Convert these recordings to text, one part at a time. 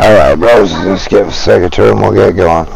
Alright, bros, just give us a second tour and we'll get going.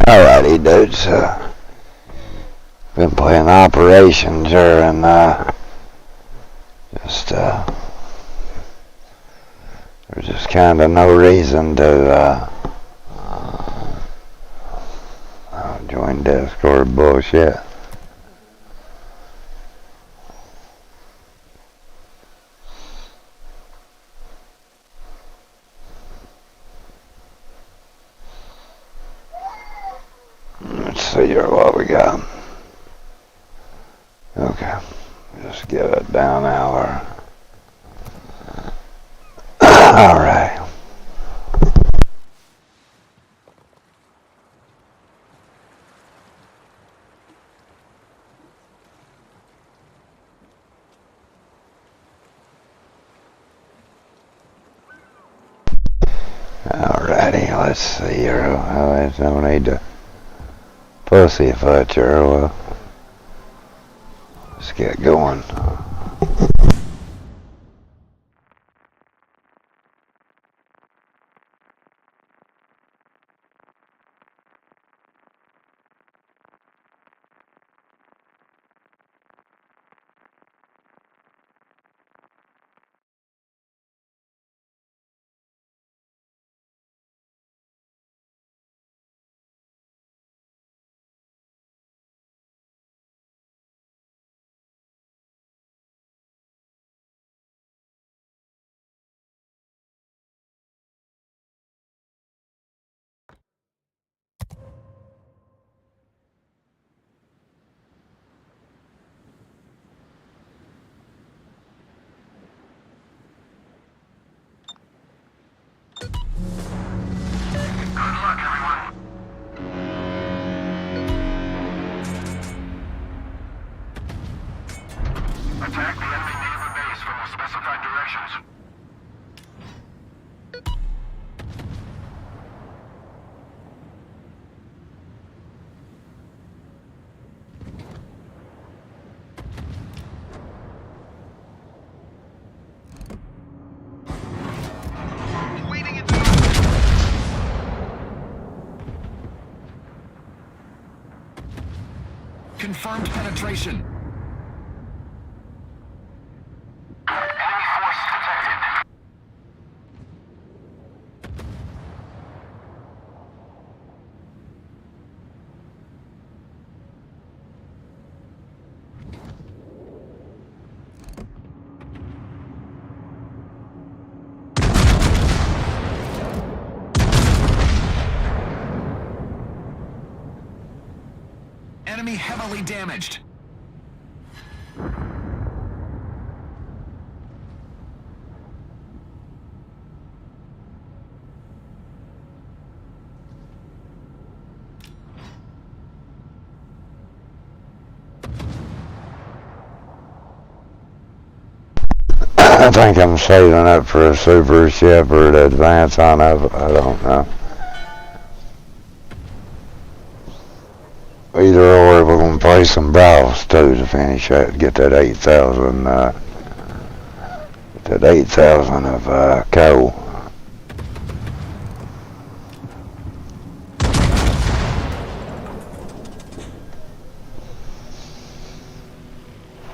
Alrighty, dudes. Been playing operations here and just there's just kind of no reason to join Discord bullshit. Let's see here what we got. Okay, just get it down hour. Alright. Alrighty, let's see here. I don't need to pussyfoot here. Well, let's get going. Confirmed penetration. Enemy force detected. Enemy heavily damaged. I think I'm saving up for a super ship or to advance on up. I don't know. Either or, we're going to play some Bravos too to finish that, get that 8,000, that 8,000 of coal.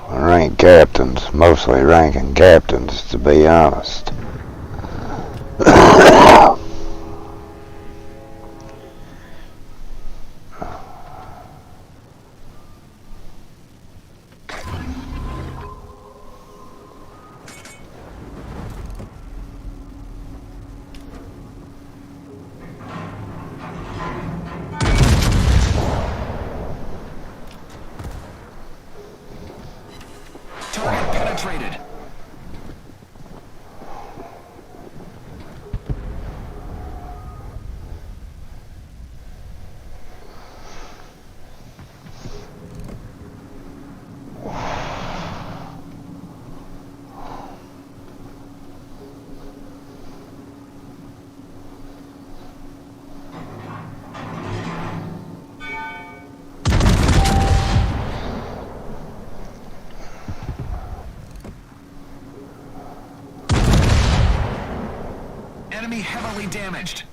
Rank captains, mostly ranking captains, to be honest. Target penetrated. Enemy heavily damaged.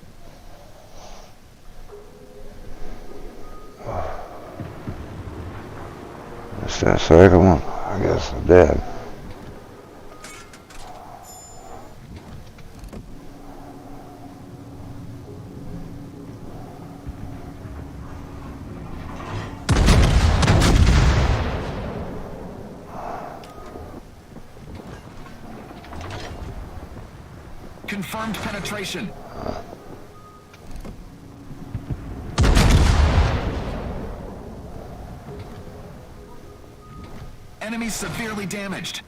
Is that second one? I guess I did. Confirmed penetration. Enemy severely damaged.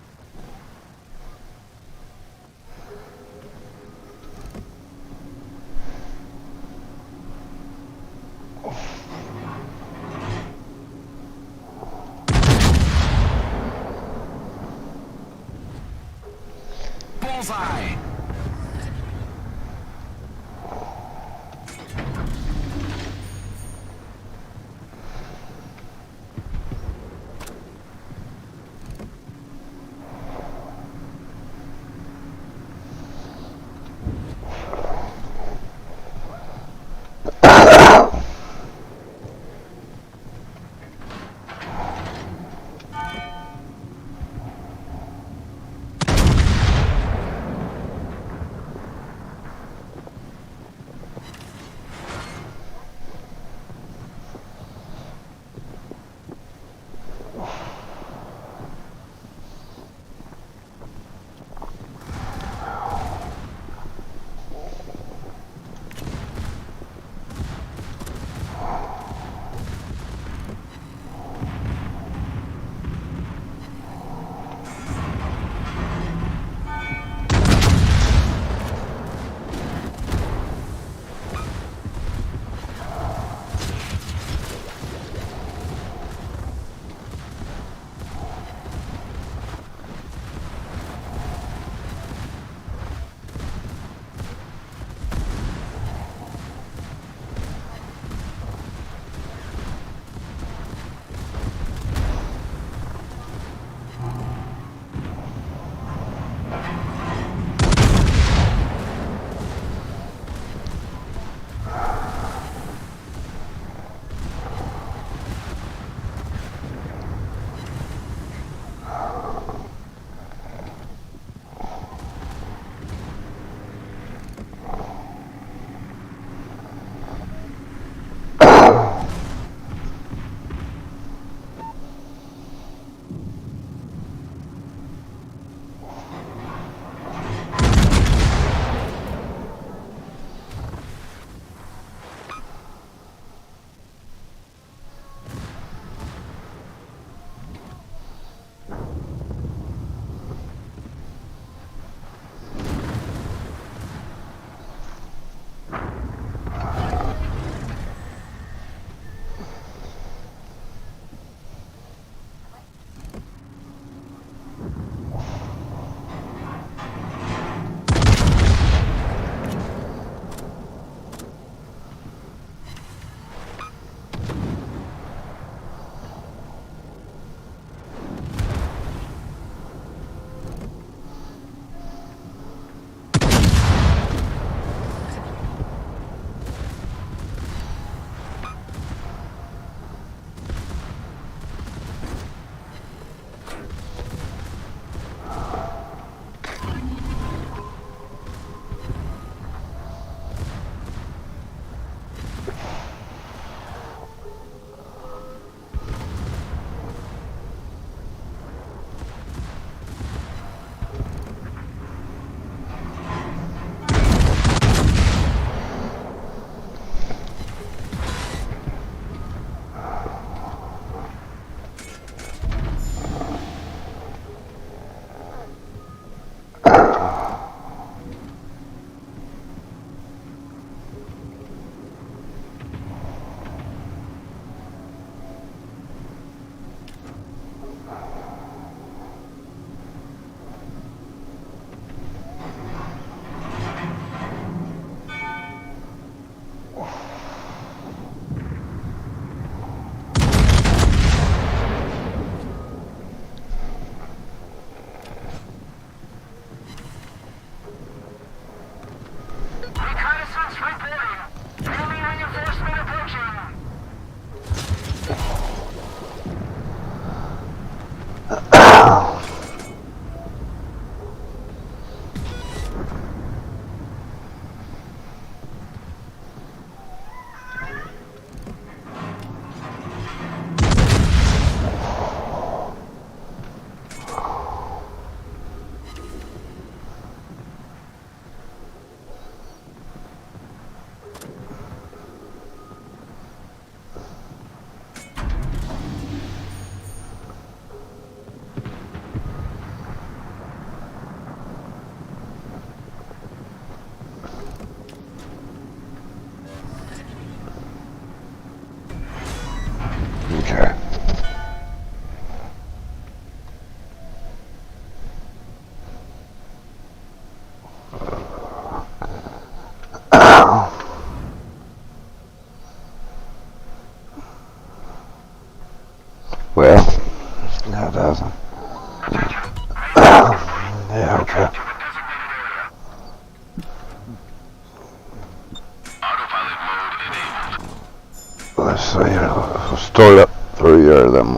Bullseye. So we'll start up through here, then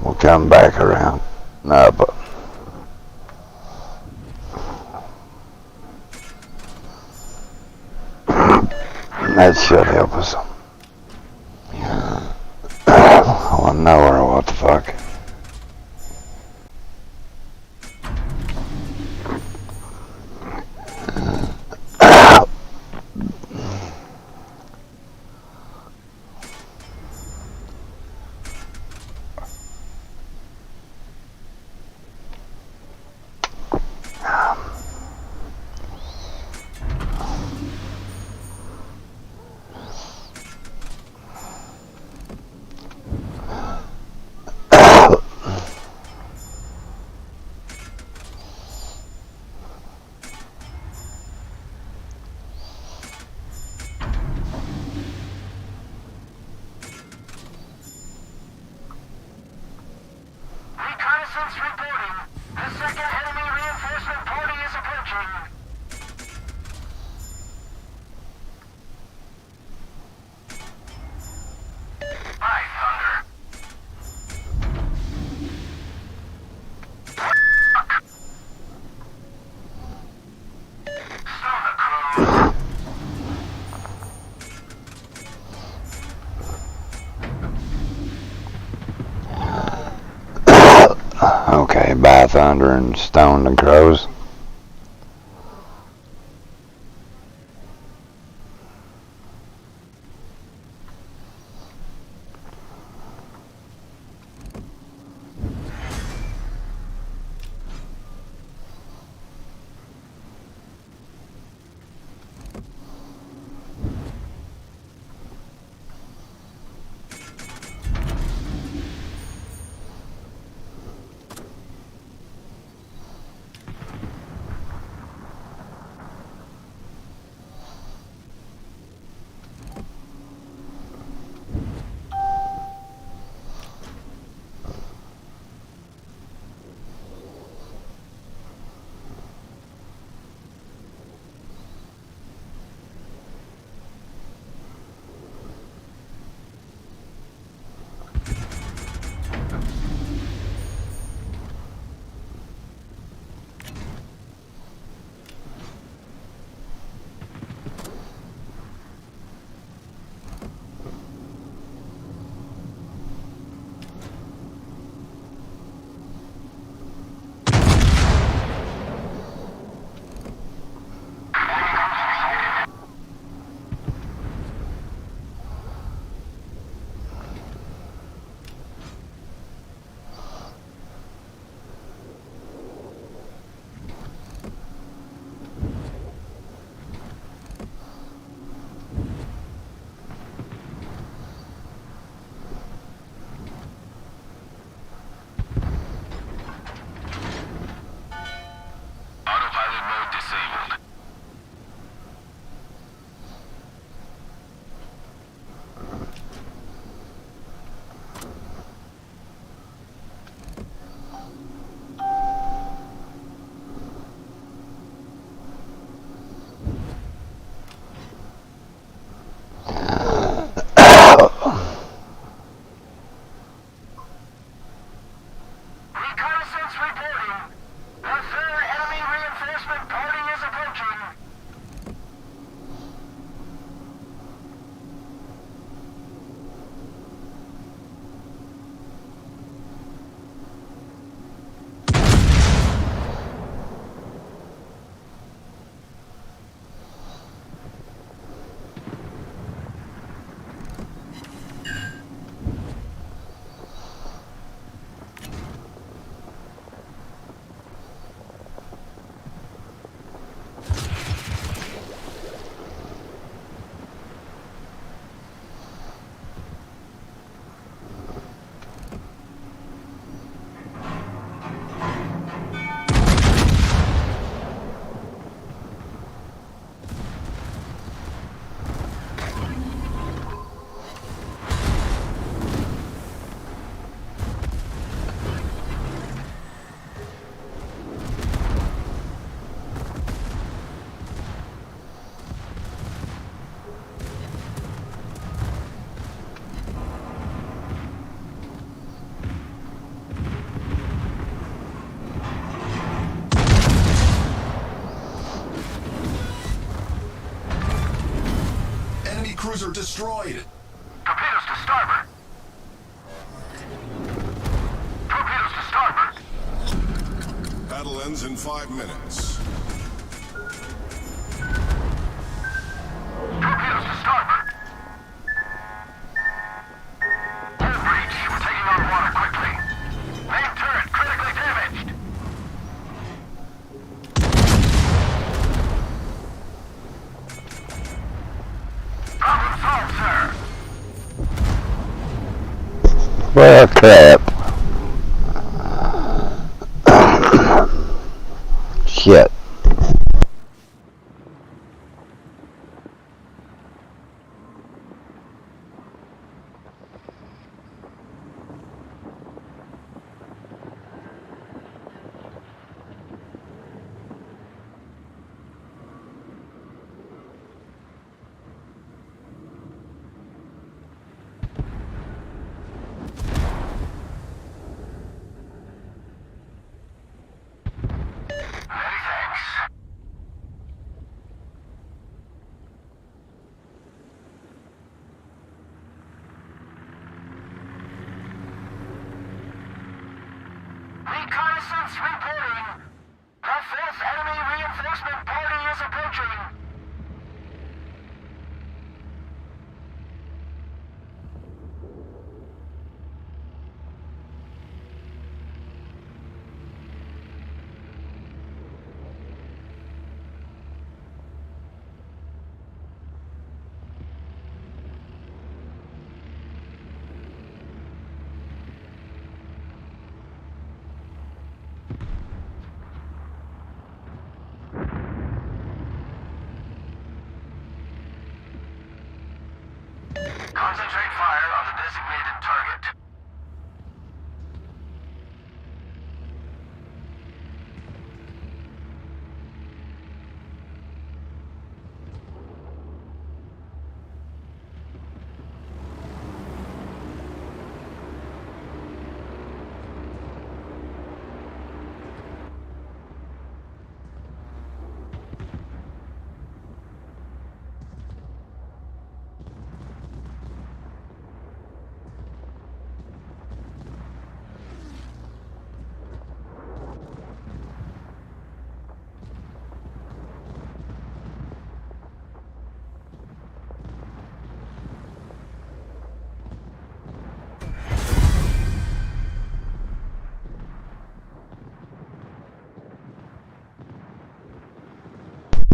we'll come back around. No, but that should help us. Well, nowhere, what the fuck. Reconnaissance reporting. The second enemy reinforcement party is approaching. By thunder. Stow the crew. Okay, by thunder and stone the crows. cruiser destroyed. Torpedoes to starboard. Torpedoes to starboard. Battle ends in 5 minutes. Torpedoes to starboard. Hull breach. We're taking on water quickly. Main turret critically damaged. Problem solved, sir. Well, crap. Shit. Many thanks. Reconnaissance reporting. The 5th enemy reinforcement party is approaching. Concentrate fire on the designated target.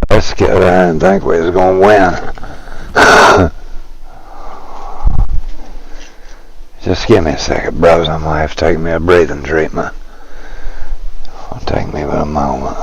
Let's get it. I didn't think we was gonna win. Just give me a second, bros. I'm gonna have to take me a breathing treatment. It'll take me a moment.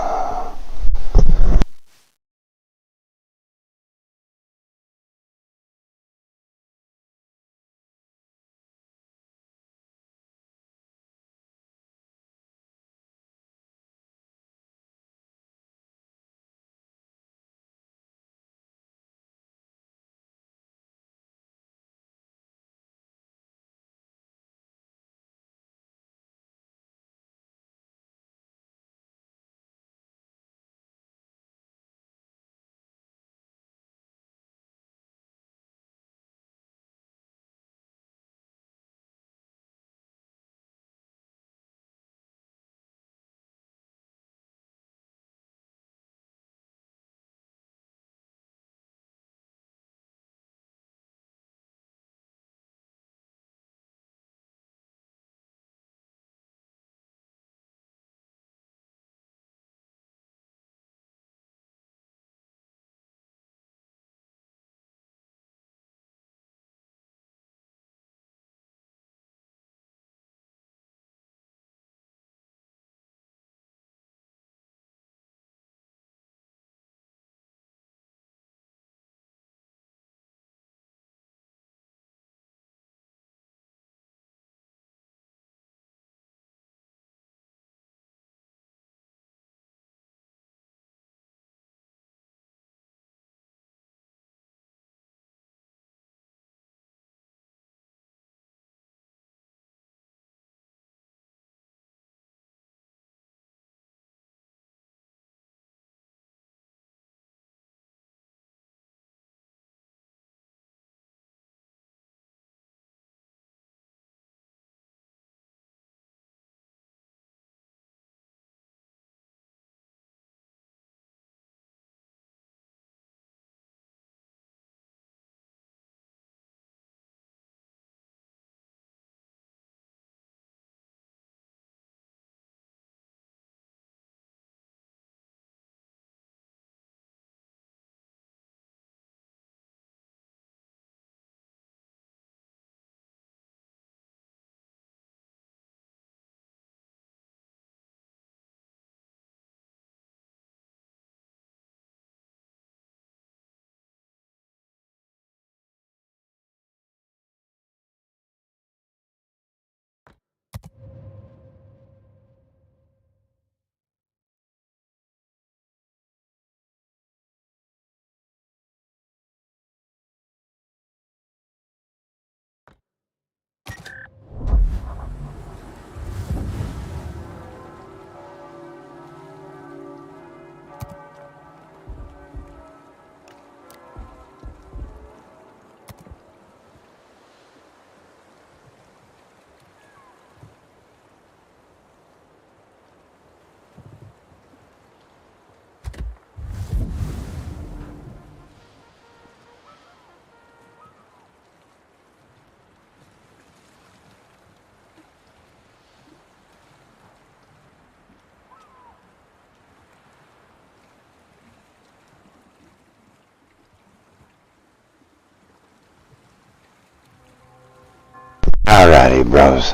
Alrighty, bros.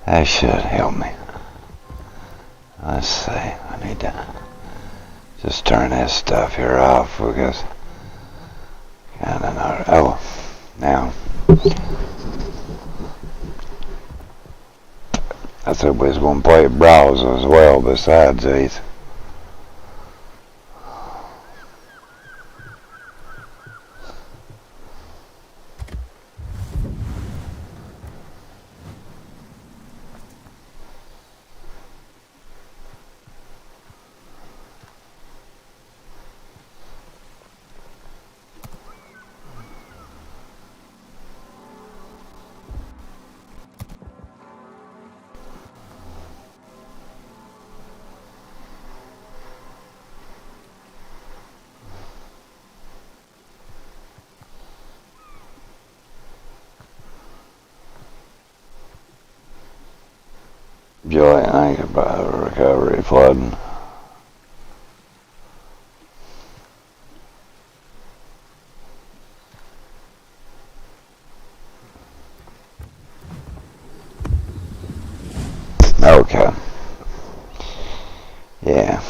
That should help me. Let's see. I need to just turn this stuff here off because kind of not. Oh, now I said we was going to play bras as well besides these. Joy anchored by the recovery flooding. Okay. Yeah.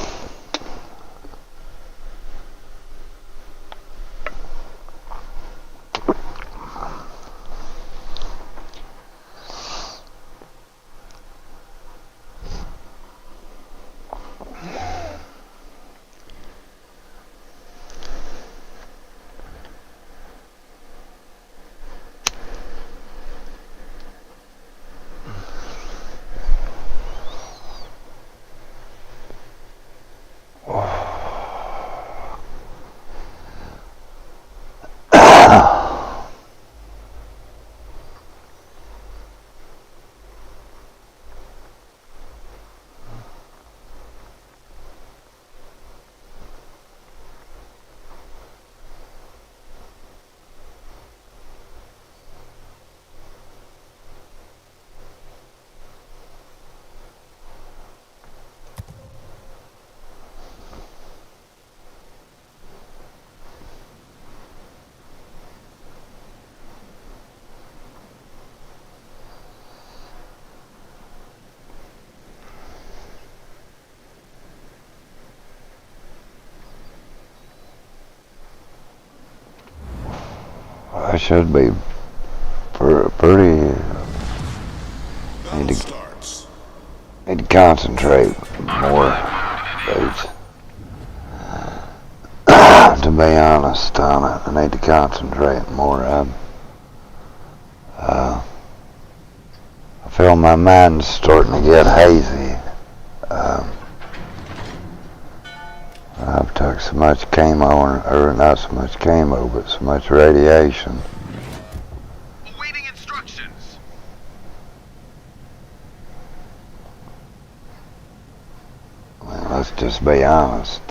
I should be pretty. Battle starts. Need to concentrate more, dudes. To be honest on it, I need to concentrate more. I feel my mind's starting to get hazy. I've took so much chemo, or not so much chemo, but so much radiation. Awaiting instructions. I mean, let's just be honest.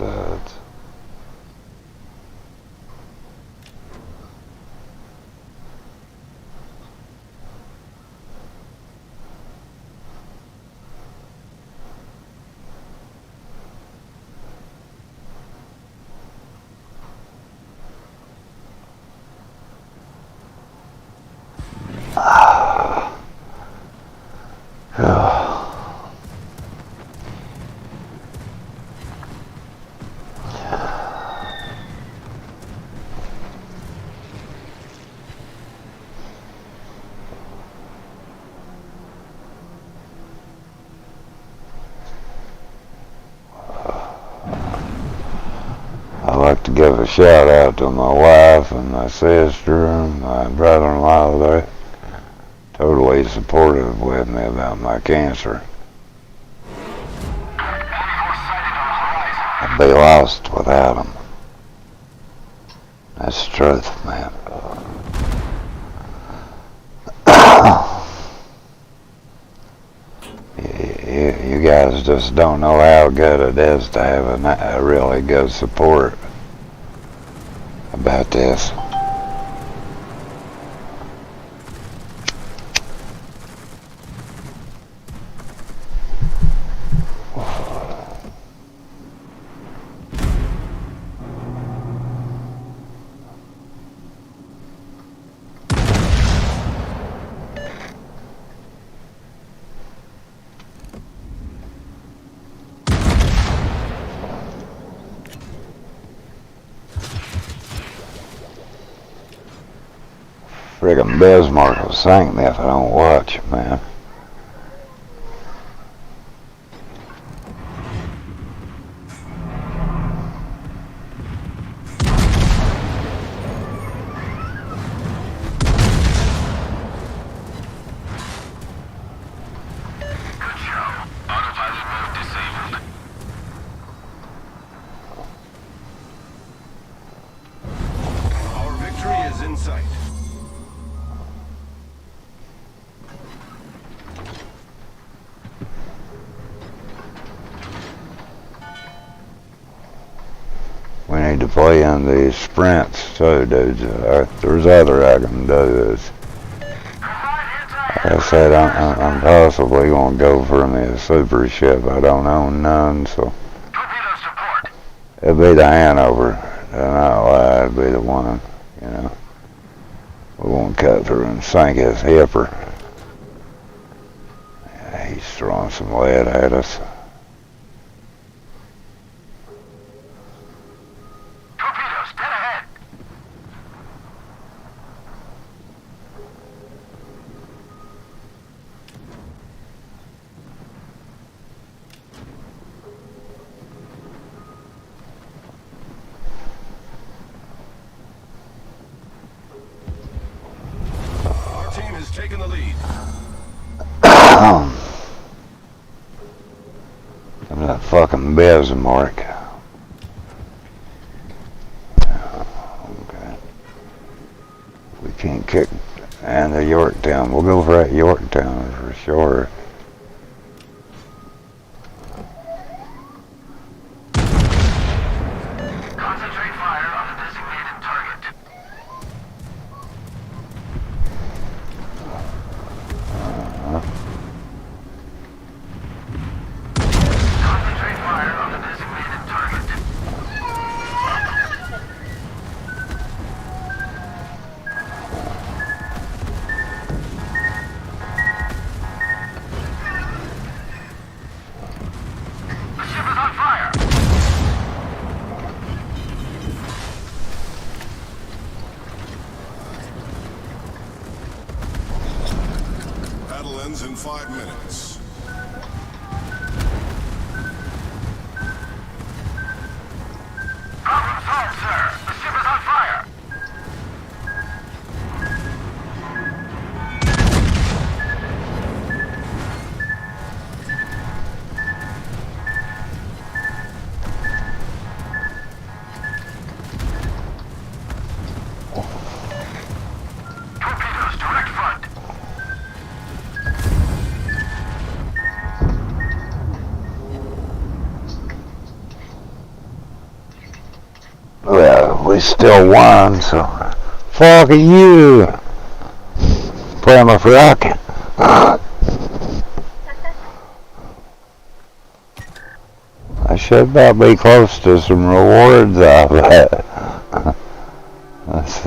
I'd like to give a shout out to my wife and my sister and my brother-in-law. They're totally supportive with me about my cancer. I'd be lost without them. That's the truth, man. You guys just don't know how good it is to have a really good support about this. Friggin' Bismarck will sink me if I don't watch, man. Good show. Autopilot mode disabled. Our victory is in sight. We need to play in these sprints too, dudes. There's other I can do. Like I said, I'm possibly going to go for me a super ship. I don't own none, so Torpedo support. it'd be the Hanover. It'd be the one, you know. We won't cut through and sink his hipper. Yeah, he's throwing some lead at us. Torpedoes, dead ahead. Our team has taken the lead. I'm that fucking Bismarck. Okay. We can't kick and the Yorktown. We'll go for that Yorktown for sure. Concentrate fire on the designated target. Concentrate fire on the designated target. The ship is on fire. Battle ends in 5 minutes. Problem solved, sir. The ship is on fire. Torpedoes, direct front. Well, we still won, so fuck you. Plymouth Rock. I should about be close to some rewards out of that. That's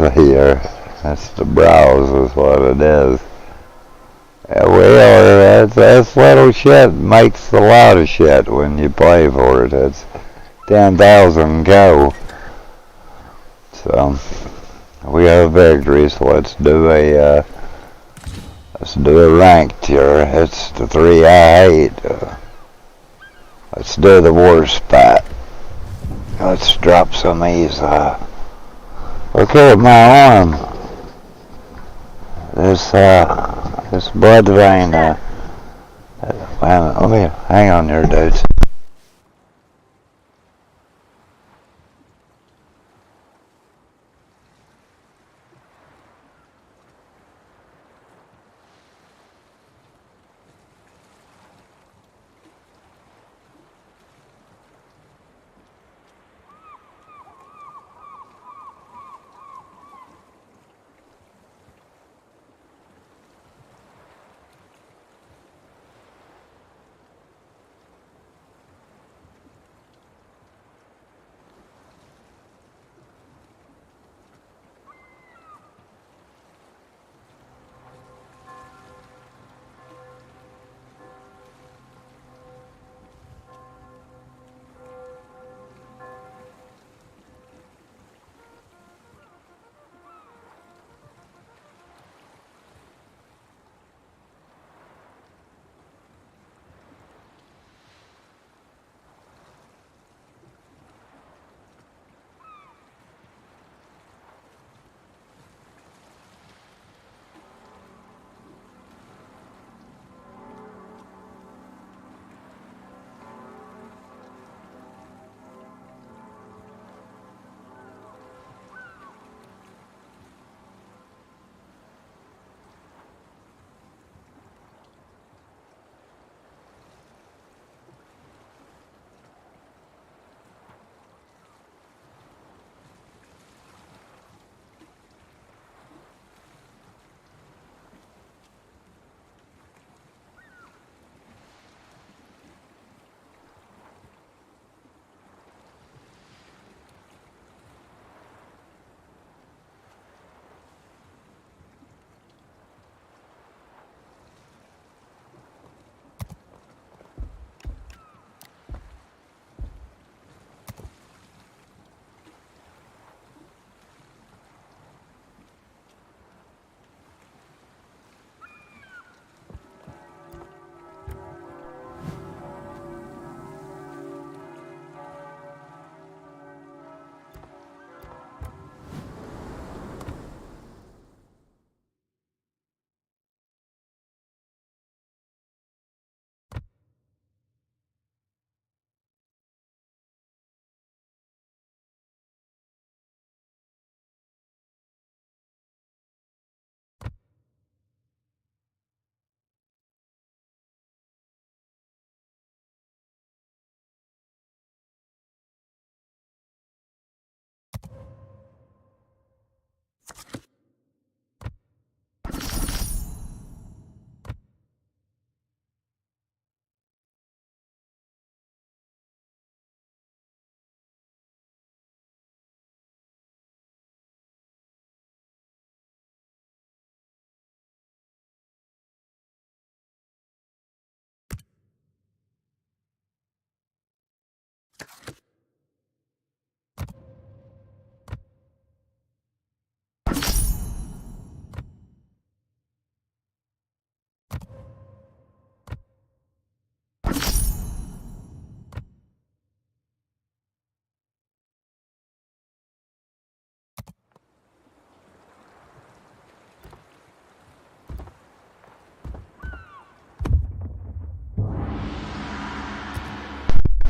the browse is what it is. Yeah, we are. That's little shit makes a lot of shit when you play for it. It's 10,000 go. So we have victory. So let's do a ranked here. It's the 3 I hate. Let's do the war spot. Let's drop some of these. Look at my arm. This blood vein. Let me hang on there, dudes.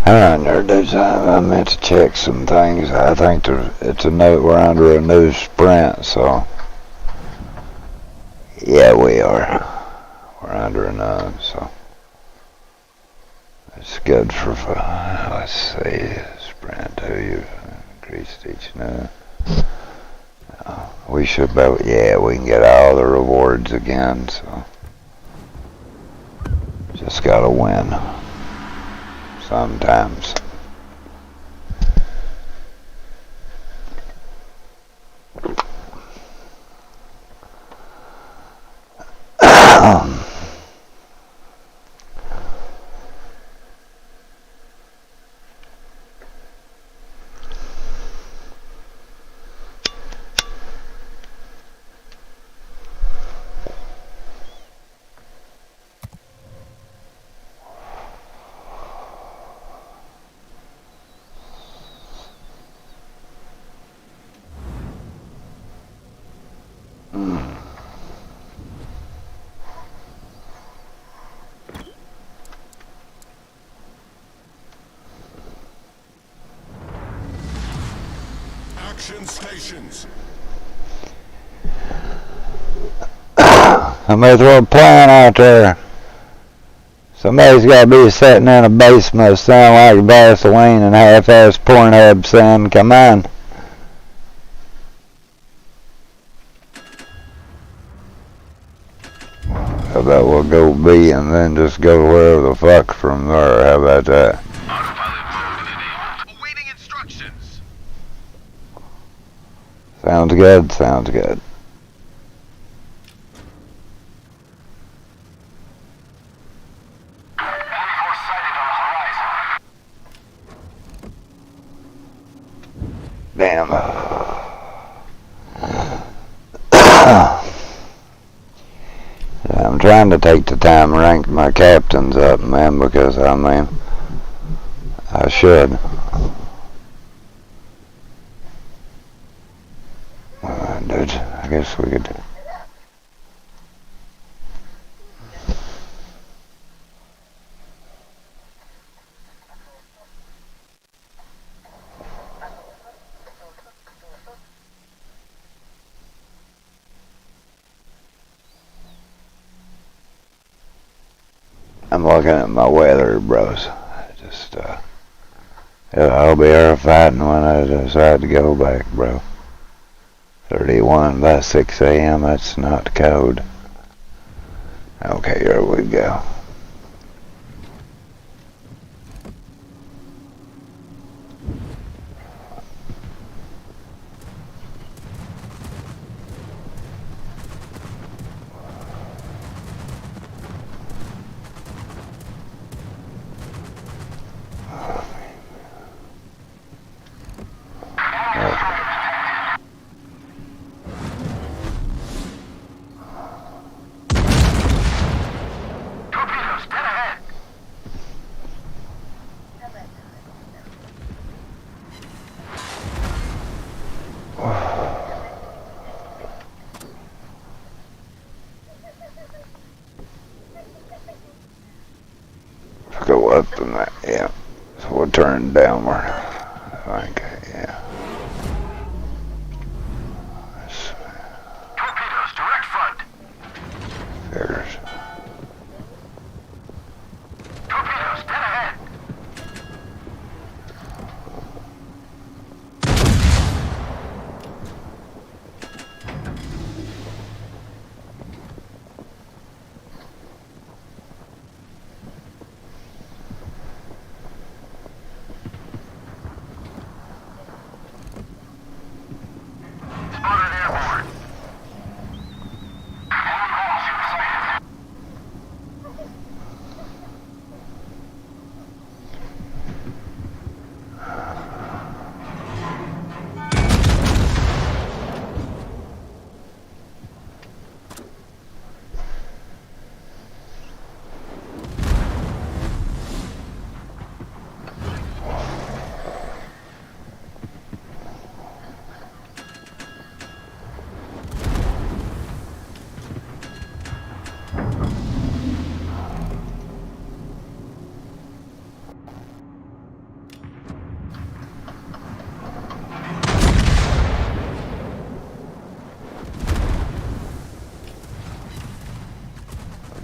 Alright, there, dudes. I meant to check some things. I think it's a new, we're under a new sprint, so yeah, we are. We're under a none, so it's good for. Let's see, sprint 2. You increased each new. We should be. Yeah, we can get all the rewards again. So just gotta win sometimes. Action stations. Somebody throw a plan out there. Somebody's got to be sitting in a basement sound like Vaseline and half-ass Pornhub saying, come on. How about we'll go B and then just go wherever the fuck from there? How about that? Autopilot mode enabled. Awaiting instructions. Sounds good, sounds good. Enemy force sighted on the horizon. Damn. I'm trying to take the time to rank my captains up, man, because, I mean, I should. Dude, I guess we could... I'm looking at my weather, bros. Just, I'll be here fighting when I decide to go back, bro. 31 by 6 a.m., that's not code. Okay, here we go. Torpedoes, dead ahead. Go up and that, yeah. So we'll turn downward. I think, yeah. Torpedoes, direct front. Figures. Torpedoes, dead ahead.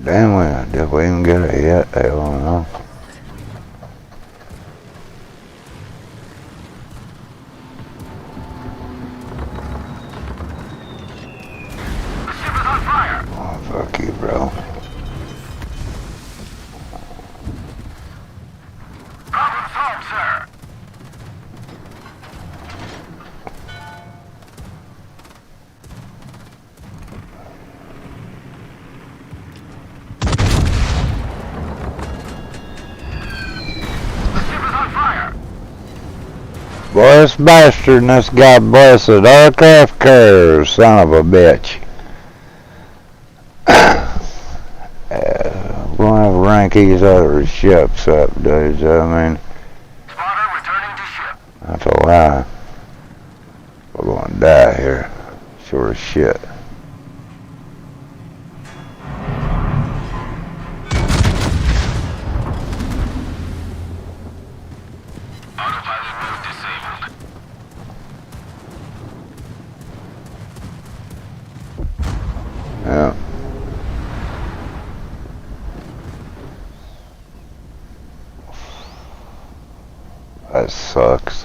Damn, did we even get a hit? I don't know. The ship is on fire. Oh, fuck you, bro. Problem solved, sir. The ship is on fire. Boy, this bastard and this guy blessed aircraft carrier, son of a bitch. We're gonna have to rank these other ships up, dudes. I mean, Spotter returning to ship. that's a lie. We're gonna die here. Sure as shit. Autopilot mode disabled. Yeah. That sucks.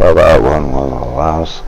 Well, that one was a louse.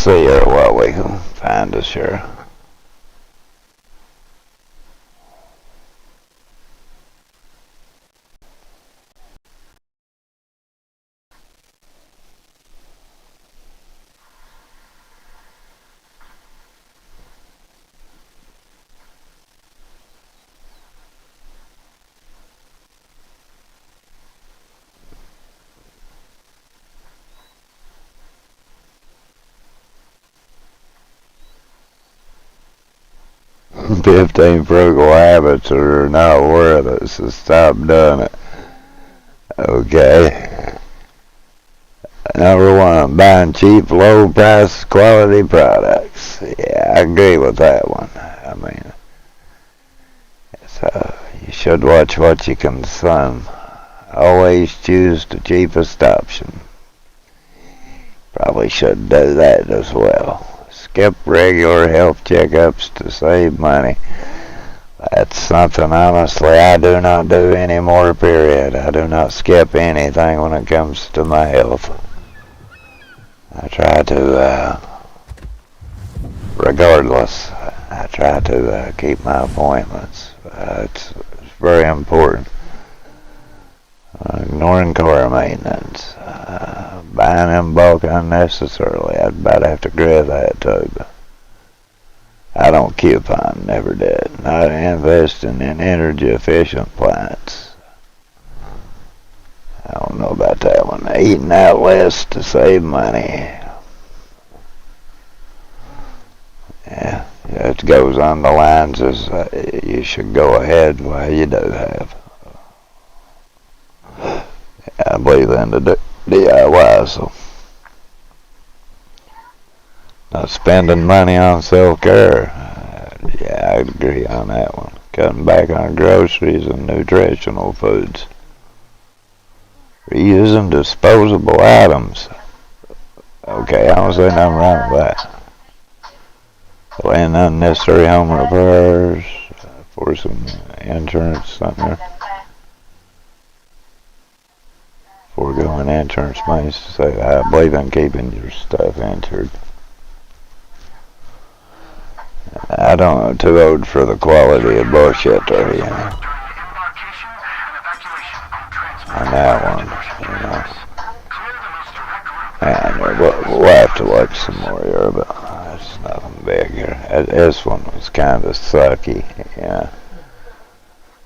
see her what we can find us here. "15 frugal habits that are not worth it, so stop doing it." Okay. Number 1, buying cheap, low price, quality products. Yeah, I agree with that one. I mean, you should watch what you consume. Always choose the cheapest option. Probably should do that as well. Skip regular health checkups to save money. That's something, honestly, I do not do anymore, period. I do not skip anything when it comes to my health. I try to, regardless, I try to keep my appointments. It's very important. Ignoring car maintenance. Buying in bulk unnecessarily. I'd about have to agree with that too. But I don't coupon, never did. Not investing in energy efficient plants. I don't know about that one. Eating out less to save money. Yeah, it goes on the lines as you should go ahead while you do have. I believe in the DIY, so not spending money on self-care. Yeah, I agree on that one. Cutting back on groceries and nutritional foods. Reusing disposable items. Okay, I don't say nothing wrong with that. Delaying unnecessary home repairs. Forcing insurance on there. Foregoing insurance means to say I believe in keeping your stuff insured. I don't know, too old for the quality of bullshit there, you know. On that one, you know. And we'll have to watch some more here, but it's nothing big here. This one was kind of sucky, yeah.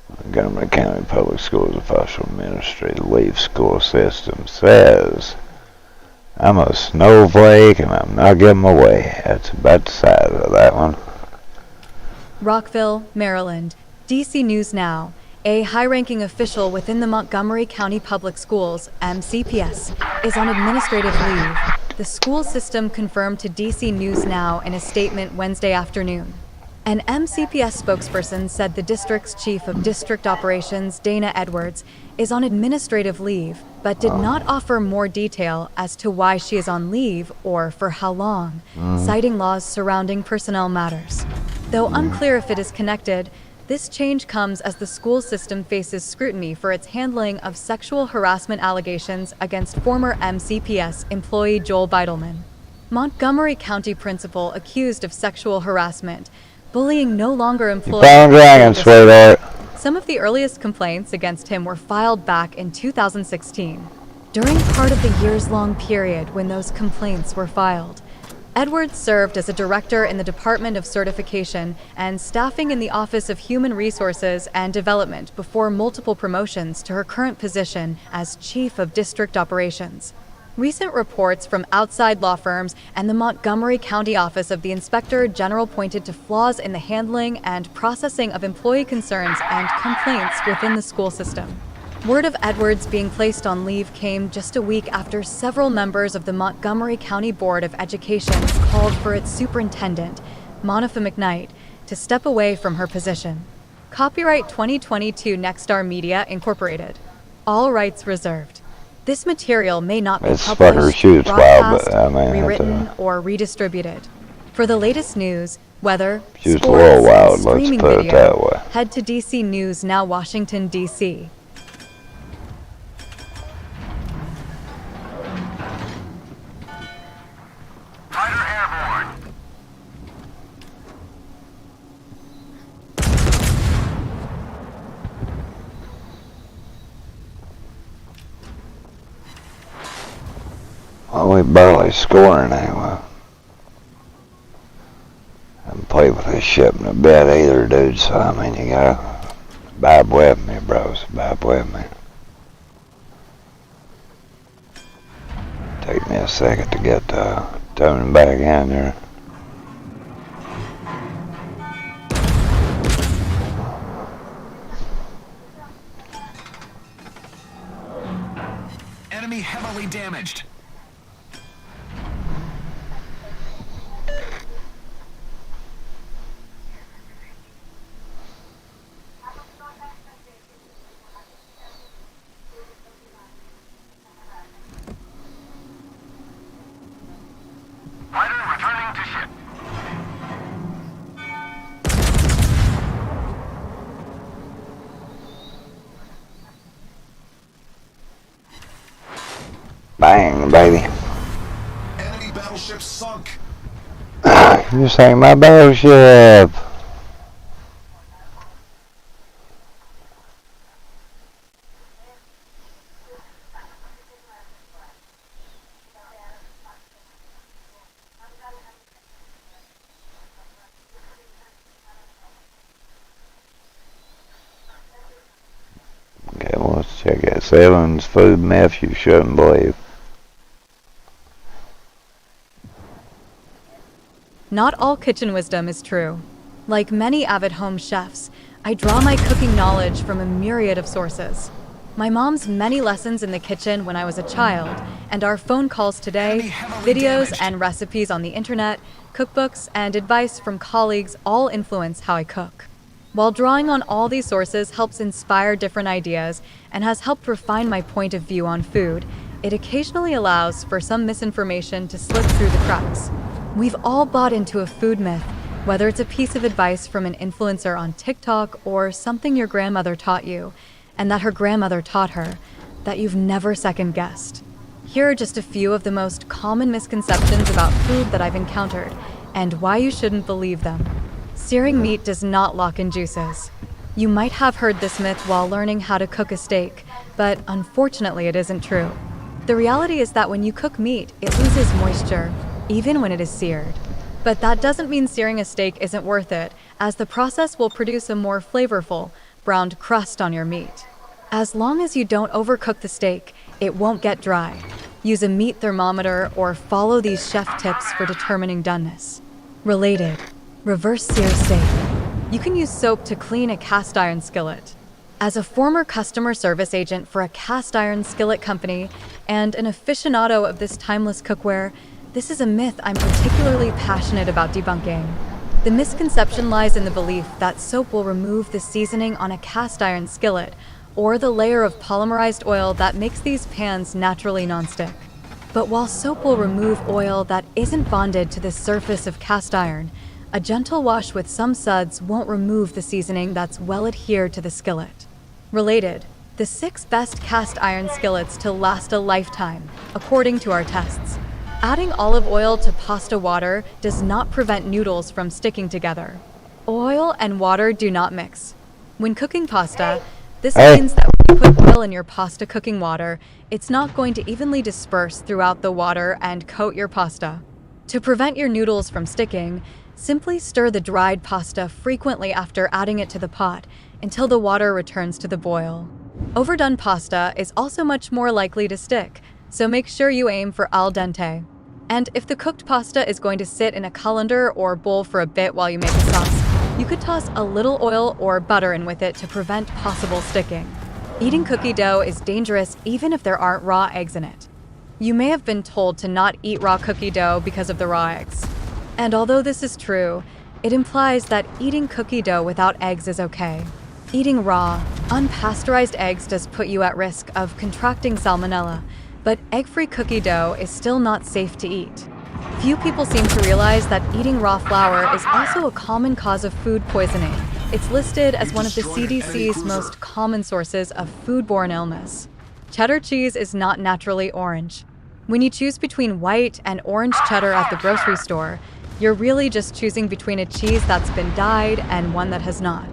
Montgomery County Public Schools official administrative leave school system says, "I'm a snowflake and I'm not giving away." That's about the size of that one. Rockville, Maryland. DC News Now. A high-ranking official within the Montgomery County Public Schools, MCPS, is on administrative leave. The school system confirmed to DC News Now in a statement Wednesday afternoon. An MCPS spokesperson said the district's chief of district operations, Dana Edwards, is on administrative leave, but did not offer more detail as to why she is on leave or for how long, citing laws surrounding personnel matters. Though unclear if it is connected, this change comes as the school system faces scrutiny for its handling of sexual harassment allegations against former MCPS employee Joel Beidelman. Montgomery County principal accused of sexual harassment, bullying no longer employed. Phone dragon, sweetheart. Some of the earliest complaints against him were filed back in 2016. During part of the years-long period when those complaints were filed, Edwards served as a director in the Department of Certification and staffing in the Office of Human Resources and Development before multiple promotions to her current position as Chief of District Operations. Recent reports from outside law firms and the Montgomery County Office of the Inspector General pointed to flaws in the handling and processing of employee concerns and complaints within the school system. Word of Edwards being placed on leave came just a week after several members of the Montgomery County Board of Education called for its superintendent, Monica McKnight, to step away from her position. Copyright 2022 Nexstar Media Incorporated. All rights reserved. This material may not be published, broadcast, rewritten, or redistributed. For the latest news, weather, sports, and streaming video, head to DC News Now, Washington, D.C. Fighter airborne. we barely scoring anyway. I haven't played with this ship in a bit either, dude, so I mean, you gotta vibe with me, bros. Vibe with me. Take me a second to get tuning back in there. Enemy heavily damaged. Fighter returning to ship. Bang, baby. Enemy battleship sunk. You sank my battleship. Okay, well, let's check out Salem's food myth you shouldn't believe. Not all kitchen wisdom is true. Like many avid home chefs, I draw my cooking knowledge from a myriad of sources. My mom's many lessons in the kitchen when I was a child, and our phone calls today, videos and recipes on the internet, cookbooks, and advice from colleagues all influence how I cook. While drawing on all these sources helps inspire different ideas and has helped refine my point of view on food, it occasionally allows for some misinformation to slip through the cracks. We've all bought into a food myth, whether it's a piece of advice from an influencer on TikTok or something your grandmother taught you, and that her grandmother taught her, that you've never second-guessed. Here are just a few of the most common misconceptions about food that I've encountered, and why you shouldn't believe them. Searing meat does not lock in juices. You might have heard this myth while learning how to cook a steak, but unfortunately it isn't true. The reality is that when you cook meat, it loses moisture, even when it is seared. But that doesn't mean searing a steak isn't worth it, as the process will produce a more flavorful, browned crust on your meat. As long as you don't overcook the steak, it won't get dry. Use a meat thermometer or follow these chef tips for determining doneness. Related, reverse sear steak. You can use soap to clean a cast iron skillet. As a former customer service agent for a cast iron skillet company and an aficionado of this timeless cookware, this is a myth I'm particularly passionate about debunking. The misconception lies in the belief that soap will remove the seasoning on a cast iron skillet, or the layer of polymerized oil that makes these pans naturally nonstick. But while soap will remove oil that isn't bonded to the surface of cast iron, a gentle wash with some suds won't remove the seasoning that's well adhered to the skillet. Related, the 6 best cast iron skillets to last a lifetime, according to our tests. Adding olive oil to pasta water does not prevent noodles from sticking together. Oil and water do not mix. When cooking pasta, this means that when you put oil in your pasta cooking water, it's not going to evenly disperse throughout the water and coat your pasta. To prevent your noodles from sticking, simply stir the dried pasta frequently after adding it to the pot until the water returns to the boil. Overdone pasta is also much more likely to stick, so make sure you aim for al dente. And if the cooked pasta is going to sit in a colander or bowl for a bit while you make a sauce, you could toss a little oil or butter in with it to prevent possible sticking. Eating cookie dough is dangerous even if there aren't raw eggs in it. You may have been told to not eat raw cookie dough because of the raw eggs. And although this is true, it implies that eating cookie dough without eggs is okay. Eating raw, unpasteurized eggs does put you at risk of contracting salmonella, but egg-free cookie dough is still not safe to eat. Few people seem to realize that eating raw flour is also a common cause of food poisoning. It's listed as one of the CDC's most common sources of foodborne illness. Cheddar cheese is not naturally orange. When you choose between white and orange cheddar at the grocery store, you're really just choosing between a cheese that's been dyed and one that has not.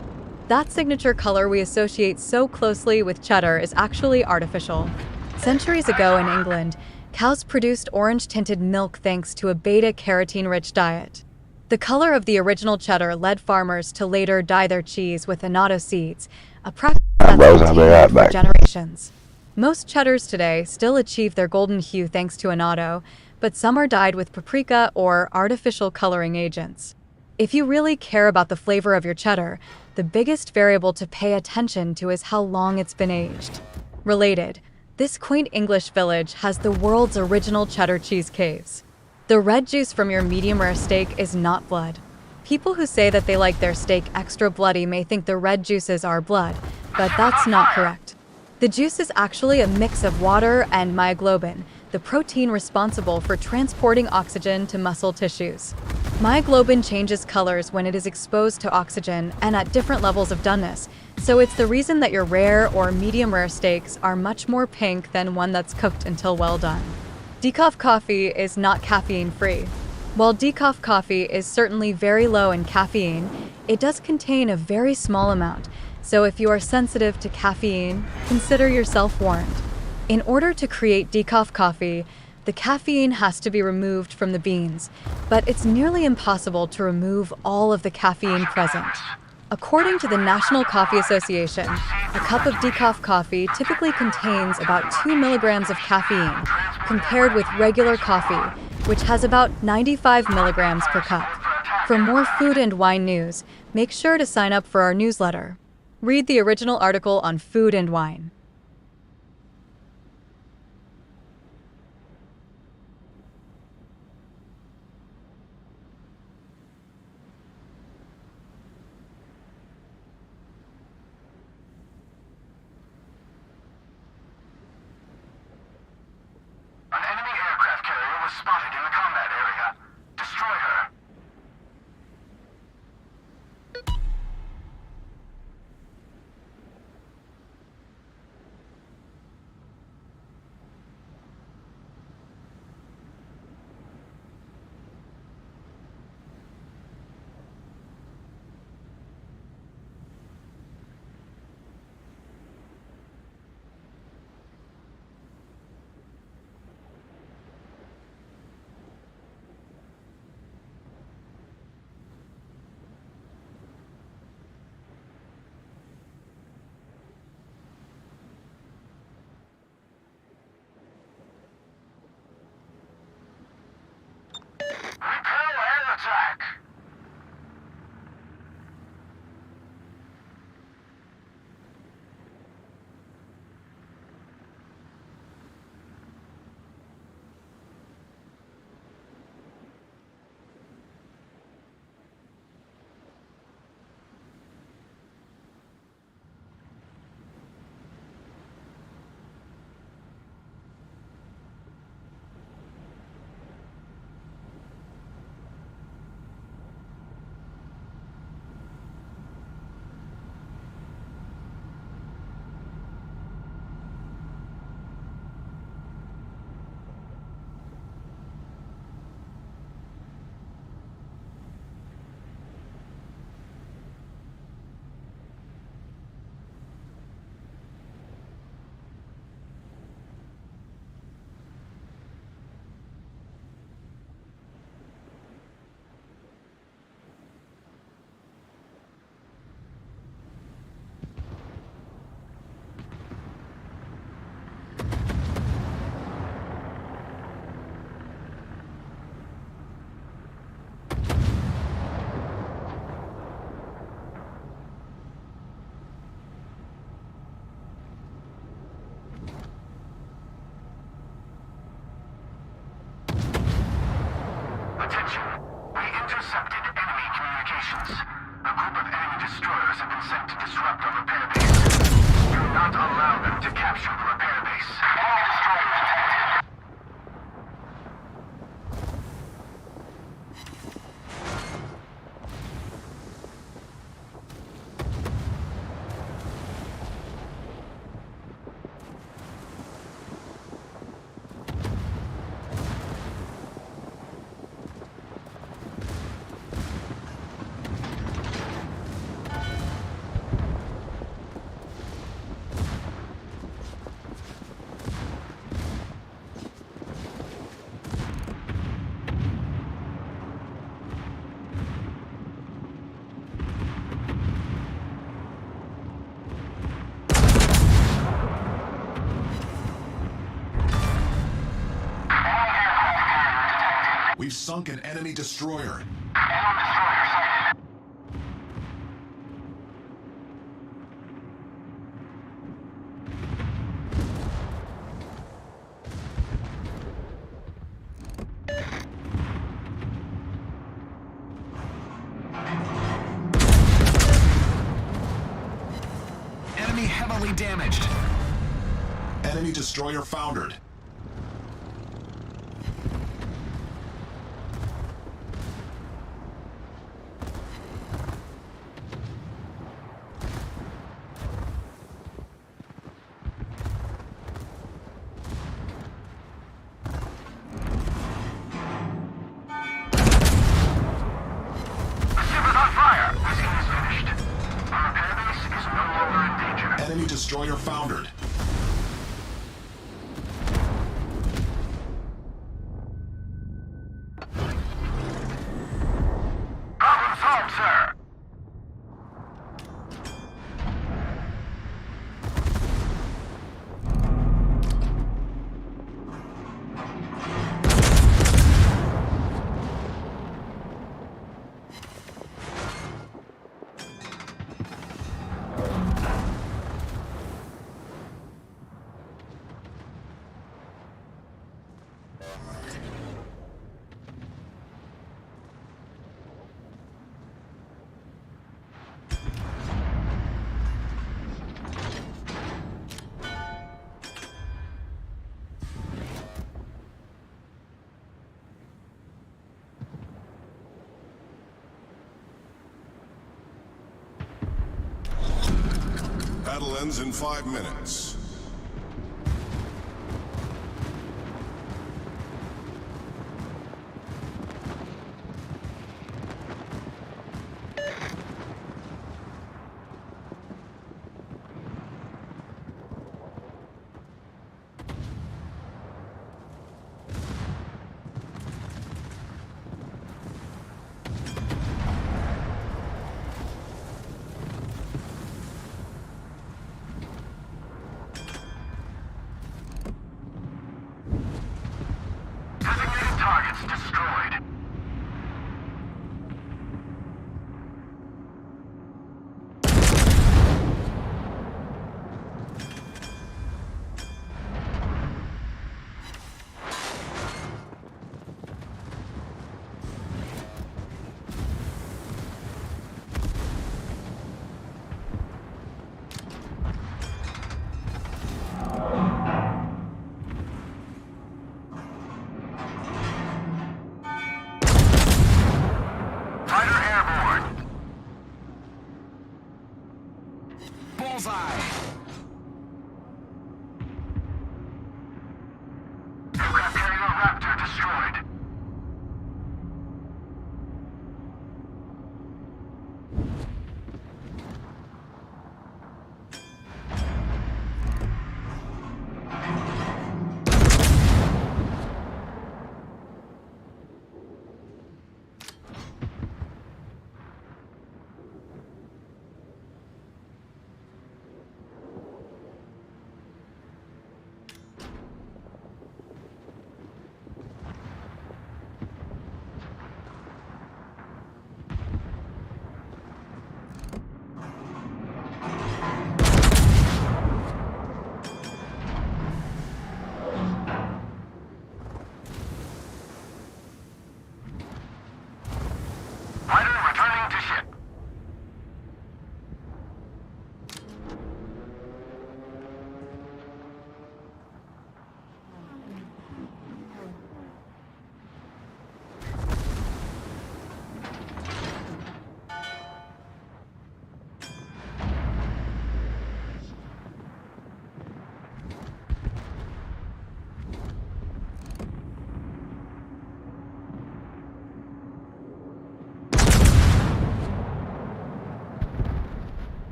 That signature color we associate so closely with cheddar is actually artificial. Centuries ago in England, Cows produced orange-tinted milk thanks to a beta-carotene-rich diet. The color of the original cheddar led farmers to later dye their cheese with annatto seeds, a practice that's Bros, I'll be continued right for back. generations. Most cheddars today still achieve their golden hue thanks to annatto, but some are dyed with paprika or artificial coloring agents. If you really care about the flavor of your cheddar, the biggest variable to pay attention to is how long it's been aged. Related, this quaint English village has the world's original cheddar cheese caves. The red juice from your medium-rare steak is not blood. People who say that they like their steak extra bloody may think the red juices are blood, but that's not correct. The juice is actually a mix of water and myoglobin, the protein responsible for transporting oxygen to muscle tissues. Myoglobin changes colors when it is exposed to oxygen and at different levels of doneness, so it's the reason that your rare or medium-rare steaks are much more pink than one that's cooked until well done. Decaf coffee is not caffeine-free. While decaf coffee is certainly very low in caffeine, it does contain a very small amount, so if you are sensitive to caffeine, consider yourself warned. In order to create decaf coffee, the caffeine has to be removed from the beans, but it's nearly impossible to remove all of the caffeine present. According to the National Coffee Association, a cup of decaf coffee typically contains about 2 milligrams of caffeine, compared with regular coffee, which has about 95 milligrams per cup. For more food and wine news, make sure to sign up for our newsletter. Read the original article on food and wine. An enemy aircraft carrier was spotted in the combat area. Destroy her. Repel and attack. Attention. We intercepted enemy communications. A group of enemy destroyers have been sent to disrupt our repair base. Do not allow them to capture the repair base. Enemy destroyers detected. We've sunk an enemy destroyer. Enemy destroyer sighted. Enemy heavily damaged. Enemy destroyer foundered. The ship is on fire. Mission is finished. Our repair base is no longer in danger. Enemy destroyer foundered. Problem solved, sir. Battle ends in 5 minutes. Designated targets destroyed. Fighter airborne. Bullseye. Aircraft carrier Raptor destroyed.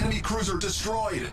Enemy cruiser destroyed.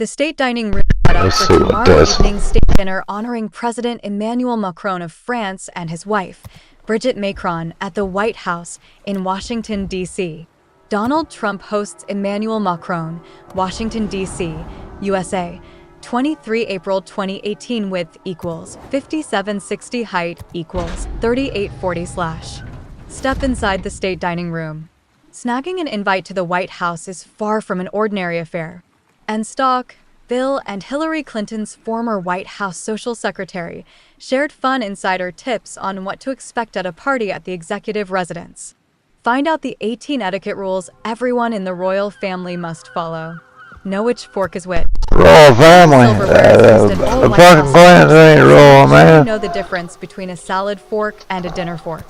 The state dining room setup Let's for see what tomorrow this. evening's state dinner honoring President Emmanuel Macron of France and his wife, Brigitte Macron, at the White House in Washington, D.C. Donald Trump hosts Emmanuel Macron, Washington, D.C., USA, 23 April 2018 width equals 5760 height equals 3840/. Step inside the state dining room. Snagging an invite to the White House is far from an ordinary affair. And Stock, Bill and Hillary Clinton's former White House social secretary, shared fun insider tips on what to expect at a party at the executive residence. Find out the 18 etiquette rules everyone in the royal family must follow. Know which fork is which. Royal family. Silverware is used at all White Fucking House Glenn's dinners, ain't so royal, make sure you man. know the difference between a salad fork and a dinner fork.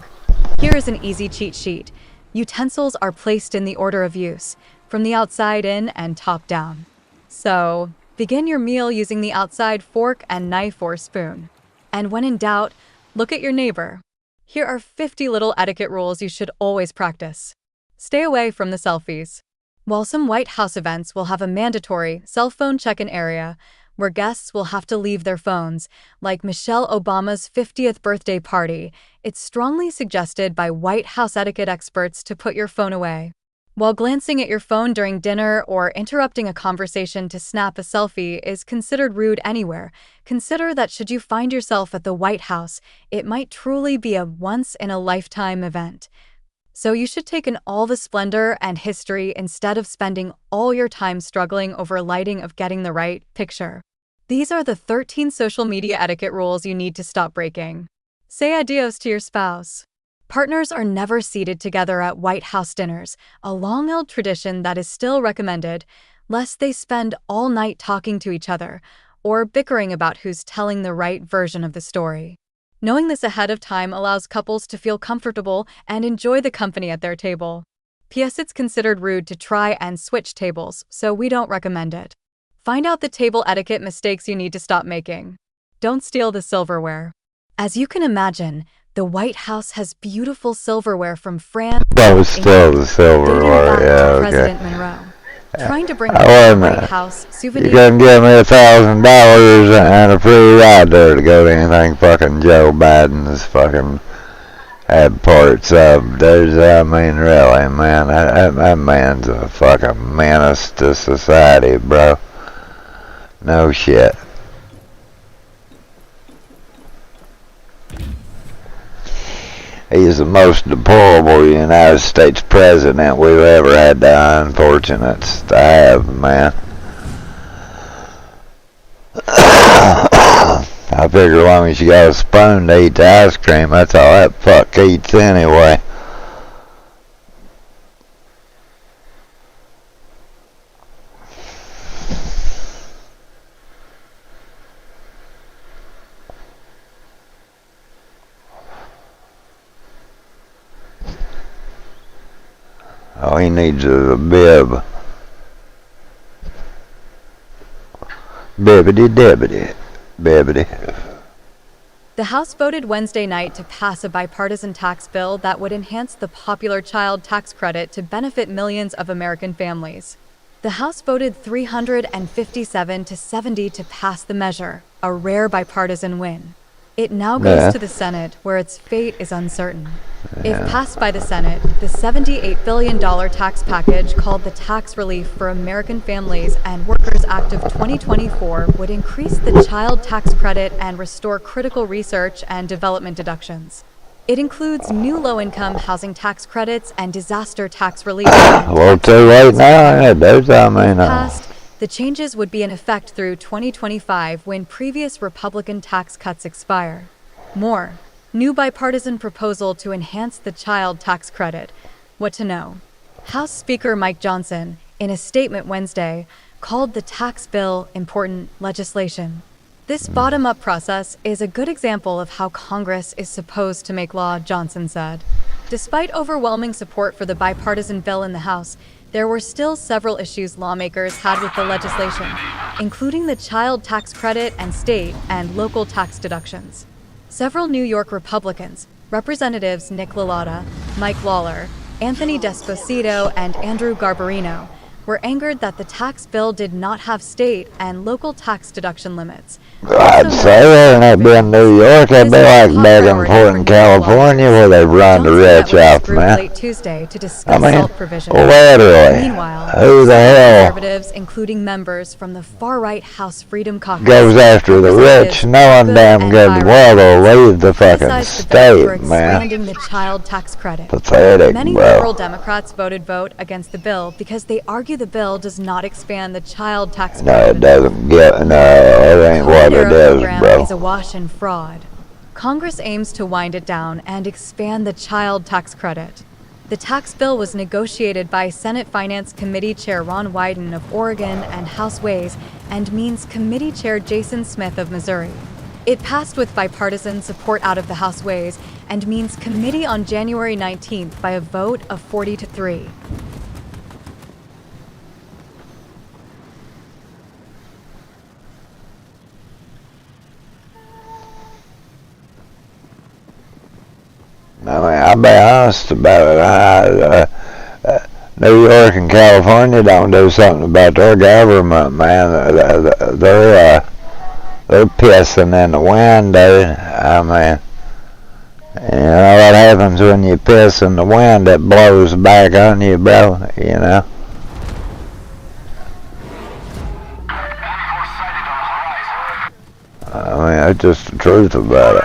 Here is an easy cheat sheet. Utensils are placed in the order of use, from the outside in and top down. So, begin your meal using the outside fork and knife or spoon. And when in doubt, look at your neighbor. Here are 50 little etiquette rules you should always practice. Stay away from the selfies. While some White House events will have a mandatory cell phone check-in area, where guests will have to leave their phones, like Michelle Obama's 50th birthday party, it's strongly suggested by White House etiquette experts to put your phone away. While glancing at your phone during dinner or interrupting a conversation to snap a selfie is considered rude anywhere, consider that should you find yourself at the White House, it might truly be a once-in-a-lifetime event. So you should take in all the splendor and history instead of spending all your time struggling over lighting of getting the right picture. These are the 13 social media etiquette rules you need to stop breaking. Say adios to your spouse. Partners are never seated together at White House dinners, a long-held tradition that is still recommended, lest they spend all night talking to each other or bickering about who's telling the right version of the story. Knowing this ahead of time allows couples to feel comfortable and enjoy the company at their table. P.S. It's considered rude to try and switch tables, so we don't recommend it. Find out the table etiquette mistakes you need to stop making. Don't steal the silverware. As you can imagine, the White House has beautiful silverware from France. That was still the dating silverware, back yeah, to okay. President Monroe. Trying to bring Wait back a the White minute. House You souvenir. couldn't give me $1,000 and a free ride there to go to anything fucking Joe Biden's fucking had parts of. There's, I mean, really, man, that man's a fucking menace to society, bro. No shit. He's the most deplorable United States president we've ever had the unfortunate to have, man. I figure as long as you got a spoon to eat the ice cream, that's all that fuck eats anyway. All he needs is a bib. Bibbidi-dibbidi. Bibbidi. The House voted Wednesday night to pass a bipartisan tax bill that would enhance the popular child tax credit to benefit millions of American families. The House voted 357 to 70 to pass the measure, a rare bipartisan win. It now goes to the Senate, where its fate is uncertain. If passed by the Senate, the $78 billion tax package called the Tax Relief for American Families and Workers Act of 2024 would increase the child tax credit and restore critical research and development deductions. It includes new low-income housing tax credits and disaster tax relief. Well, too late now, yeah, there's, I mean, Passed, the changes would be in effect through 2025 when previous Republican tax cuts expire. More. New bipartisan proposal to enhance the child tax credit. What to know? House Speaker Mike Johnson, in a statement Wednesday, called the tax bill important legislation. This bottom-up process is a good example of how Congress is supposed to make law, Johnson said. Despite overwhelming support for the bipartisan bill in the House, there were still several issues lawmakers had with the legislation, including the child tax credit and state and local tax deductions. Several New York Republicans, Representatives Nick LaLotta, Mike Lawler, Anthony Desposito, and Andrew Garbarino, were angered that the tax bill did not have state and local tax deduction limits. I'd say that ain't be in New York. It'd be like begging for in California where they run the rich off, man. Late Tuesday to discuss I mean, salt provisions. literally. Meanwhile, Who the hell conservatives, including members from the far-right House Freedom Caucus, goes after the rich, knowing damn good well they'll leave the fucking state, man. expanding the child tax credit. Pathetic, Many bro. liberal Democrats voted against the bill because they argue the bill does not expand the child tax No, credit. it doesn't get, no, it ain't what it is, program bro. is awash in fraud. Congress aims to wind it down and expand the child tax credit. The tax bill was negotiated by Senate Finance Committee Chair Ron Wyden of Oregon and House Ways and Means Committee Chair Jason Smith of Missouri. It passed with bipartisan support out of the House Ways and Means Committee on January 19th by a vote of 40-3. I mean, I'll be honest about it. New York and California don't do something about their government, man. They're pissing in the wind, dude. I mean, you know what happens when you piss in the wind? It blows back on you, bro, you know. I mean, that's just the truth about it.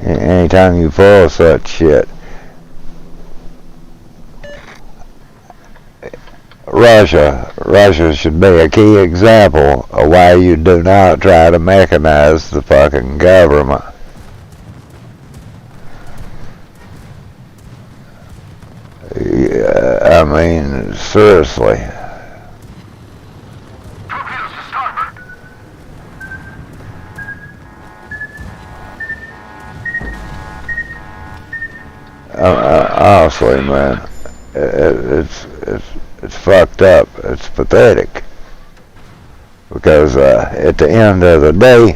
Anytime you pull such shit. Russia should be a key example of why you do not try to mechanize the fucking government. I mean, seriously. Torpedoes to starboard. Honestly, man, it's fucked up. It's pathetic. Because at the end of the day,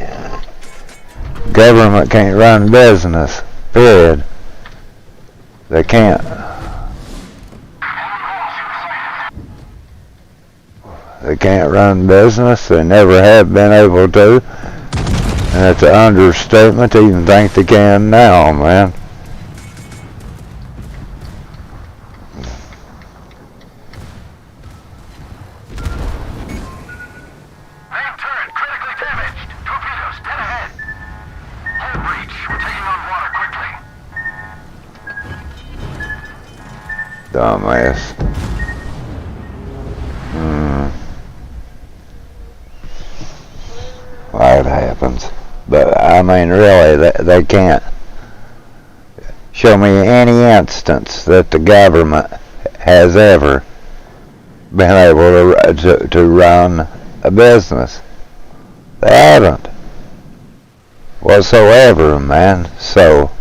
government can't run business. Period. They can't. They can't run business. They never have been able to. And it's an understatement to even think they can now, man. Main turret critically damaged. Torpedoes dead ahead. Hull breach. We're taking on water quickly. Dumbass. Why it happens. But, I mean, really, they can't show me any instance that the government has ever been able to run a business. They haven't. Whatsoever, man. So,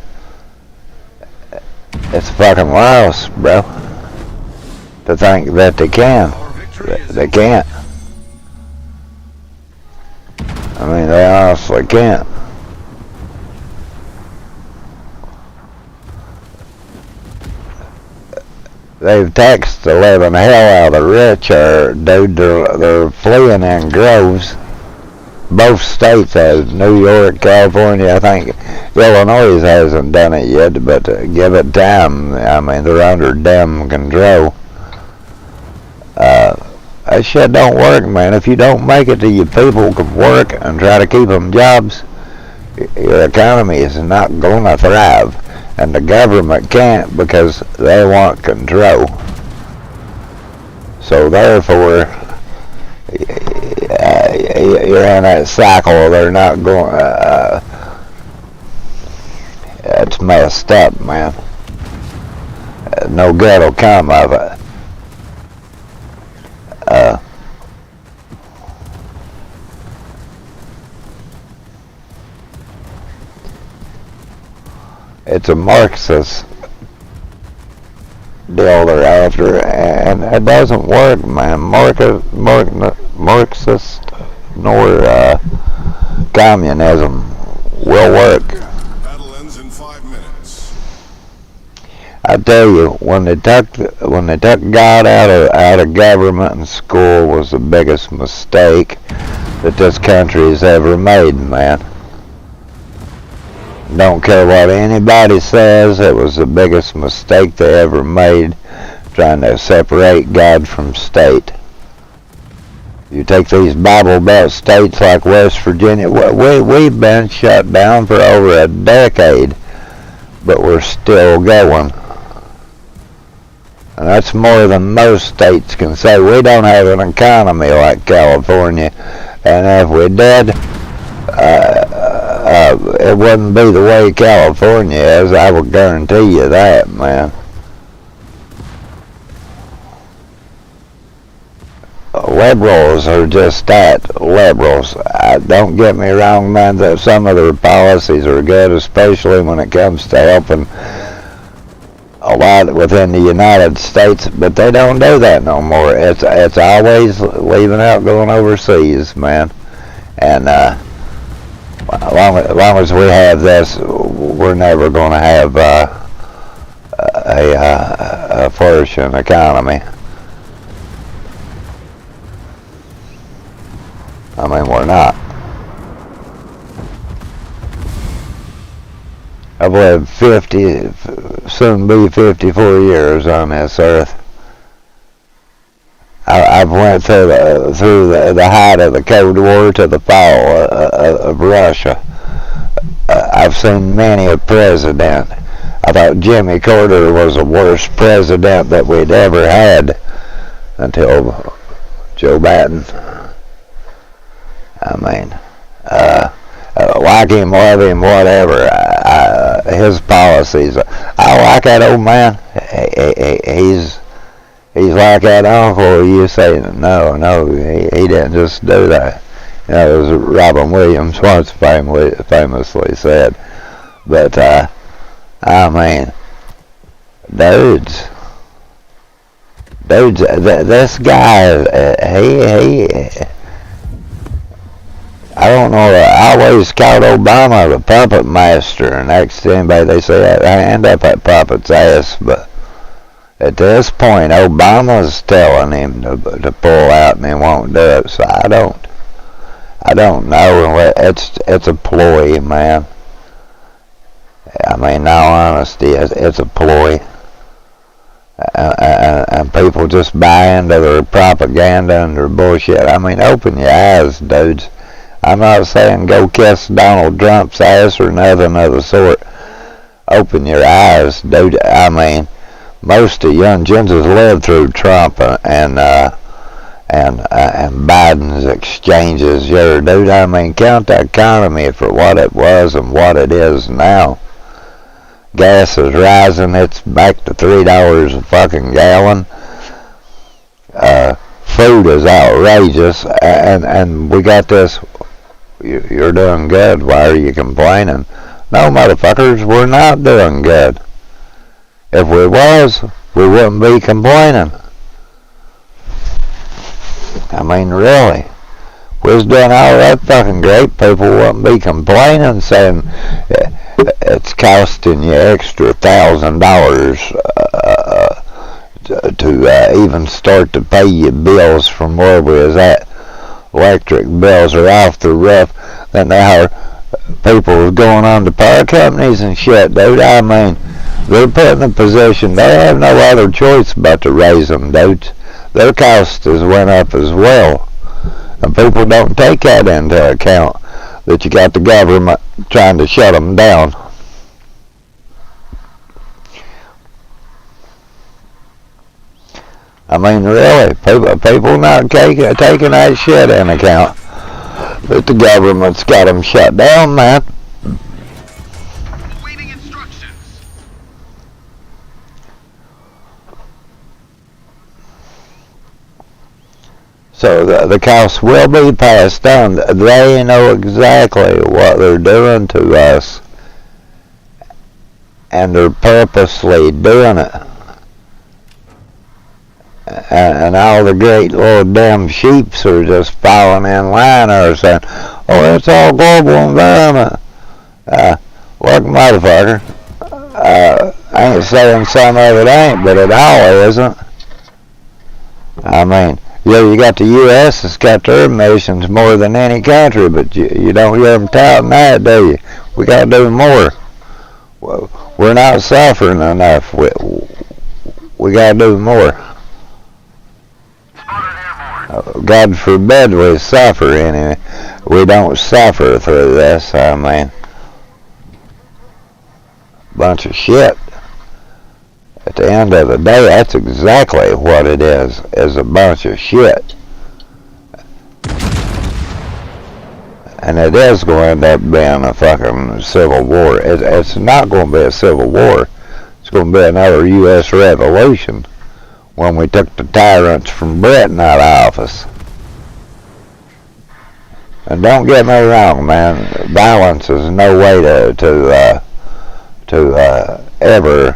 it's fucking louse, bro. To think that they can. They can't. I mean, they honestly can't. They've taxed the living hell out of the rich, dude. They're fleeing in droves. Both states have. New York, California. I think Illinois hasn't done it yet, but give it time. I mean, they're under damn control. That shit don't work, man. If you don't make it to your people can work and try to keep them jobs, your economy is not going to thrive. And the government can't because they want control. So therefore, you're in that cycle. They're not going. It's messed up, man. No good will come of it. It's a Marxist deal they're after, and it doesn't work, man. Marxist nor communism will work. Battle ends in 5 minutes. I I tell you, when they took God out of government and school was the biggest mistake that this country has ever made, man. Don't care what anybody says, it was the biggest mistake they ever made, trying to separate God from state. You take these Bible Belt states like West Virginia, we've been shut down for over a decade, but we're still going. And that's more than most states can say. We don't have an economy like California, and if we did, it wouldn't be the way California is. I will guarantee you that, man. Liberals are just that, liberals. Don't get me wrong, man, that some of their policies are good, especially when it comes to helping a lot within the United States, but they don't do that no more. It's always leaving out, going overseas, man. And as long as we have this, we're never going to have a flourishing economy. I mean, we're not. I've lived 50, soon be 54 years on this earth. I've went through the height of the Cold War to the fall of Russia. I've seen many a president. I thought Jimmy Carter was the worst president that we'd ever had until Joe Biden. I mean, like him, love him, whatever. His policies. I like that old man. He's like that uncle. You say no, he didn't just do that. You know, as Robin Williams once famously said. But I mean, dudes, this guy, I don't know, I always called Obama the puppet master, and next to anybody they say I end up at puppet's ass, but at this point Obama's telling him to pull out and he won't do it, so I don't know. It's a ploy, man. I mean, in all honesty, it's a ploy. And people just buy into their propaganda and their bullshit. I mean, open your eyes, dudes. I'm not saying go kiss Donald Trump's ass or nothing of the sort. Open your eyes, dude. I mean, most of young gens has lived through Trump and Biden's exchanges here, dude. I mean, count the economy for what it was and what it is now. Gas is rising. It's back to $3 a fucking gallon. Food is outrageous, and we got this. You're doing good. Why are you complaining? No, motherfuckers, we're not doing good. If we was, we wouldn't be complaining. I mean, really. If we was doing all that fucking great, people wouldn't be complaining, saying it's costing you extra $1,000 to even start to pay your bills from where we was at. Electric bills are off the roof. Then now people going on to power companies and shit, dude. I mean, they're put in a position, they have no other choice but to raise them, dude. Their cost has went up as well. And people don't take that into account, that you got the government trying to shut them down. I mean, really, people not taking that shit in account, that the government's got them shut down, man. Awaiting instructions. So the costs will be passed on. They know exactly what they're doing to us, and they're purposely doing it. And all the great little damn sheeps are just falling in line or saying, oh, it's all global environment. Look, motherfucker, I ain't saying some of it ain't, but it all isn't. I mean, yeah, you got the U.S. that's got their emissions more than any country, but you don't hear them touting that, do you? We got to do more. We're not suffering enough. We got to do more. God forbid we suffer anyway. We don't suffer through this, I mean. Bunch of shit. At the end of the day, that's exactly what it is a bunch of shit. And it is going to end up being a fucking civil war. It's not going to be a civil war. It's going to be another U.S. revolution when we took the tyrants from Britain out of office. And don't get me wrong, man. Violence is no way to ever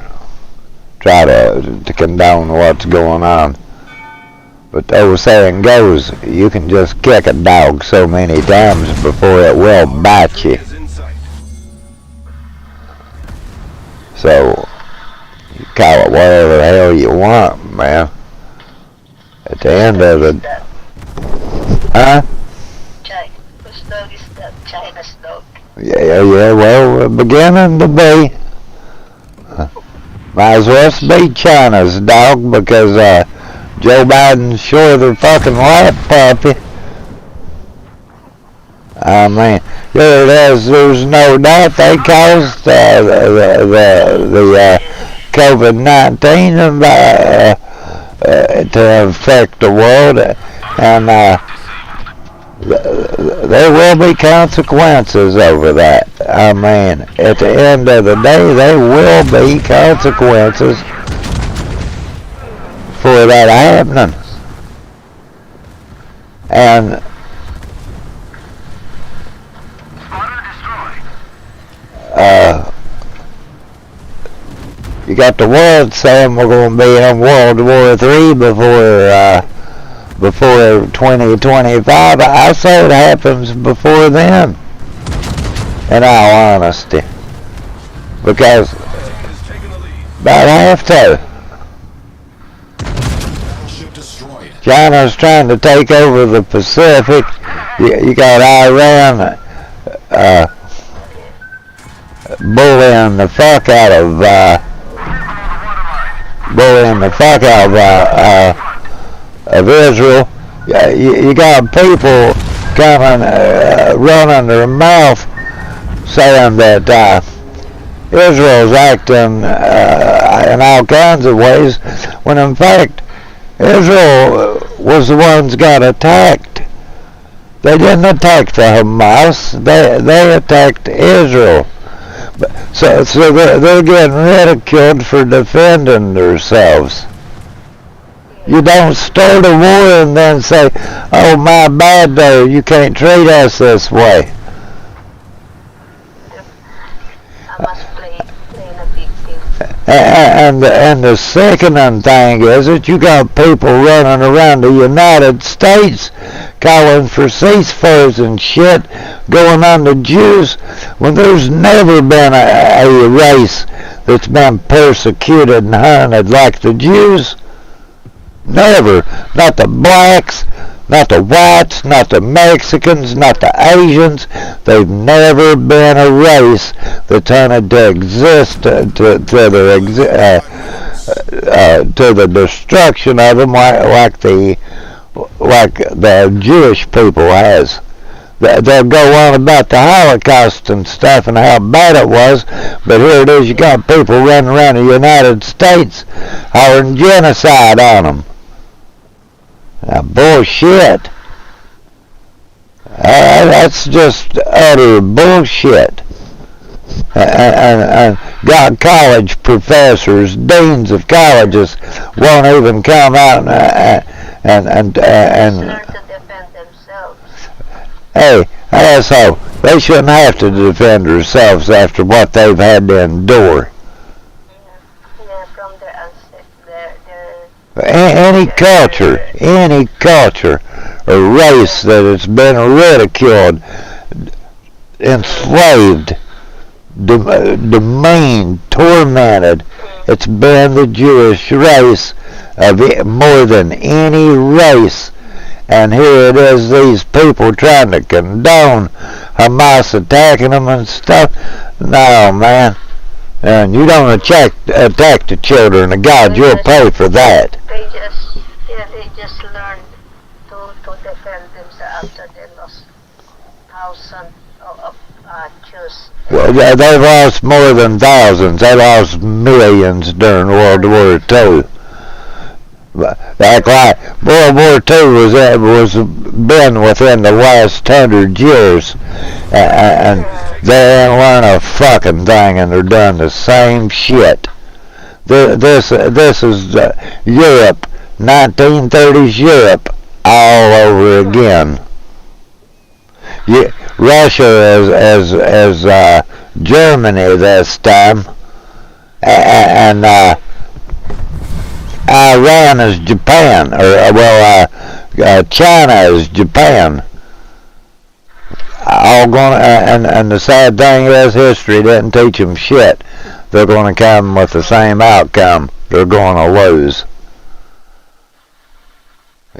try to condone what's going on. But the old saying goes, you can just kick a dog so many times before it will bite you. So, you call it whatever the hell you want, man. At the end of the... Huh? Whose dog is that? China's dog. Yeah, well, beginning to be. Might as well be China's dog because Joe Biden's sure the fucking white puppy. I mean, there's no doubt they caused the COVID-19 to affect the world, and there will be consequences over that. I mean, at the end of the day, there will be consequences for that happening. And you got the world saying we're going to be in World War III before 2025. I say it happens before then, in all honesty, because about have to. China's trying to take over the Pacific. You got Iran bullying the fuck out of Israel. You got people coming running their mouth saying that Israel's acting in all kinds of ways, when in fact Israel was the ones got attacked. They didn't attack the Hamas. They attacked Israel. So they're getting ridiculed for defending themselves. You don't start a war and then say, "Oh, my bad though, you can't treat us this way." And the sickening thing is that you got people running around the United States calling for ceasefires and shit going on to Jews, when there's never been a race that's been persecuted and hunted like the Jews. Never. Not the blacks, not the whites, not the Mexicans, not the Asians. They've never been a race that's hunted to exist to the destruction of them like the Jewish people has. They'll go on about the Holocaust and stuff and how bad it was, but here it is, you got people running around the United States hollering genocide on them. Now, bullshit. That's just utter bullshit. And got college professors, deans of colleges won't even come out and to defend themselves. Hey, asshole, they shouldn't have to defend themselves after what they've had to endure. Yeah, from their ancestors, Any culture or race that has been ridiculed, enslaved, demeaned, tormented. It's been the Jewish race of it more than any race. And here it is, these people trying to condone Hamas attacking them and stuff. No, man. And you don't attack the children of God, you'll pay for that. They just learned to defend themselves after they lost thousands of Jews. Well, they lost more than thousands. They lost millions during World War II. Like World War II was been within the last 100 years, and they ain't learned a fucking thing, and they're doing the same shit. This is Europe, 1930s Europe, all over again. Russia as Germany this time, and Iran is Japan, China is Japan. All going, and the sad thing is, history didn't teach them shit. They're going to come with the same outcome. They're going to lose.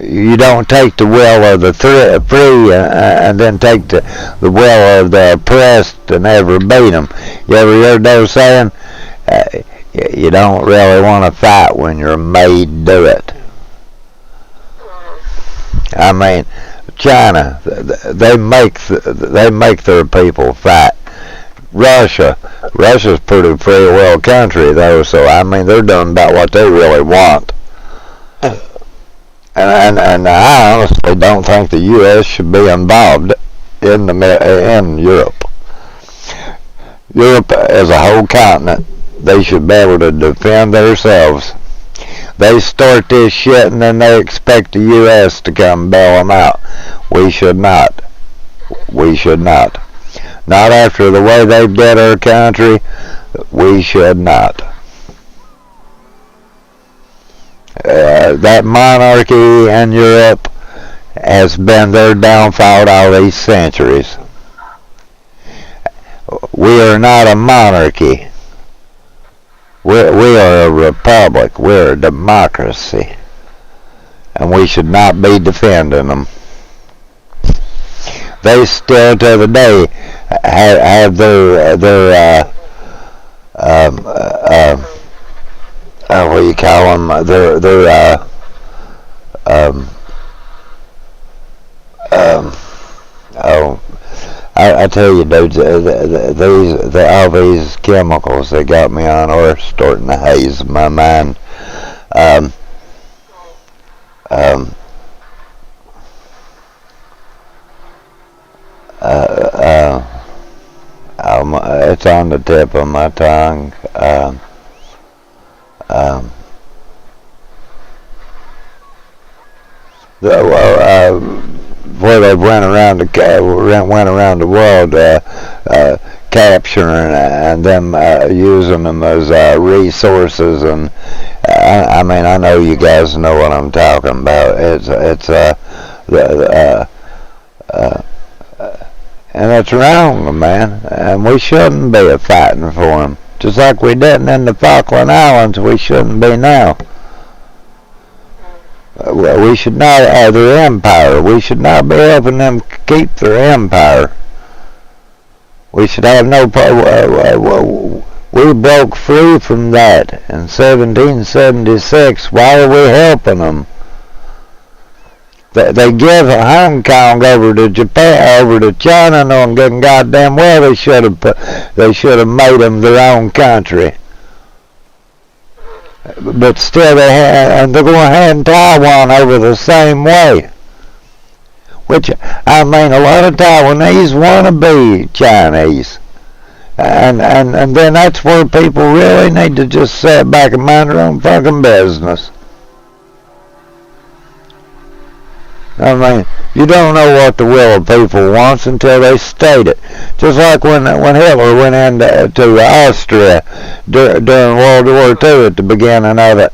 You don't take the will of the free and then take the will of the oppressed and ever beat them. You ever heard those saying? You don't really want to fight when you're made do it. I mean, China, they make their people fight. Russia's a pretty free world country though, so I mean they're doing about what they really want. And I honestly don't think the U.S. should be involved in Europe. Europe as a whole continent, they should be able to defend themselves. They start this shit and then they expect the U.S. to come bail them out. We should not. We should not. Not after the way they did our country. We should not. That monarchy in Europe has been their downfall all these centuries. We are not a monarchy. We are a republic. We're a democracy. And we should not be defending them. They still to the day have their what do you call them? I tell you, dudes, all these chemicals that got me on are starting to haze my mind. It's on the tip of my tongue. Where they went around the world capturing and them using them as resources, and I mean I know you guys know what I'm talking about. And it's wrong, man, and we shouldn't be fighting for them. Just like we didn't in the Falkland Islands, we shouldn't be now. We should not have their empire. We should not be helping them keep their empire. We should have no we broke free from that in 1776. Why are we helping them? They give Hong Kong over to Japan, over to China, knowing good goddamn well they should have made them their own country. But still, they're going to hand Taiwan over the same way. Which, I mean, a lot of Taiwanese want to be Chinese. And then that's where people really need to just sit back and mind their own fucking business. I mean, you don't know what the will of people wants until they state it. Just like when Hitler went into Austria during World War II at the beginning of it.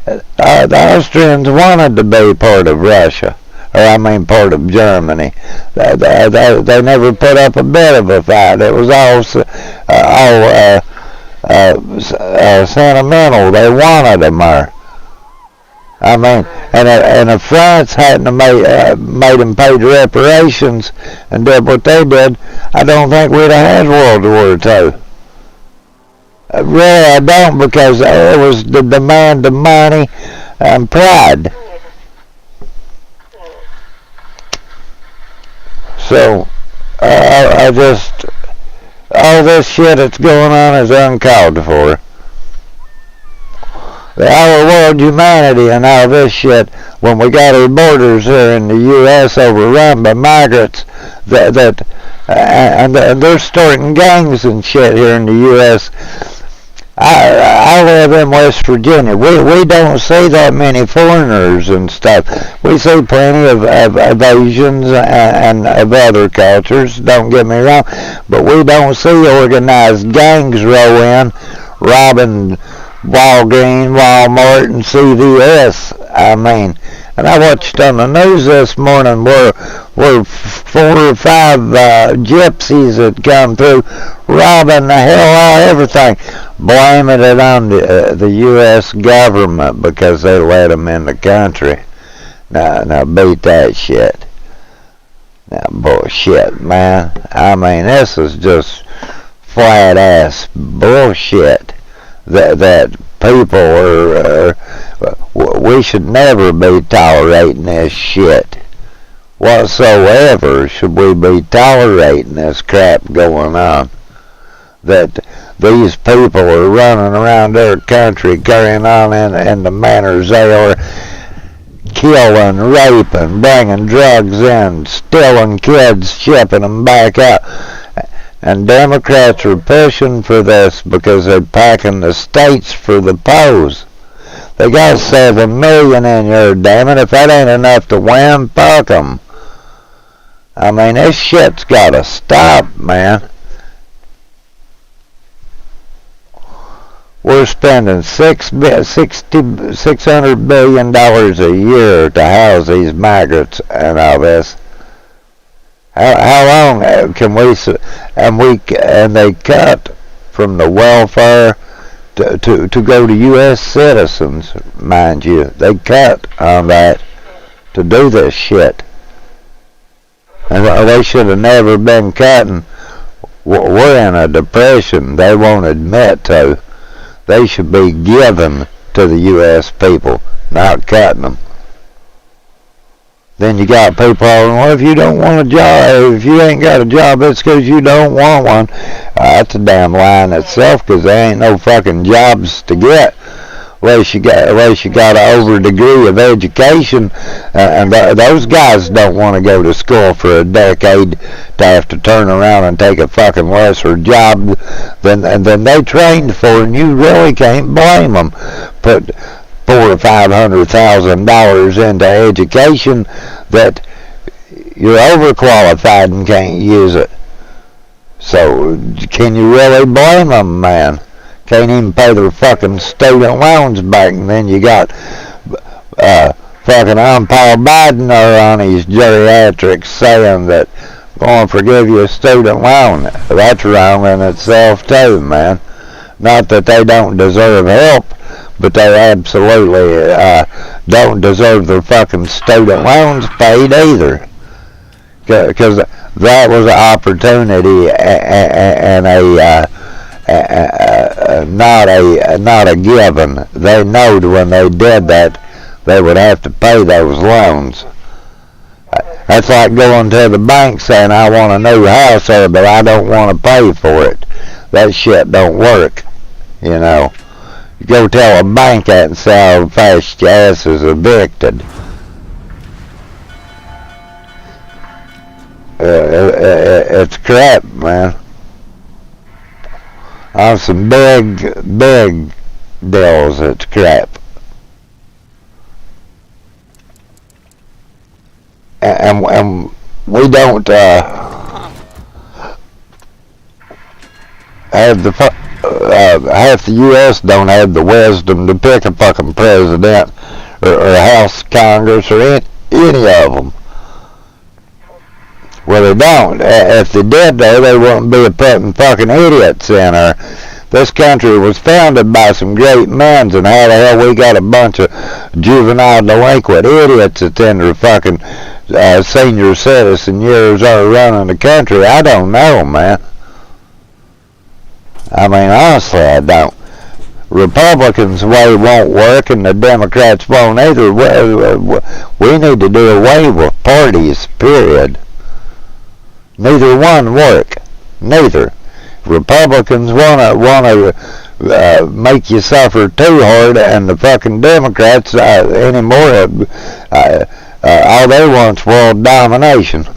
The Austrians wanted to be part of Russia, or I mean part of Germany. They never put up a bit of a fight. It was all sentimental. They wanted them there. I mean, and if France hadn't made them pay the reparations and did what they did, I don't think we'd have had World War II. Really, I don't, because it was the demand of money and pride. So, I just, all this shit that's going on is uncalled for. Our world humanity and all this shit, when we got our borders here in the U.S. overrun by migrants, and they're starting gangs and shit here in the U.S. I live in West Virginia. We don't see that many foreigners and stuff. We see plenty of Asians and of other cultures, don't get me wrong, but we don't see organized gangs roll in, robbing Walgreens, Walmart, and CVS. I mean, and I watched on the news this morning where 4 or 5 gypsies had come through, robbing the hell out of everything, blaming it on the U.S. government because they let them in the country. Now beat that shit. Now bullshit, man. I mean, this is just flat ass bullshit. That people are, we should never be tolerating this shit whatsoever. Should we be tolerating this crap going on? That these people are running around their country carrying on in the manners they are, killing, raping, bringing drugs in, stealing kids, shipping them back out. And Democrats are pushing for this because they're packing the states for the polls. They got 7 million in here, damn it. If that ain't enough to win, fuck them. I mean, this shit's gotta stop, man. We're spending $600 billion a year to house these migrants and all this. How long can we, and they cut from the welfare to go to U.S. citizens, mind you. They cut on that to do this shit. And they should have never been cutting. We're in a depression they won't admit to. They should be given to the U.S. people, not cutting them. Then you got people, well, if you don't want a job, if you ain't got a job, it's because you don't want one. That's a damn lie in itself, because there ain't no fucking jobs to get. Unless you got an over degree of education, and those guys don't want to go to school for a decade to have to turn around and take a fucking lesser job than they trained for, and you really can't blame them. Put $400,000 or $500,000 into education that you're overqualified and can't use it. So can you really blame them, man? Can't even pay their fucking student loans back, and then you got fucking Paul Biden on his geriatrics saying that going to forgive you a student loan. That's wrong in itself too, man. Not that they don't deserve help, but they absolutely don't deserve their fucking student loans paid either. Because that was an opportunity and not a given. They knowed when they did that they would have to pay those loans. That's like going to the bank saying, I want a new house there, but I don't want to pay for it. That shit don't work, you know. You go tell a bank that and say how fast your ass is evicted. It's crap, man. On some big deals, it's crap. And we don't have the half the U.S. don't have the wisdom to pick a fucking president or House, Congress, or any of them. Well, they don't. If they did, though, they wouldn't be putting fucking idiots in her. This country was founded by some great men, and how the hell we got a bunch of juvenile delinquent idiots that's in their fucking senior citizen years are running the country? I don't know, man. I mean, honestly, I don't. Republicans' way won't work, and the Democrats won't either. We need to do away with parties, period. Neither one work. Neither. Republicans wanna make you suffer too hard, and the fucking Democrats anymore, all they want's world domination.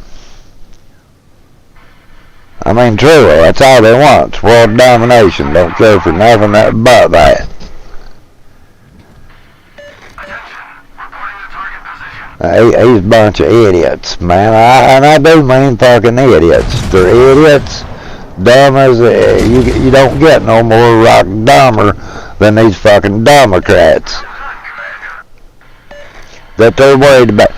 I mean, truly, that's all they want, world domination. Don't care for nothing but that. He's a bunch of idiots, man. And I do mean fucking idiots. They're idiots, dumb as you don't get no more rock dumber than these fucking Democrats. That they're worried about.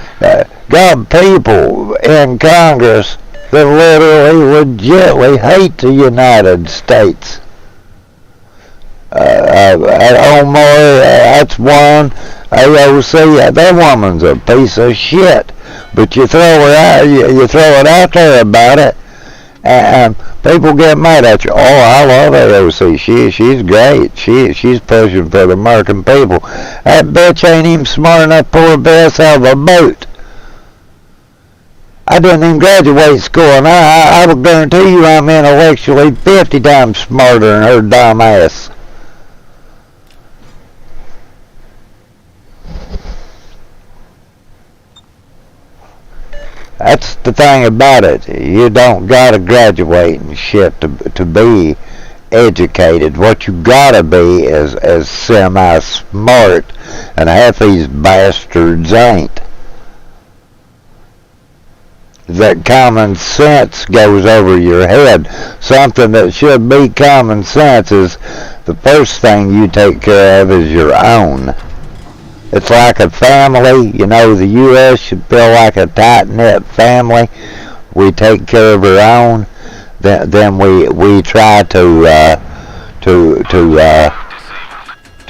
Got people in Congress that literally, legitimately hate the United States. Omar, that's one. AOC, that woman's a piece of shit. But you throw her out, you throw it out there about it, and people get mad at you. Oh, I love AOC. She's great. She's pushing for the American people. That bitch ain't even smart enough to pull her ass out of a boat. I didn't even graduate school, and I would guarantee you I'm intellectually 50 times smarter than her dumb ass. That's the thing about it. You don't gotta graduate and shit to be educated. What you gotta be is semi-smart, and half these bastards ain't. That common sense goes over your head. Something that should be common sense is the first thing you take care of is your own. It's like a family. You know, the U.S. should feel like a tight-knit family. We take care of our own. Then we try to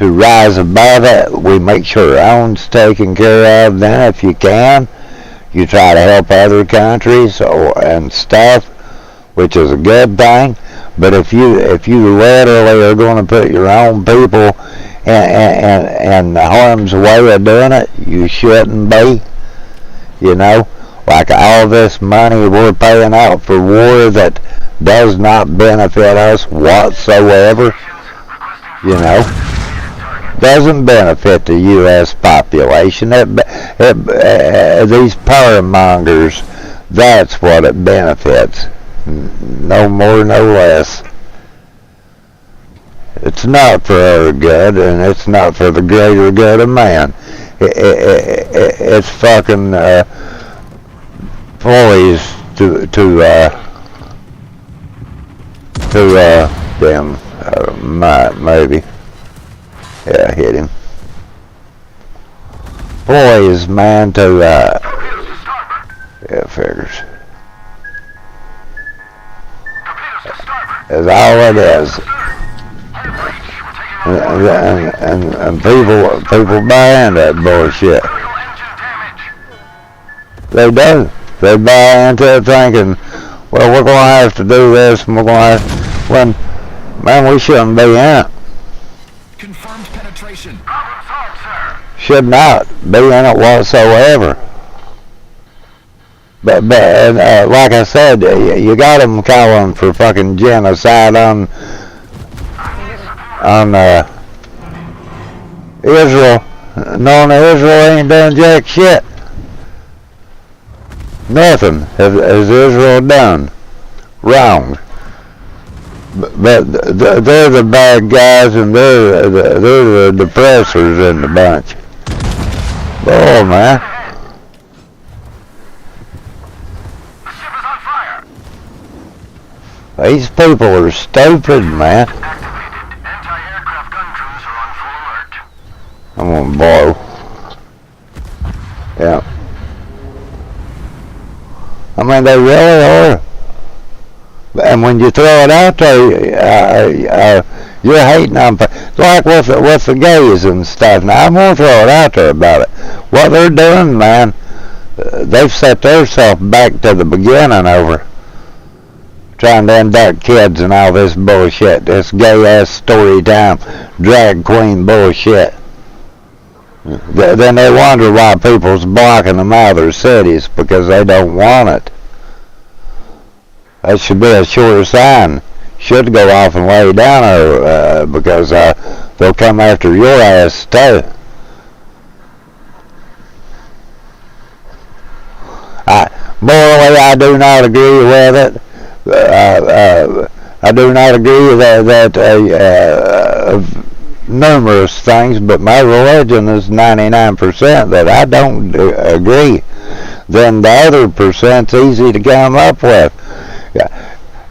rise above it. We make sure our own's taken care of. Then, if you can, you try to help other countries and stuff, which is a good thing. But if you literally are going to put your own people in harm's way of doing it, you shouldn't be. You know, like all this money we're paying out for war that does not benefit us whatsoever. You know, doesn't benefit the U.S. population. These power mongers, that's what it benefits. No more, no less. It's not for our good, and it's not for the greater good of man. It's fucking poised to maybe. Yeah, hit him. Poised, man, to yeah, figures. That's all it is. And people buy into that bullshit. They do. They buy into it thinking, well, we're going to have to do this, and we're going to have, when, man, we shouldn't be in it. Confirmed penetration. Should not be in it whatsoever. But like I said, you got them calling for fucking genocide on Israel, knowing that Israel ain't done jack shit. Nothing has Israel done wrong. But they're the bad guys, and they're the depressors in the bunch. Oh, man. These people are stupid, man. Anti-aircraft gun crews are on full alert. I'm gonna blow. Yeah. I mean, they really are. And when you throw it out there, you're hating on, like with the gays and stuff. Now, I'm going to throw it out there about it. What they're doing, man, they've set themselves back to the beginning over trying to induct kids and all this bullshit, this gay-ass story time, drag queen bullshit. Then they wonder why people's blocking them out of their cities, because they don't want it. That should be a sure sign. Should go off and lay down there, because they'll come after your ass too. Morally, I do not agree with it. I do not agree that numerous things, but my religion is 99% that I don't agree. Then the other percent's easy to come up with.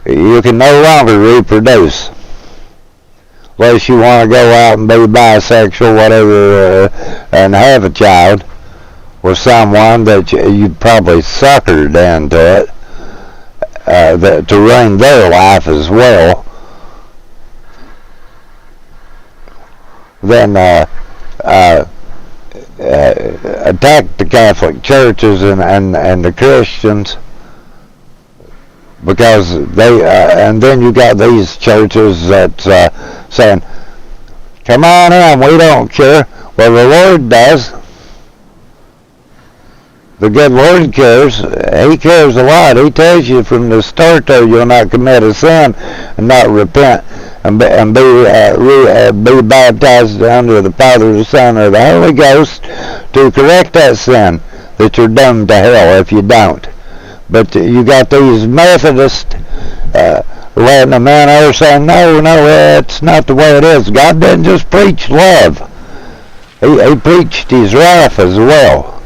You can no longer reproduce unless you want to go out and be bisexual, whatever, and have a child with someone that you probably suckered into it, to ruin their life as well. Then attack the Catholic churches and the Christians, because they and then you got these churches that's saying, come on in, we don't care. Well, the Lord does. The good Lord cares. He cares a lot. He tells you from the start there, you'll not commit a sin and not repent and be baptized under the Father, the Son, or the Holy Ghost to correct that sin, that you're doomed to hell if you don't. But you got these Methodists letting them in there saying, no, that's not the way it is. God didn't just preach love. He preached his wrath as well.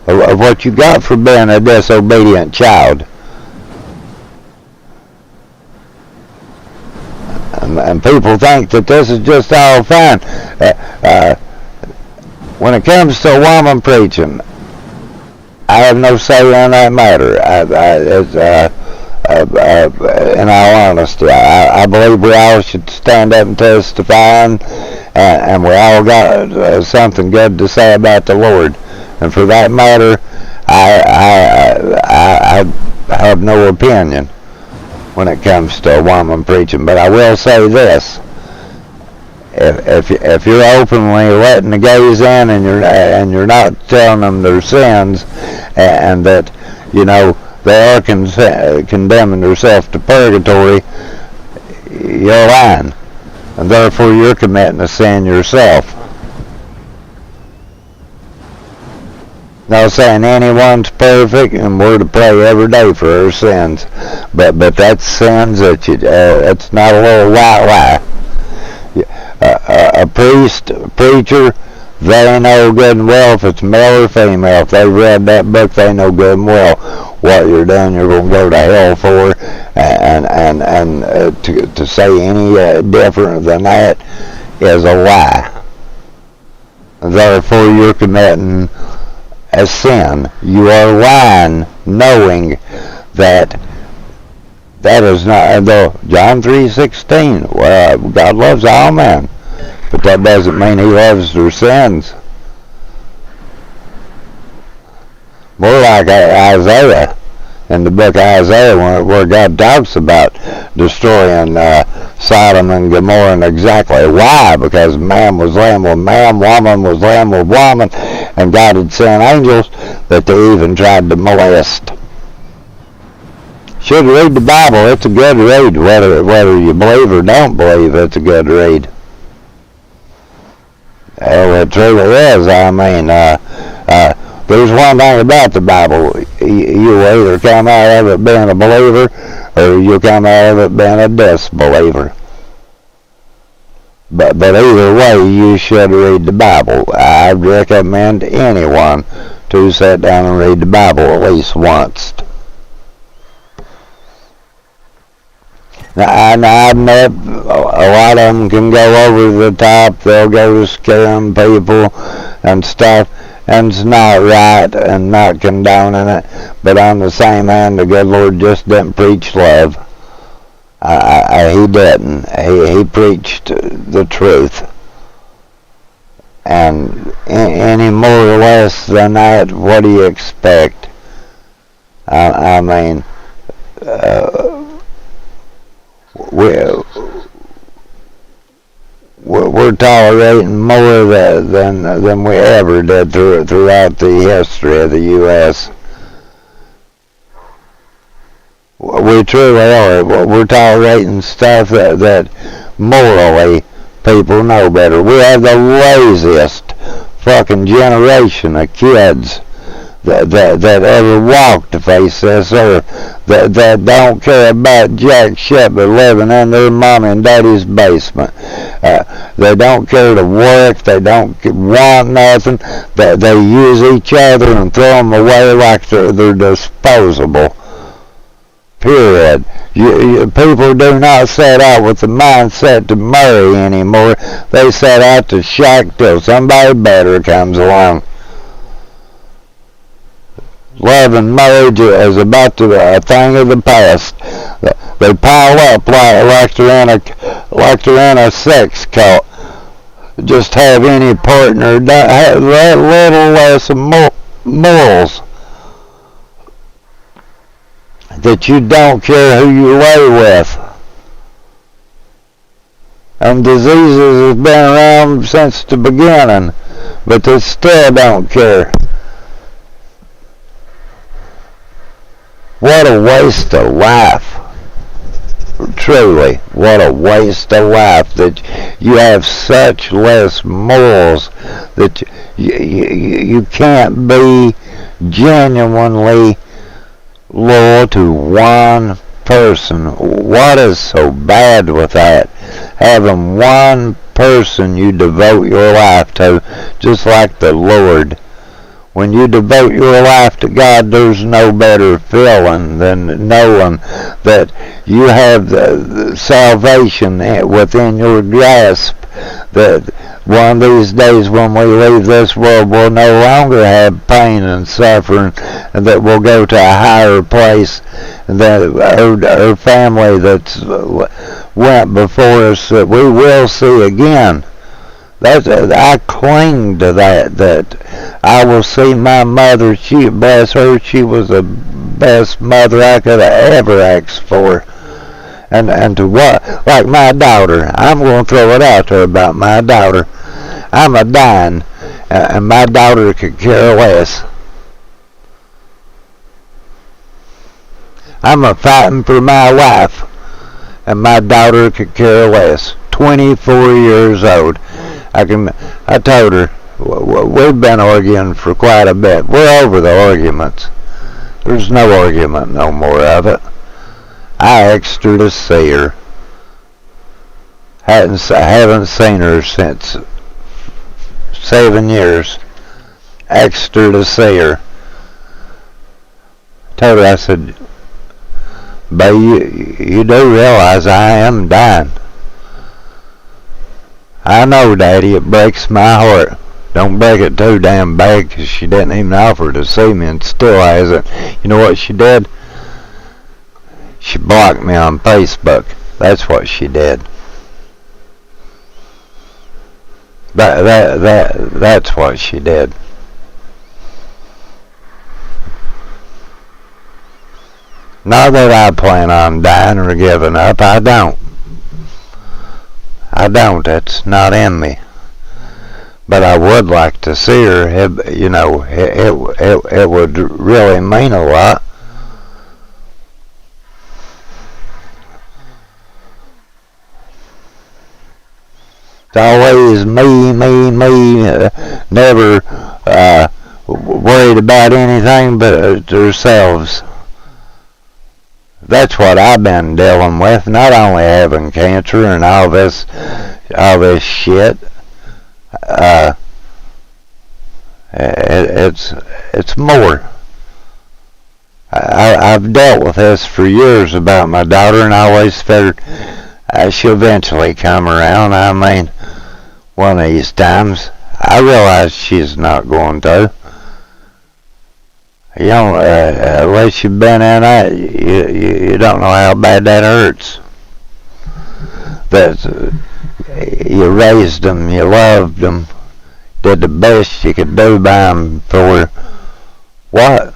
Of what you got for being a disobedient child. And people think that this is just all fine. When it comes to a woman preaching, I have no say in that matter. In all honesty, I believe we all should stand up and testify, and we all got something good to say about the Lord. And for that matter, I have no opinion when it comes to a woman preaching. But I will say this: if you're openly letting the gays in and you're not telling them their sins, and that they are condemning themselves to purgatory, you're lying, and therefore you're committing a sin yourself. Not saying anyone's perfect, and we're to pray every day for our sins, but that's sins that it's not a little white lie. A preacher, they know good and well if it's male or female. If they've read that book, they know good and well what you're doing. You're going to go to hell for, and to say any different than that is a lie. Therefore, you're committing a sin. You are lying, knowing that is not. John 3:16. Well, God loves all men, but that doesn't mean He loves their sins. More like Isaiah, in the book of Isaiah, where God talks about destroying Sodom and Gomorrah, and exactly why. Because man was laying with man, woman was laying with woman, and God had sent angels that they even tried to molest. Should read the Bible. It's a good read, whether you believe or don't believe. It's a good read. It truly is. I mean, there's one thing about the Bible: you will either come out of it being a believer, or you come out of it being a disbeliever. But either way, you should read the Bible. I'd recommend anyone to sit down and read the Bible at least once. Now, I know a lot of them can go over the top. They'll go to scaring people and stuff. and's not right and not condoning it, but on the same hand, the good Lord just didn't preach love. He didn't. He preached the truth. And any more or less than that, what do you expect? I mean, we're tolerating more than we ever did throughout the history of the U.S. We truly are. We're tolerating stuff that morally people know better. We have the laziest fucking generation of kids that ever walked the face of this earth, that don't care about jack shit but living in their mom and daddy's basement. They don't care to work. They don't want nothing. They use each other and throw them away like they're disposable. Period. People do not set out with the mindset to marry anymore. They set out to shack till somebody better comes along. Love and marriage is about to be a thing of the past. They pile up like they're in a sex cult. Just have any partner have that little less morals. That you don't care who you lay with. And diseases have been around since the beginning, but they still don't care. What a waste of life. Truly, what a waste of life that you have such less morals that you can't be genuinely loyal to one person. What is so bad with that? Having one person you devote your life to, just like the Lord. When you devote your life to God, there's no better feeling than knowing that you have the salvation within your grasp. That one of these days when we leave this world, we'll no longer have pain and suffering, and that we'll go to a higher place, and that our family that's went before us, that we will see again. I cling to that I will see my mother. She, bless her, she was the best mother I could have ever asked for. And to what, like my daughter, I'm going to throw it out there about my daughter. I'm a dying, and my daughter could care less. I'm a fighting for my life, and my daughter could care less. 24 years old. I told her, we've been arguing for quite a bit. We're over the arguments. There's no argument no more of it. I asked her to see her. Haven't seen her since 7 years. Asked her to see her. Told her, I said, babe, you do realize I am dying. I know, Daddy, it breaks my heart. Don't break it too damn bad, because she didn't even offer to see me and still hasn't. You know what she did? She blocked me on Facebook. That's what she did. That's what she did. Not that I plan on dying or giving up. I don't. It's not in me. But I would like to see her. It would really mean a lot. It's always me, never worried about anything but themselves. That's what I've been dealing with. Not only having cancer and all this shit. It's more. I've dealt with this for years about my daughter, and I always figured she'll eventually come around. I mean, one of these times. I realize she's not going to. You know, unless you've been in it, you don't know how bad that hurts. That you raised them, you loved them, did the best you could do by them for what?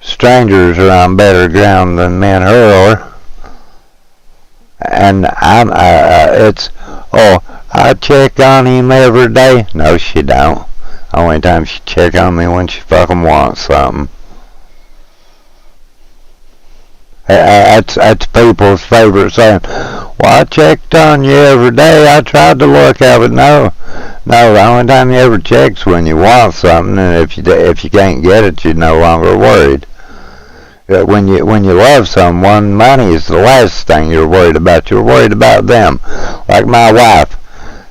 Strangers are on better ground than men are. And I check on him every day. No, she don't. Only time she check on me when she fucking wants something. That's people's favorite saying. Well, I checked on you every day. I tried to look at it. No, the only time you ever check's when you want something, and if you can't get it, you're no longer worried. When you love someone, money is the last thing you're worried about. You're worried about them. Like my wife.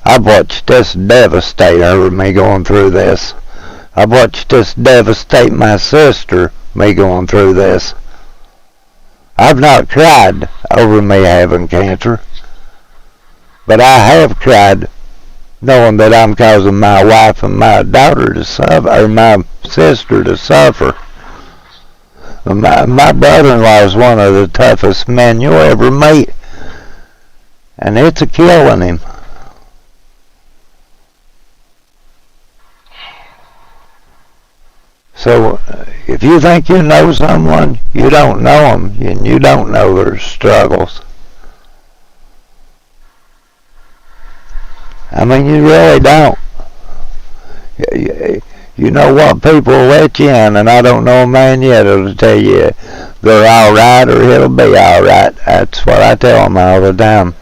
I've watched this devastate her, me going through this. I've watched this devastate my sister, me going through this. I've not cried over me having cancer, but I have cried knowing that I'm causing my wife and my daughter to suffer, or my sister to suffer. My brother-in-law is one of the toughest men you'll ever meet, and it's killing him. So, if you think you know someone, you don't know them, and you don't know their struggles. I mean, you really don't. You know what, people will let you in, and I don't know a man yet that'll tell you they're alright or he'll be alright. That's what I tell them all the time.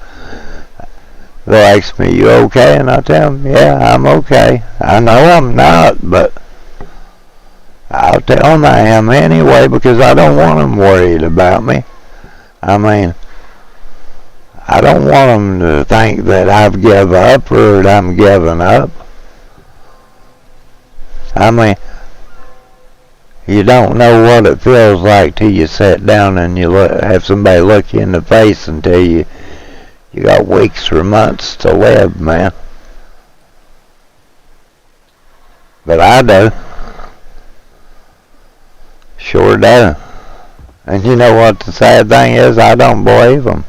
They'll ask me, you okay? And I tell them, yeah, I'm okay. I know I'm not, but I'll tell them I am anyway because I don't want them worried about me. I mean, I don't want them to think that I've given up or that I'm giving up. I mean, you don't know what it feels like till you sit down and you have somebody look you in the face and tell you you got weeks or months to live, man. But I do. Sure do. And you know what the sad thing is? I don't believe them.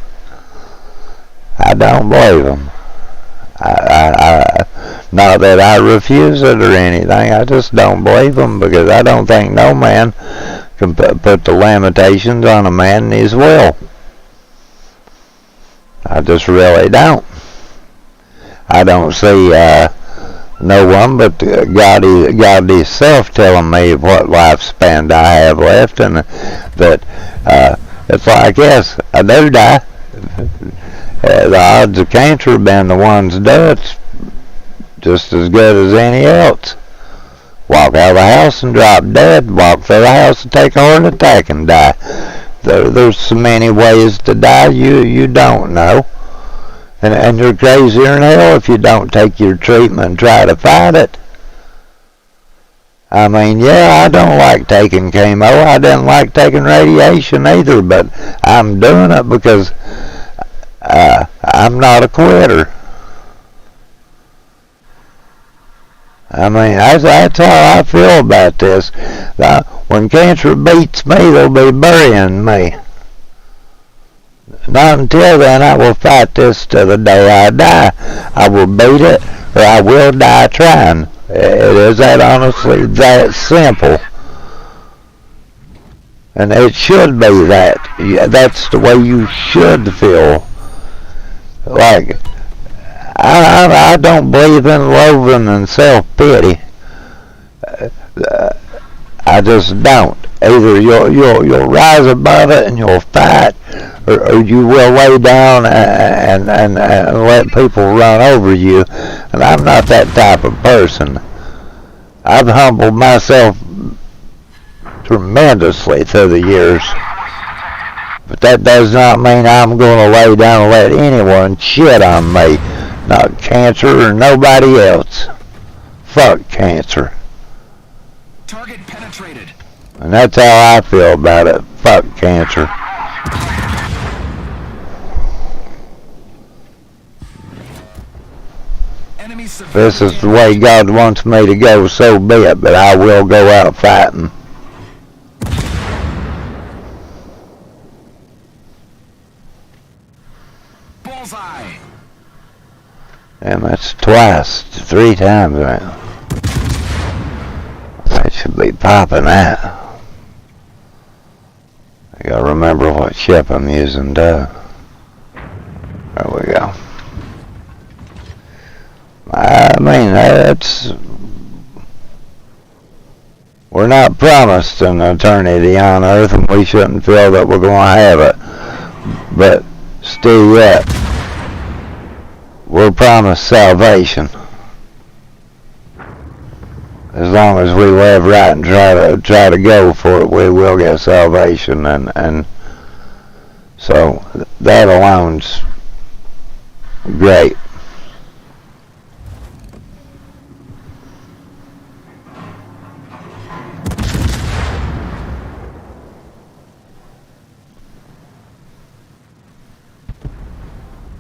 I don't believe them. Not that I refuse it or anything. I just don't believe them because I don't think no man can put the limitations on a man in his will. I just really don't. I don't see no one but God himself telling me what lifespan I have left, and that it's like, yes, I do die. The odds of cancer being the ones do it's just as good as any else. Walk out of the house and drop dead. Walk through the house and take a heart attack and die. There's so many ways to die you don't know. And you're crazier than hell if you don't take your treatment and try to fight it. I mean, yeah, I don't like taking chemo. I didn't like taking radiation either, but I'm doing it because I'm not a quitter. I mean, that's how I feel about this. When cancer beats me, they'll be burying me. Not until then, I will fight this to the day I die. I will beat it, or I will die trying. It is that honestly that simple. And it should be that. That's the way you should feel. Like, I don't believe in loathing and self-pity. I just don't. Either you'll rise above it and you'll fight, or you will lay down and let people run over you. And I'm not that type of person. I've humbled myself tremendously through the years. But that does not mean I'm going to lay down and let anyone shit on me. Not cancer or nobody else. Fuck cancer. Target penetrated. And that's how I feel about it. Fuck cancer. Enemy This is the way God wants me to go, so be it, but I will go out fighting. Bullseye. And that's twice, 3 times now. I should be popping that. I gotta remember what ship I'm using too. There we go. I mean, we're not promised an eternity on Earth, and we shouldn't feel that we're going to have it. But still yet, we're promised salvation. As long as we live right and try to go for it, we will get salvation, and so that alone's great.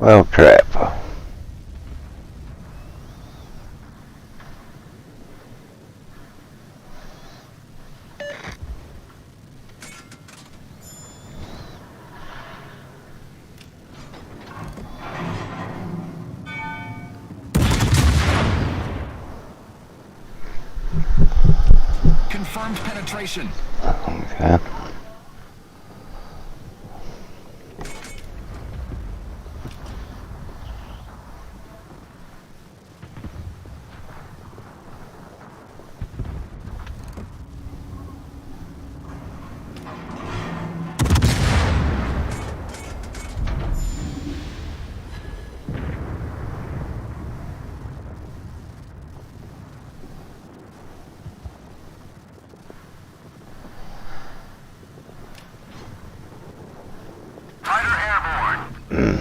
Well, crap. Confirmed penetration. Okay. Fighter airborne.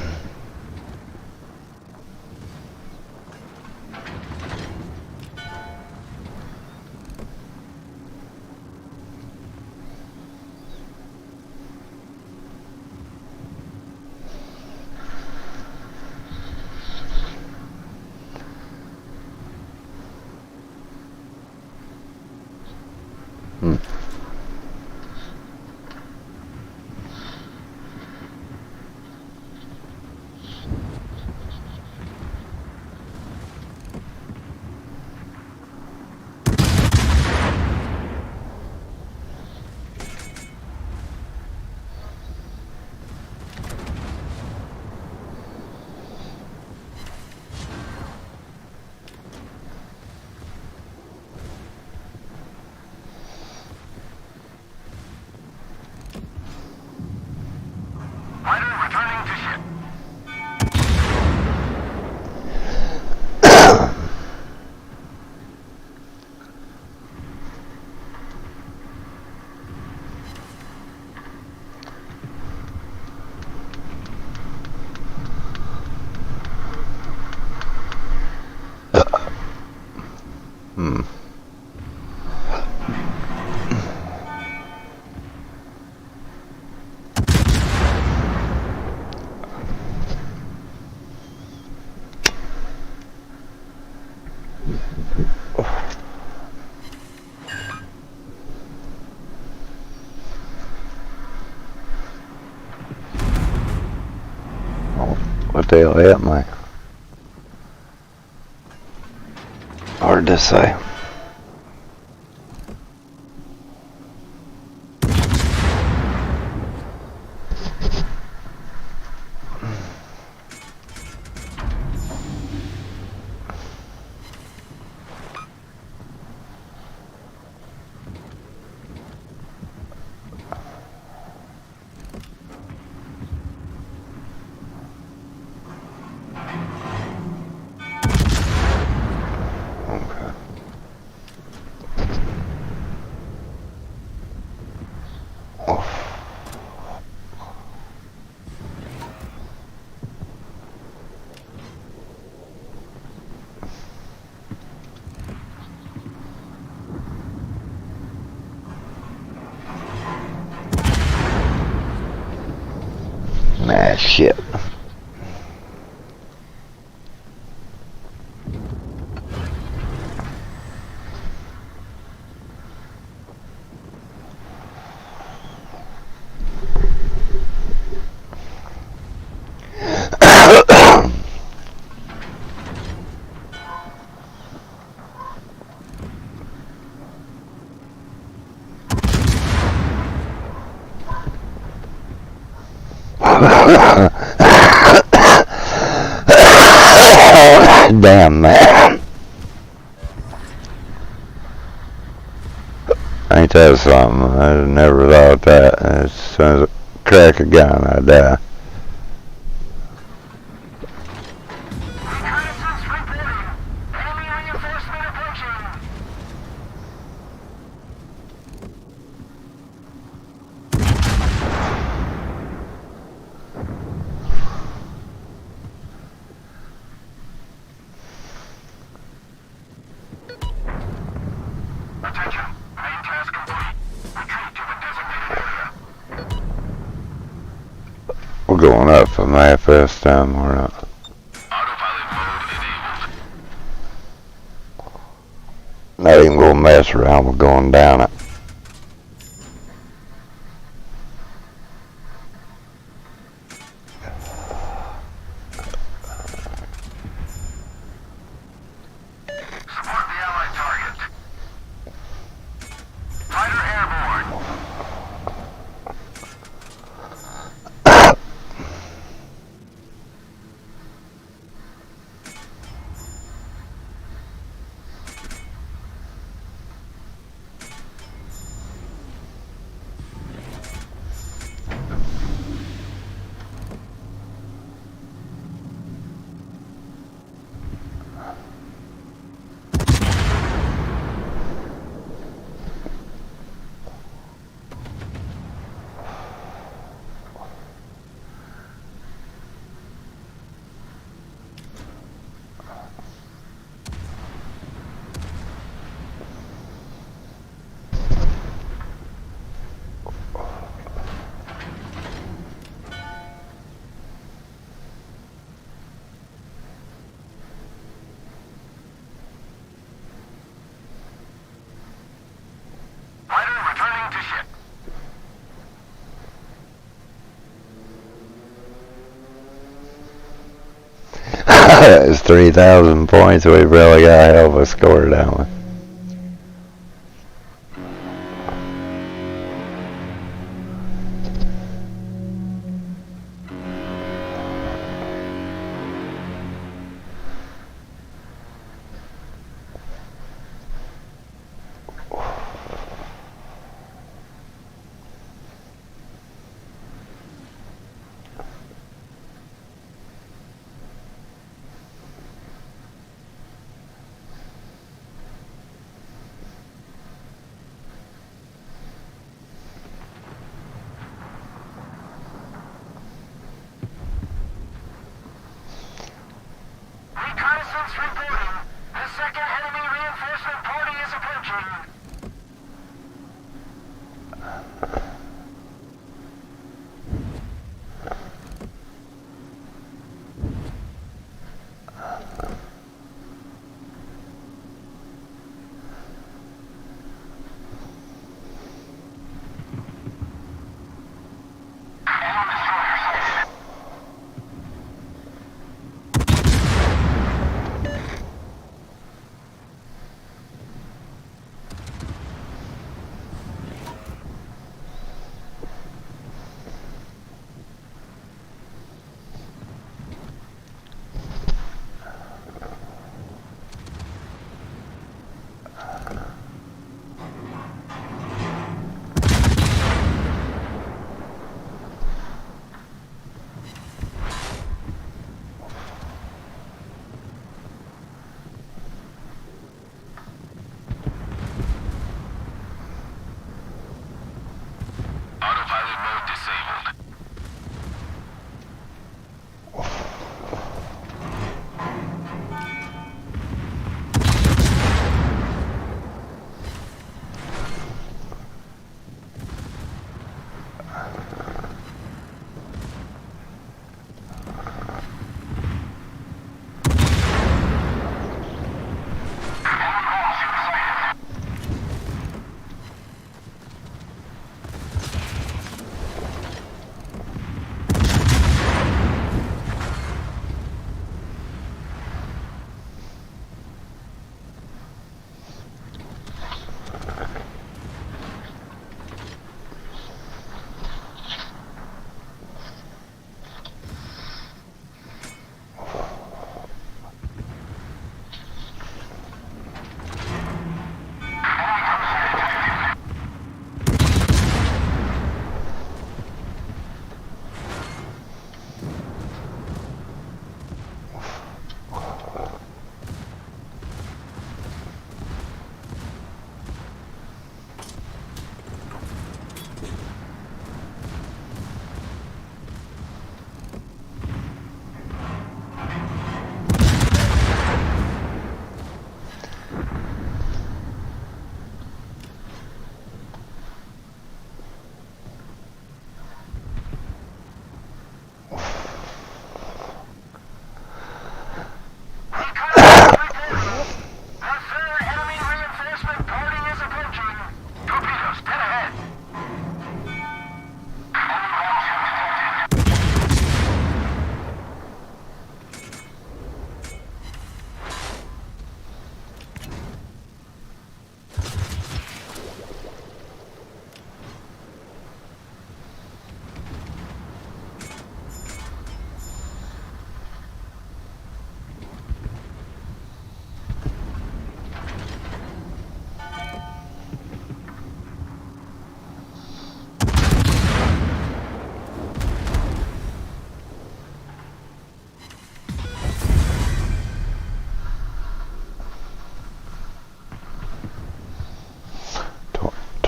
Fighter returning to ship. What the hell hit me? Hard to say. Nah, shit. Damn, man. Ain't that something? I never thought that. As soon as I crack a gun, I die. Reconnaissance reporting. Enemy reinforcement approaching. Attention. Main task complete. Retreat to the designated area. We're going up for map this time, we're not. Autopilot mode enabled. Not even gonna mess around, we're going down it. Support the allied target. Fighter airborne. Fighter returning to ship. It's 3,000 points, we've really got a hell of a score down there. Reconnaissance reporting. The second enemy reinforcement party is approaching.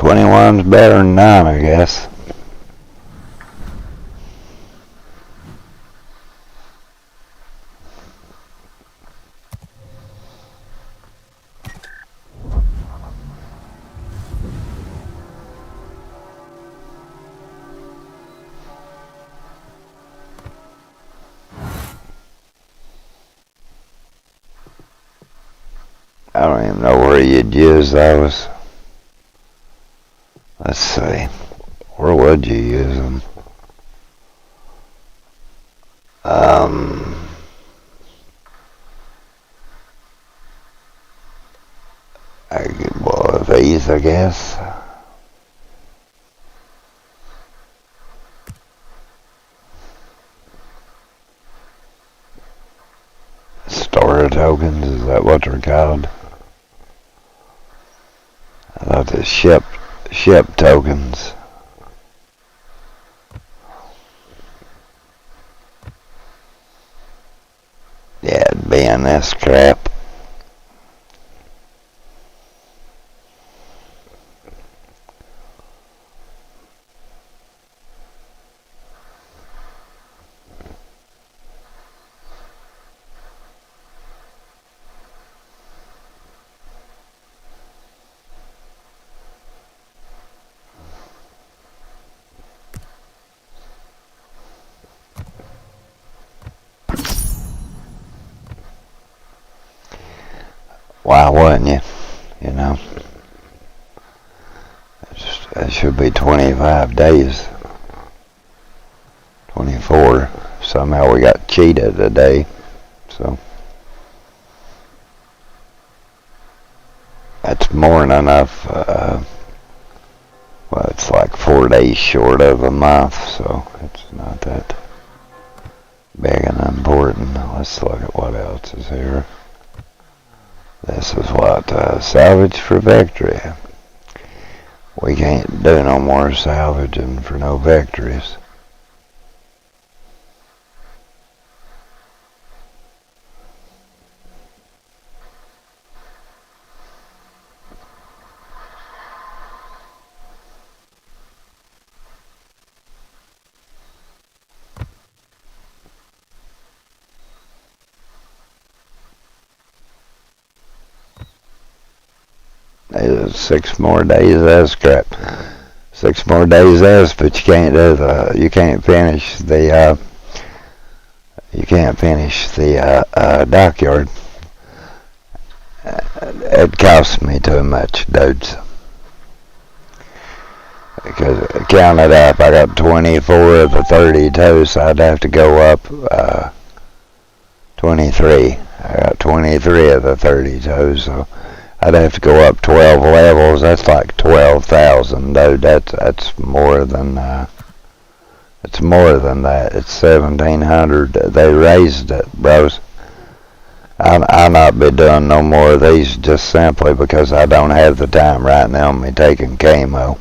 21's better than none, I guess. I don't even know where you'd use those. Let's see. Where would you use them? Well, these, I guess. Store tokens, is that what they're called? I thought the ship tokens. Yeah, it'd be in this crap. Why wouldn't you? You know, it should be 25 days. 24. Somehow we got cheated today. So that's more than enough. Well, it's like 4 days short of a month, so it's not that big and important. Let's look at what else is here. This is what, salvage for victory. We can't do no more salvaging for no victories. There's 6 more days of this crap. 6 more days of this, but you can't do you can't finish the dockyard. It costs me too much, dudes. Because count it up, I got 24 of the 32, so I'd have to go up 23. I got 23 of the 32, so I'd have to go up 12 levels. That's like 12,000, dude. That's more than it's more than that. It's 1,700. They raised it, bros. I'll not be doing no more of these just simply because I don't have the time right now. Me taking chemo.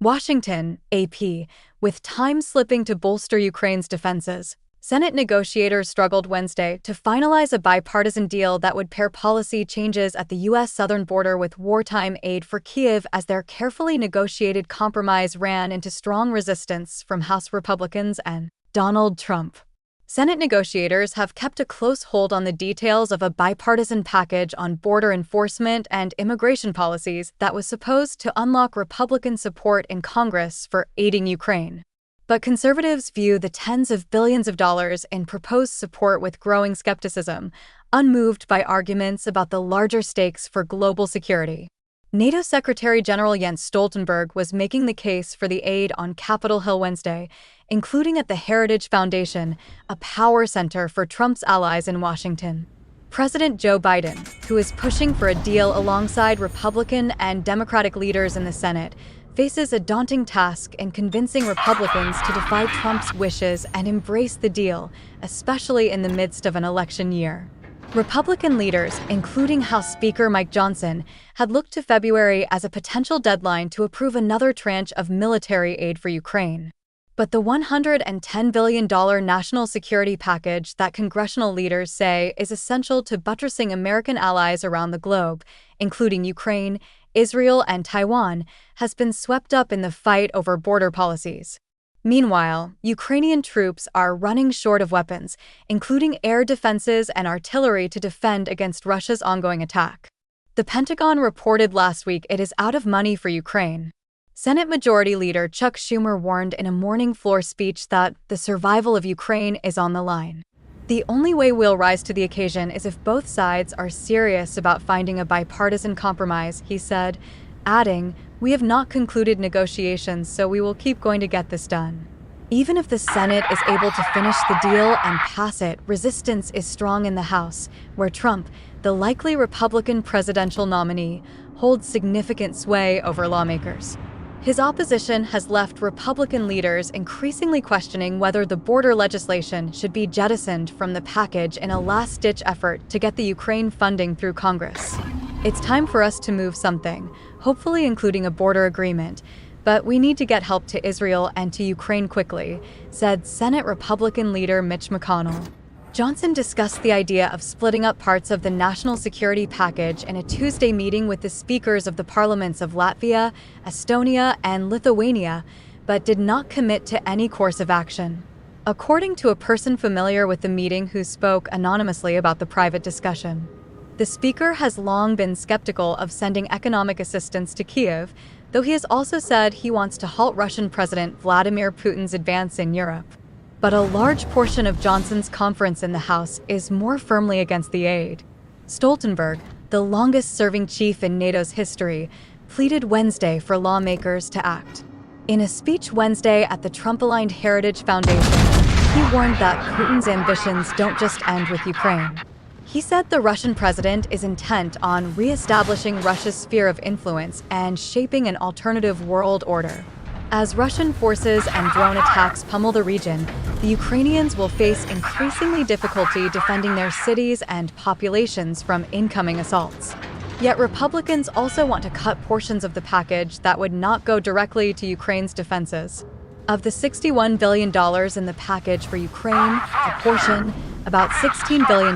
Washington, AP, with time slipping to bolster Ukraine's defenses. Senate negotiators struggled Wednesday to finalize a bipartisan deal that would pair policy changes at the U.S. southern border with wartime aid for Kyiv as their carefully negotiated compromise ran into strong resistance from House Republicans and Donald Trump. Senate negotiators have kept a close hold on the details of a bipartisan package on border enforcement and immigration policies that was supposed to unlock Republican support in Congress for aiding Ukraine. But conservatives view the tens of billions of dollars in proposed support with growing skepticism, unmoved by arguments about the larger stakes for global security. NATO Secretary General Jens Stoltenberg was making the case for the aid on Capitol Hill Wednesday, including at the Heritage Foundation, a power center for Trump's allies in Washington. President Joe Biden, who is pushing for a deal alongside Republican and Democratic leaders in the Senate, faces a daunting task in convincing Republicans to defy Trump's wishes and embrace the deal, especially in the midst of an election year. Republican leaders, including House Speaker Mike Johnson, had looked to February as a potential deadline to approve another tranche of military aid for Ukraine. But the $110 billion national security package that congressional leaders say is essential to buttressing American allies around the globe, including Ukraine, Israel, and Taiwan, has been swept up in the fight over border policies. Meanwhile, Ukrainian troops are running short of weapons, including air defenses and artillery to defend against Russia's ongoing attack. The Pentagon reported last week it is out of money for Ukraine. Senate Majority Leader Chuck Schumer warned in a morning floor speech that the survival of Ukraine is on the line. The only way we'll rise to the occasion is if both sides are serious about finding a bipartisan compromise, he said, adding, "We have not concluded negotiations, so we will keep going to get this done." Even if the Senate is able to finish the deal and pass it, resistance is strong in the House, where Trump, the likely Republican presidential nominee, holds significant sway over lawmakers. His opposition has left Republican leaders increasingly questioning whether the border legislation should be jettisoned from the package in a last-ditch effort to get the Ukraine funding through Congress. It's time for us to move something, hopefully including a border agreement, but we need to get help to Israel and to Ukraine quickly, said Senate Republican leader Mitch McConnell. Johnson discussed the idea of splitting up parts of the national security package in a Tuesday meeting with the speakers of the parliaments of Latvia, Estonia, and Lithuania, but did not commit to any course of action. According to a person familiar with the meeting who spoke anonymously about the private discussion, the speaker has long been skeptical of sending economic assistance to Kyiv, though he has also said he wants to halt Russian President Vladimir Putin's advance in Europe. But a large portion of Johnson's conference in the House is more firmly against the aid. Stoltenberg, the longest-serving chief in NATO's history, pleaded Wednesday for lawmakers to act. In a speech Wednesday at the Trump-aligned Heritage Foundation, he warned that Putin's ambitions don't just end with Ukraine. He said the Russian president is intent on re-establishing Russia's sphere of influence and shaping an alternative world order. As Russian forces and drone attacks pummel the region, the Ukrainians will face increasingly difficulty defending their cities and populations from incoming assaults. Yet Republicans also want to cut portions of the package that would not go directly to Ukraine's defenses. Of the $61 billion in the package for Ukraine, a portion, about $16 billion,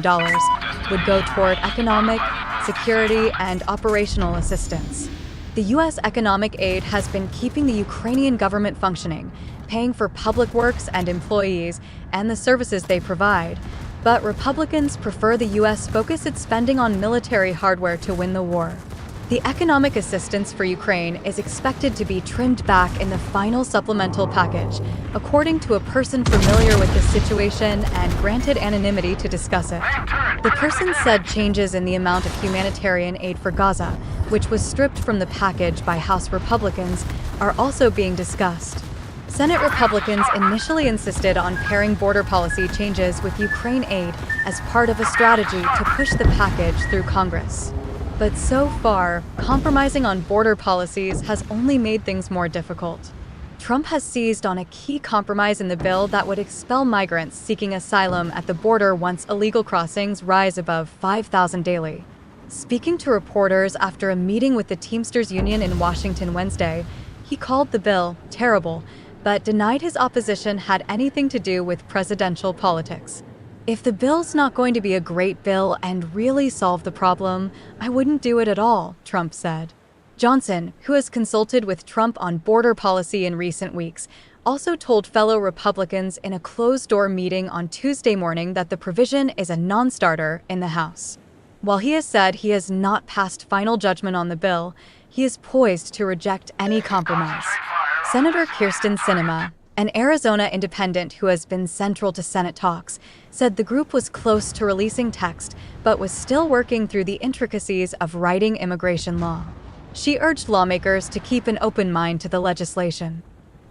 would go toward economic, security, and operational assistance. The U.S. economic aid has been keeping the Ukrainian government functioning, paying for public works and employees and the services they provide, but Republicans prefer the U.S. focus its spending on military hardware to win the war. The economic assistance for Ukraine is expected to be trimmed back in the final supplemental package, according to a person familiar with the situation and granted anonymity to discuss it. The person said changes in the amount of humanitarian aid for Gaza, which was stripped from the package by House Republicans, are also being discussed. Senate Republicans initially insisted on pairing border policy changes with Ukraine aid as part of a strategy to push the package through Congress. But so far, compromising on border policies has only made things more difficult. Trump has seized on a key compromise in the bill that would expel migrants seeking asylum at the border once illegal crossings rise above 5,000 daily. Speaking to reporters after a meeting with the Teamsters Union in Washington Wednesday, He called the bill terrible, but denied his opposition had anything to do with presidential politics. If the bill's not going to be a great bill and really solve the problem, I wouldn't do it at all, Trump said. Johnson, who has consulted with Trump on border policy in recent weeks, also told fellow Republicans in a closed-door meeting on Tuesday morning that the provision is a non-starter in the House. While he has said he has not passed final judgment on the bill, he is poised to reject any compromise. Senator Kyrsten Sinema, an Arizona independent who has been central to Senate talks, said the group was close to releasing text but was still working through the intricacies of writing immigration law. She urged lawmakers to keep an open mind to the legislation.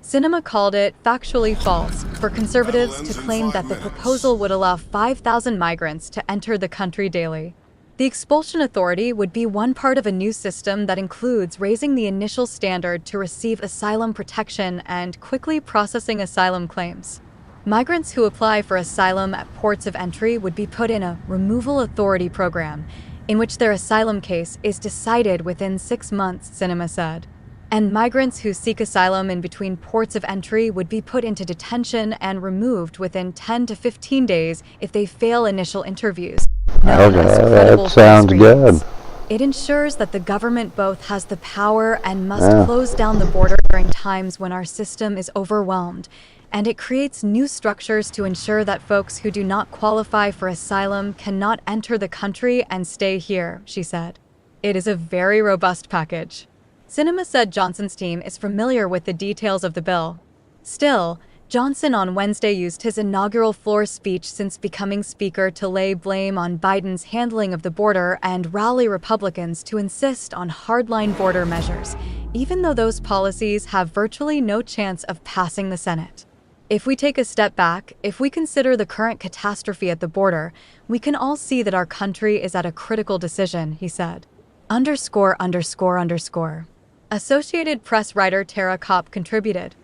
Sinema called it factually false for conservatives to claim that the proposal would allow 5,000 migrants to enter the country daily. The expulsion authority would be one part of a new system that includes raising the initial standard to receive asylum protection and quickly processing asylum claims. Migrants who apply for asylum at ports of entry would be put in a removal authority program, in which their asylum case is decided within 6 months, Sinema said. And migrants who seek asylum in between ports of entry would be put into detention and removed within 10 to 15 days if they fail initial interviews. That sounds good. It ensures that the government both has the power and must close down the border during times when our system is overwhelmed, and it creates new structures to ensure that folks who do not qualify for asylum cannot enter the country and stay here, she said. It is a very robust package. Sinema said Johnson's team is familiar with the details of the bill. Still, Johnson on Wednesday used his inaugural floor speech since becoming Speaker to lay blame on Biden's handling of the border and rally Republicans to insist on hardline border measures, even though those policies have virtually no chance of passing the Senate. If we take a step back, if we consider the current catastrophe at the border, we can all see that our country is at a critical decision, he said. _____. Associated Press writer Tara Kopp contributed.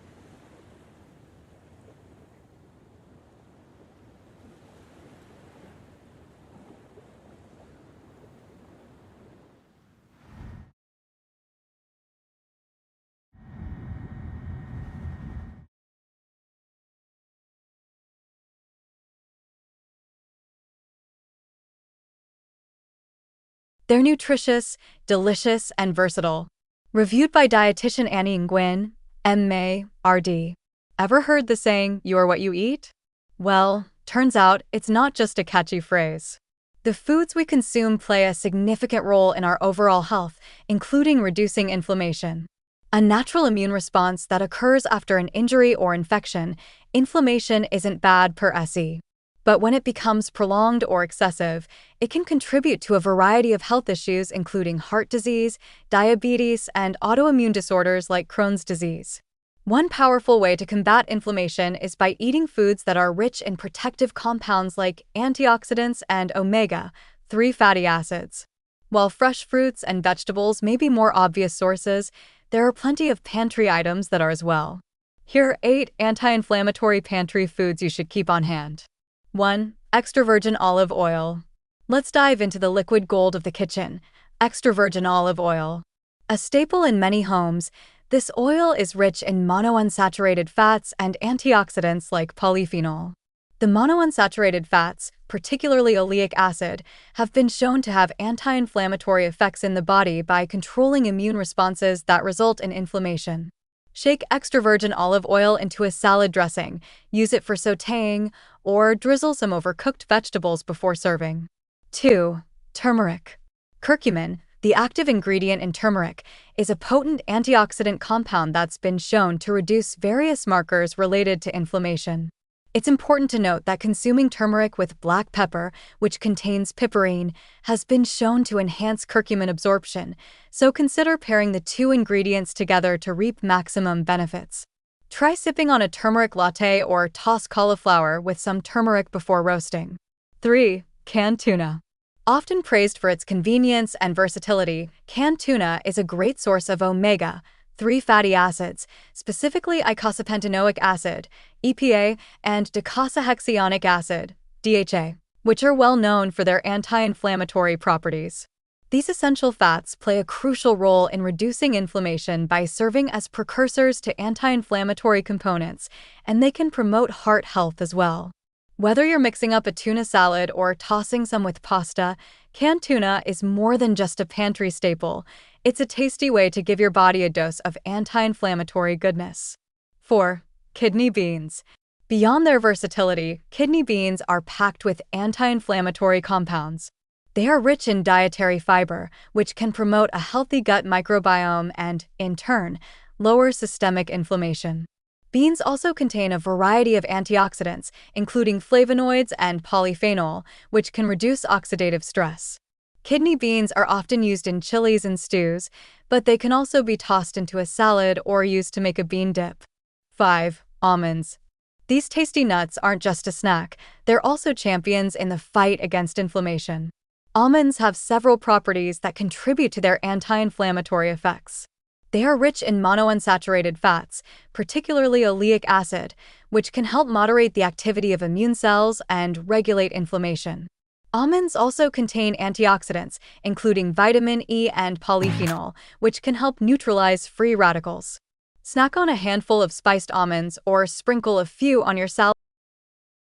They're nutritious, delicious, and versatile. Reviewed by dietitian Annie Nguyen, M.A., R.D. Ever heard the saying, "You're what you eat"? Well, turns out it's not just a catchy phrase. The foods we consume play a significant role in our overall health, including reducing inflammation. A natural immune response that occurs after an injury or infection, inflammation isn't bad per se. But when it becomes prolonged or excessive, it can contribute to a variety of health issues including heart disease, diabetes, and autoimmune disorders like Crohn's disease. One powerful way to combat inflammation is by eating foods that are rich in protective compounds like antioxidants and omega-3 fatty acids. While fresh fruits and vegetables may be more obvious sources, there are plenty of pantry items that are as well. Here are 8 anti-inflammatory pantry foods you should keep on hand. 1. Extra virgin olive oil. Let's dive into the liquid gold of the kitchen, extra virgin olive oil. A staple in many homes, this oil is rich in monounsaturated fats and antioxidants like polyphenol. The monounsaturated fats, particularly oleic acid, have been shown to have anti-inflammatory effects in the body by controlling immune responses that result in inflammation. Shake extra virgin olive oil into a salad dressing, use it for sautéing, or drizzle some over cooked vegetables before serving. 2. Turmeric. Curcumin, the active ingredient in turmeric, is a potent antioxidant compound that's been shown to reduce various markers related to inflammation. It's important to note that consuming turmeric with black pepper, which contains piperine, has been shown to enhance curcumin absorption, so consider pairing the 2 ingredients together to reap maximum benefits. Try sipping on a turmeric latte or toss cauliflower with some turmeric before roasting. 3. Canned tuna. Often praised for its convenience and versatility, canned tuna is a great source of omega-3 fatty acids, specifically eicosapentaenoic acid, EPA, and docosahexaenoic acid, DHA, which are well known for their anti-inflammatory properties. These essential fats play a crucial role in reducing inflammation by serving as precursors to anti-inflammatory components, and they can promote heart health as well. Whether you're mixing up a tuna salad or tossing some with pasta, canned tuna is more than just a pantry staple. It's a tasty way to give your body a dose of anti-inflammatory goodness. 4. Kidney beans. Beyond their versatility, kidney beans are packed with anti-inflammatory compounds. They are rich in dietary fiber, which can promote a healthy gut microbiome and, in turn, lower systemic inflammation. Beans also contain a variety of antioxidants, including flavonoids and polyphenol, which can reduce oxidative stress. Kidney beans are often used in chilies and stews, but they can also be tossed into a salad or used to make a bean dip. 5. Almonds. These tasty nuts aren't just a snack, they're also champions in the fight against inflammation. Almonds have several properties that contribute to their anti-inflammatory effects. They are rich in monounsaturated fats, particularly oleic acid, which can help moderate the activity of immune cells and regulate inflammation. Almonds also contain antioxidants, including vitamin E and polyphenol, which can help neutralize free radicals. Snack on a handful of spiced almonds or sprinkle a few on your salad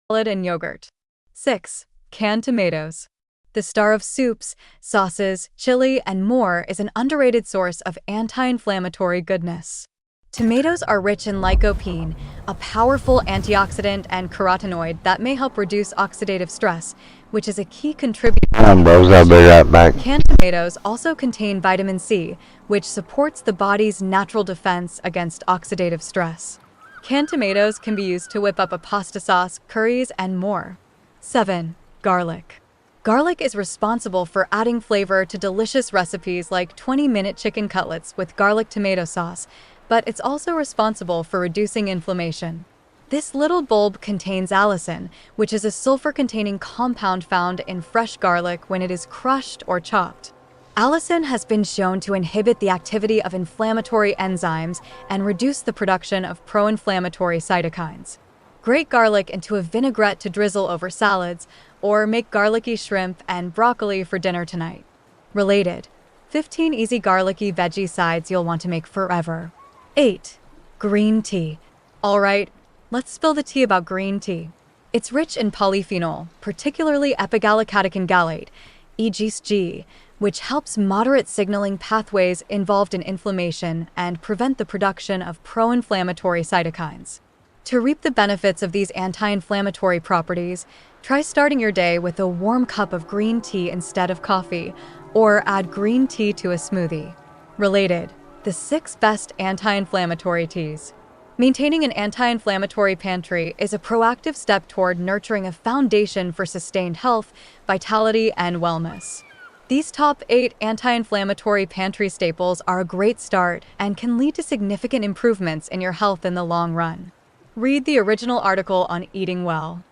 and yogurt. 6. Canned tomatoes. The star of soups, sauces, chili, and more is an underrated source of anti-inflammatory goodness. Tomatoes are rich in lycopene, a powerful antioxidant and carotenoid that may help reduce oxidative stress, which is a key contributor. Bros, I'll be right back. Canned tomatoes also contain vitamin C, which supports the body's natural defense against oxidative stress. Canned tomatoes can be used to whip up a pasta sauce, curries, and more. 7. Garlic. Garlic is responsible for adding flavor to delicious recipes like 20-minute chicken cutlets with garlic tomato sauce, but it's also responsible for reducing inflammation. This little bulb contains allicin, which is a sulfur-containing compound found in fresh garlic when it is crushed or chopped. Allicin has been shown to inhibit the activity of inflammatory enzymes and reduce the production of pro-inflammatory cytokines. Grate garlic into a vinaigrette to drizzle over salads, or make garlicky shrimp and broccoli for dinner tonight. Related: 15 easy garlicky veggie sides you'll want to make forever. 8. Green tea. Alright, let's spill the tea about green tea. It's rich in polyphenol, particularly epigallocatechin gallate, EGSG, which helps moderate signaling pathways involved in inflammation and prevent the production of pro-inflammatory cytokines. To reap the benefits of these anti-inflammatory properties, try starting your day with a warm cup of green tea instead of coffee, or add green tea to a smoothie. Related: the 6 best anti-inflammatory teas. Maintaining an anti-inflammatory pantry is a proactive step toward nurturing a foundation for sustained health, vitality, and wellness. These top 8 anti-inflammatory pantry staples are a great start and can lead to significant improvements in your health in the long run. Read the original article on eating well.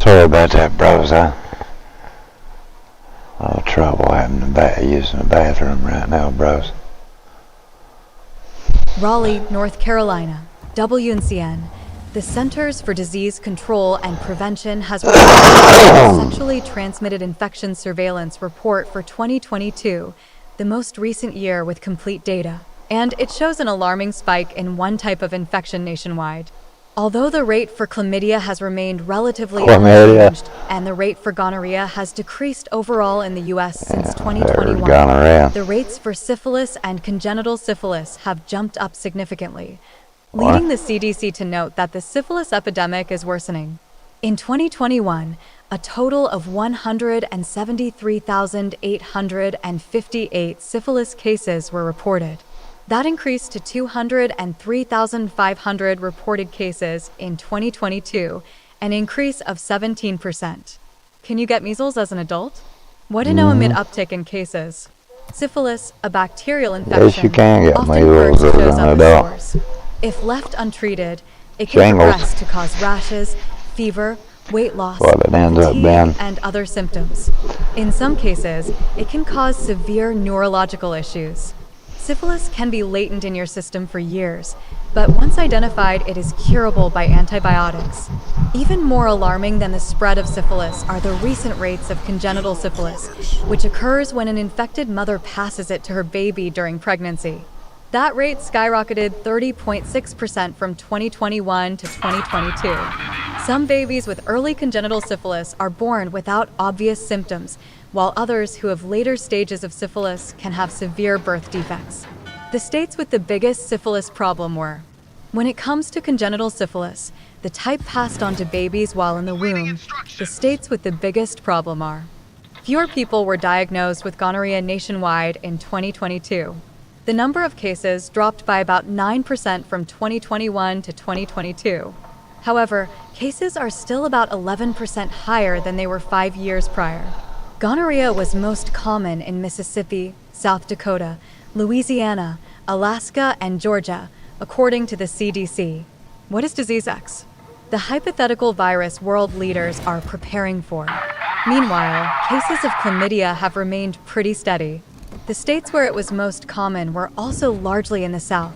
Sorry about that, bros. A lot of trouble having using the bathroom right now, bros. Raleigh, North Carolina, WNCN. The Centers for Disease Control and Prevention has released a sexually transmitted infection surveillance report for 2022, the most recent year with complete data. And it shows an alarming spike in one type of infection nationwide. Although the rate for chlamydia has remained relatively unchanged, and the rate for gonorrhea has decreased overall in the U.S. since 2021, the rates for syphilis and congenital syphilis have jumped up significantly, leading the CDC to note that the syphilis epidemic is worsening. In 2021, a total of 173,858 syphilis cases were reported. That increased to 203,500 reported cases in 2022, an increase of 17%. Can you get measles as an adult? What to know amid uptick in cases? Syphilis, a bacterial infection, Yes, you can get often measles first as shows an up adult. as sores. If left untreated, it can Shingles. progress to cause rashes, fever, weight loss, What it ends up fatigue, being. and other symptoms. In some cases, it can cause severe neurological issues. Syphilis can be latent in your system for years, but once identified, it is curable by antibiotics. Even more alarming than the spread of syphilis are the recent rates of congenital syphilis, which occurs when an infected mother passes it to her baby during pregnancy. That rate skyrocketed 30.6% from 2021 to 2022. Some babies with early congenital syphilis are born without obvious symptoms, while others who have later stages of syphilis can have severe birth defects. The states with the biggest syphilis problem were: when it comes to congenital syphilis, the type passed on to babies while in the womb, the states with the biggest problem are: fewer people were diagnosed with gonorrhea nationwide in 2022. The number of cases dropped by about 9% from 2021 to 2022. However, cases are still about 11% higher than they were 5 years prior. Gonorrhea was most common in Mississippi, South Dakota, Louisiana, Alaska, and Georgia, according to the CDC. What is disease X? The hypothetical virus world leaders are preparing for. Meanwhile, cases of chlamydia have remained pretty steady. The states where it was most common were also largely in the South: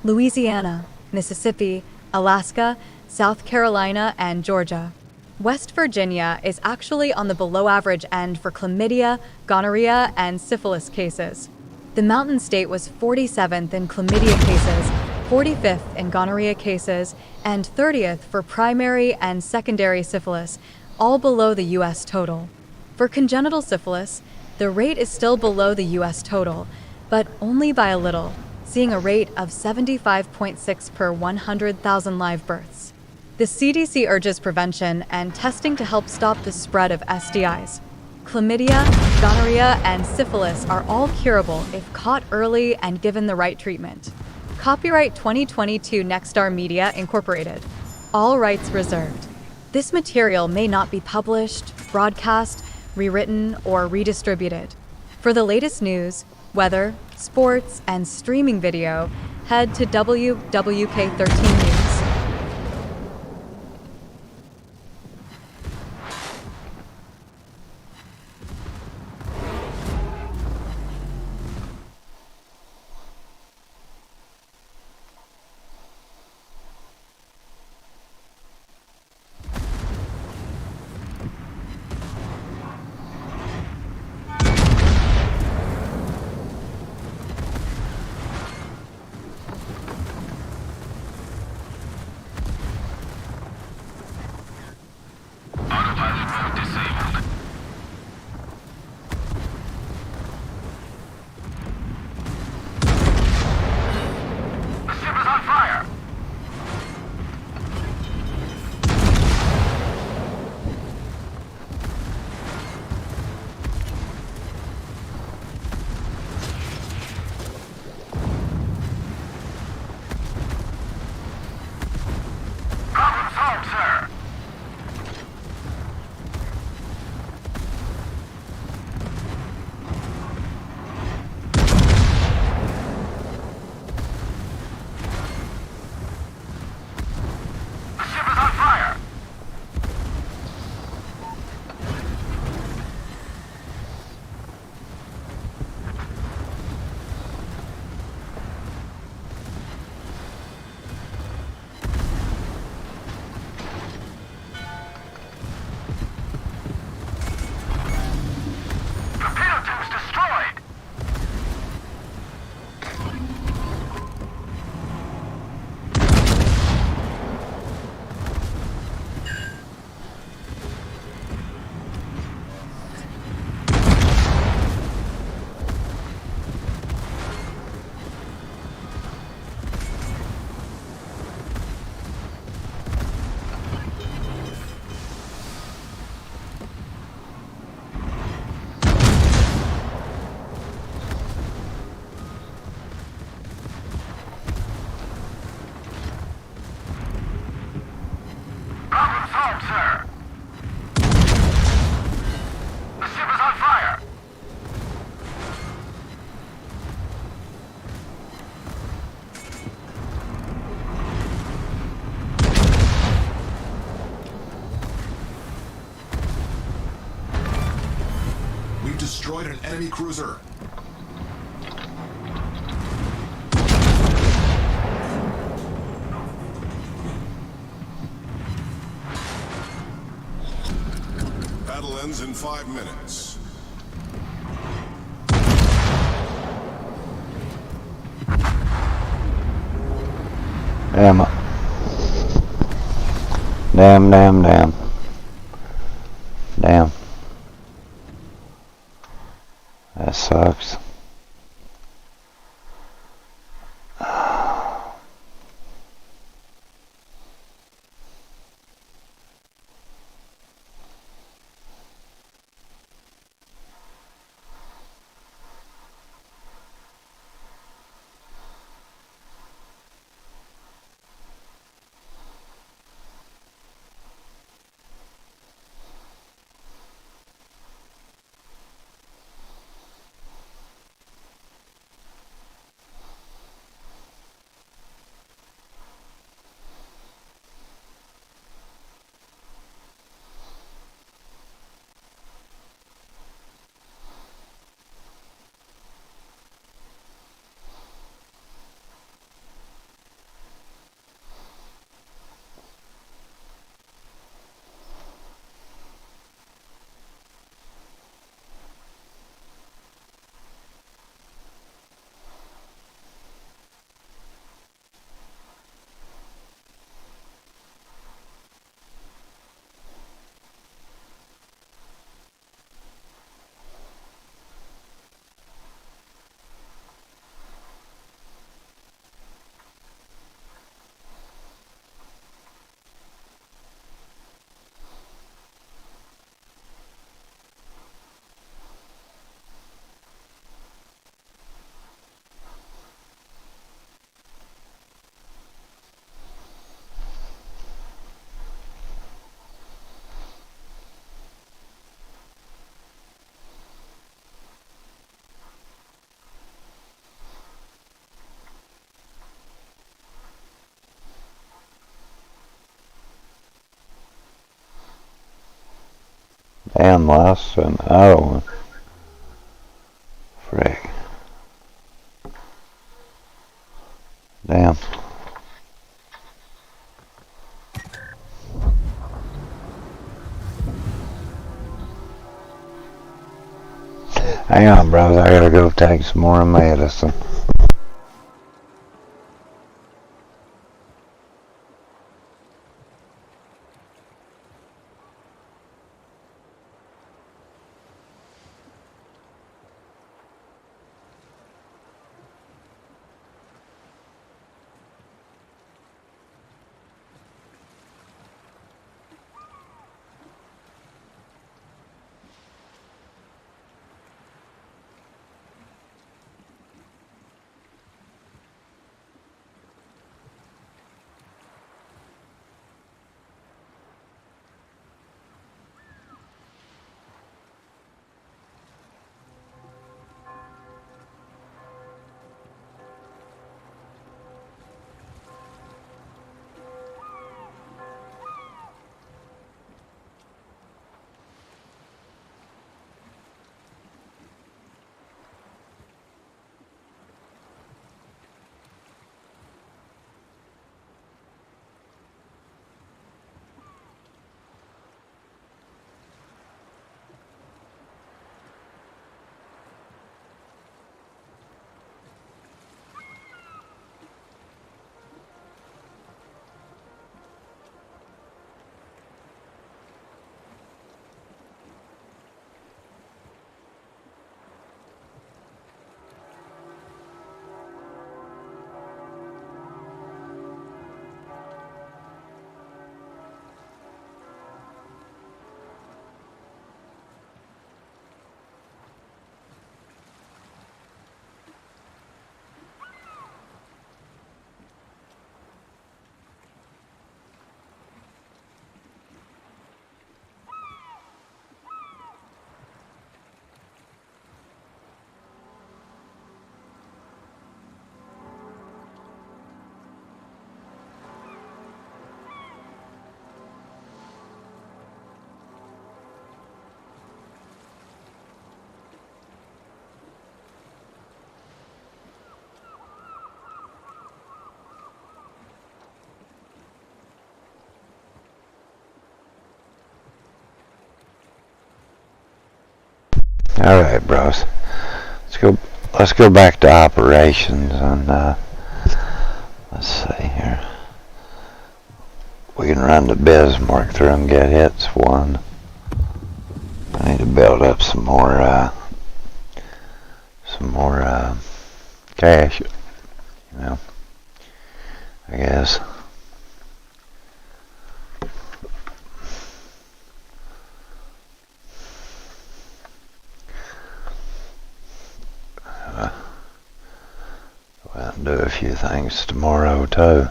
Louisiana, Mississippi, Alaska, South Carolina, and Georgia. West Virginia is actually on the below-average end for chlamydia, gonorrhea, and syphilis cases. The Mountain State was 47th in chlamydia cases, 45th in gonorrhea cases, and 30th for primary and secondary syphilis, all below the U.S. total. For congenital syphilis, the rate is still below the U.S. total, but only by a little, seeing a rate of 75.6 per 100,000 live births. The CDC urges prevention and testing to help stop the spread of STIs. Chlamydia, gonorrhea, and syphilis are all curable if caught early and given the right treatment. Copyright 2022 Nexstar Media Incorporated. All rights reserved. This material may not be published, broadcast, rewritten, or redistributed. For the latest news, weather, sports, and streaming video, head to WWK13 News. destroyed an enemy cruiser. Battle ends in 5 minutes. Damn. Damn. Damn. That sucks. Damn, lost another one. Frick. Damn. Hang on, bros. I gotta go take some more medicine. All right, bros. Let's go back to operations and let's see here. We can run to Bismarck through and get hits one. I need to build up some more cash, you know, I guess. We'll do a few things tomorrow too.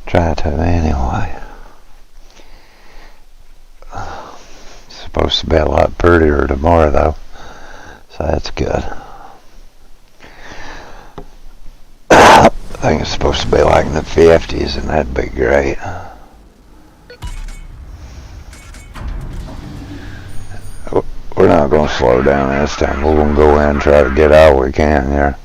Try to anyway. It's supposed to be a lot prettier tomorrow though, so that's good. I think it's supposed to be like in the 50s, and that'd be great. We're not going to slow down this time. We're going to go in and try to get all we can here.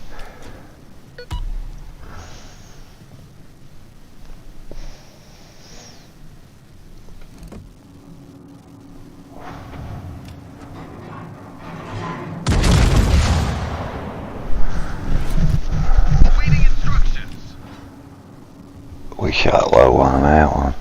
We shot low on that one.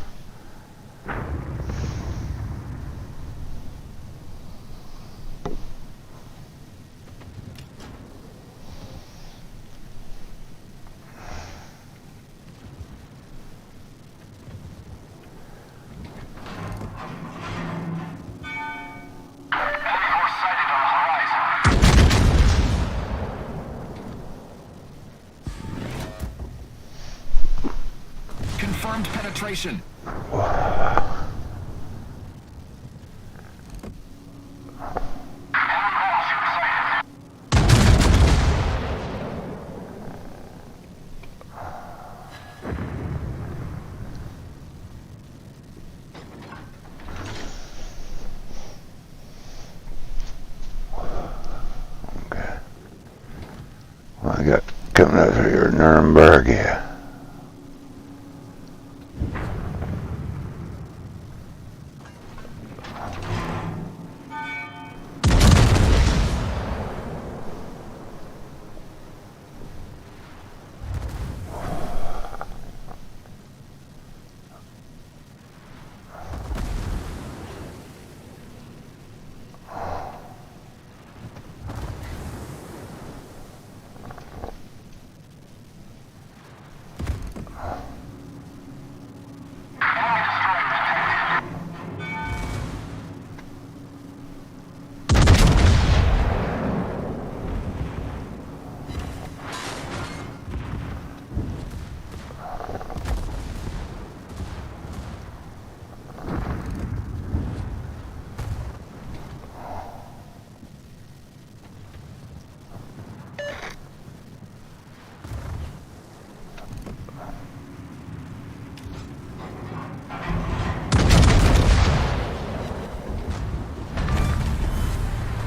Confirmed penetration. Okay. Well, I got coming up here in Nuremberg, yeah.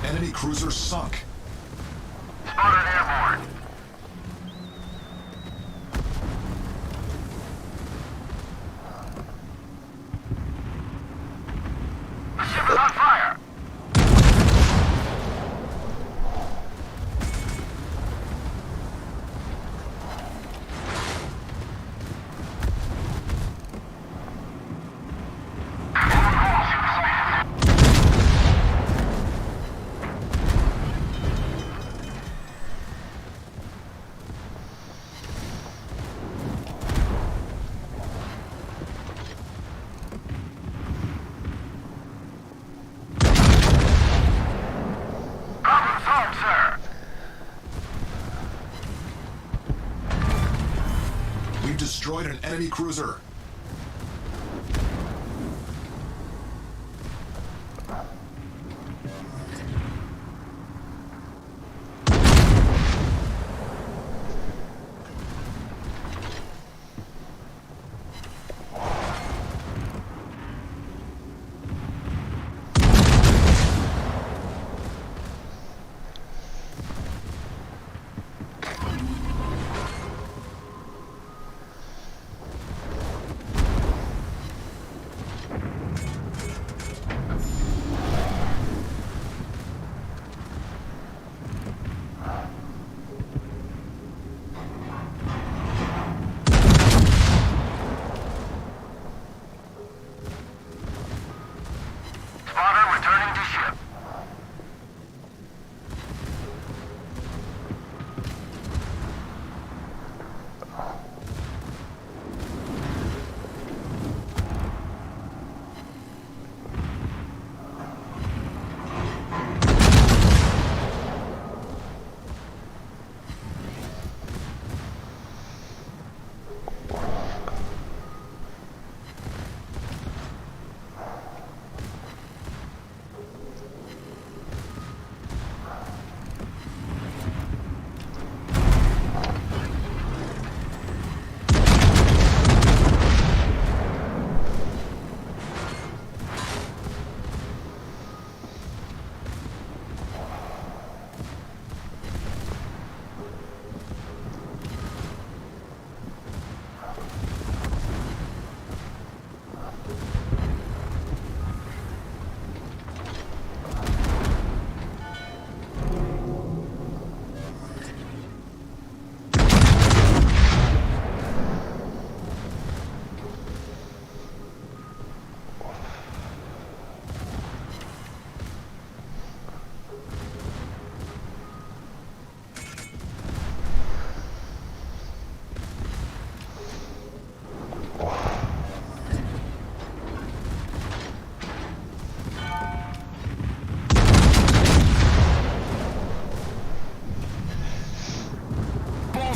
Enemy cruiser sunk. Spotted airborne. The ship is on fire. Problem solved, sir. We've destroyed an enemy cruiser.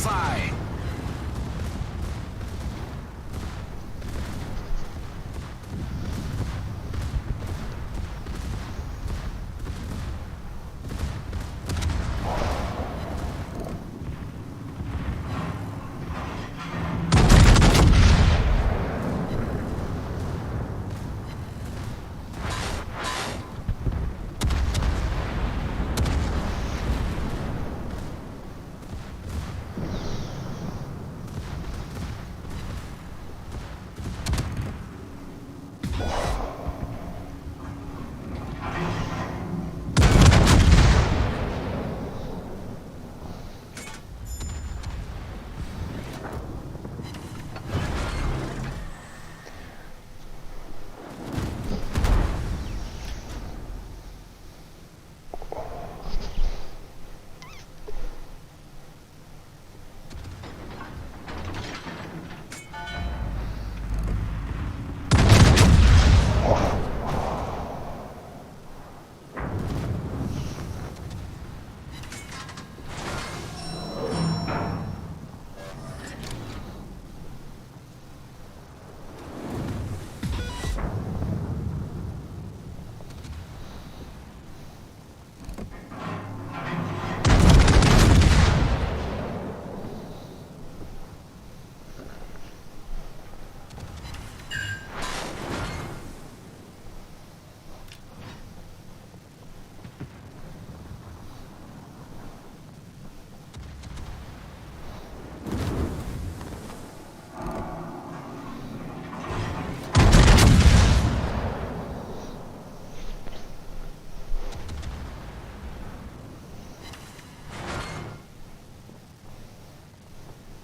Bullseye.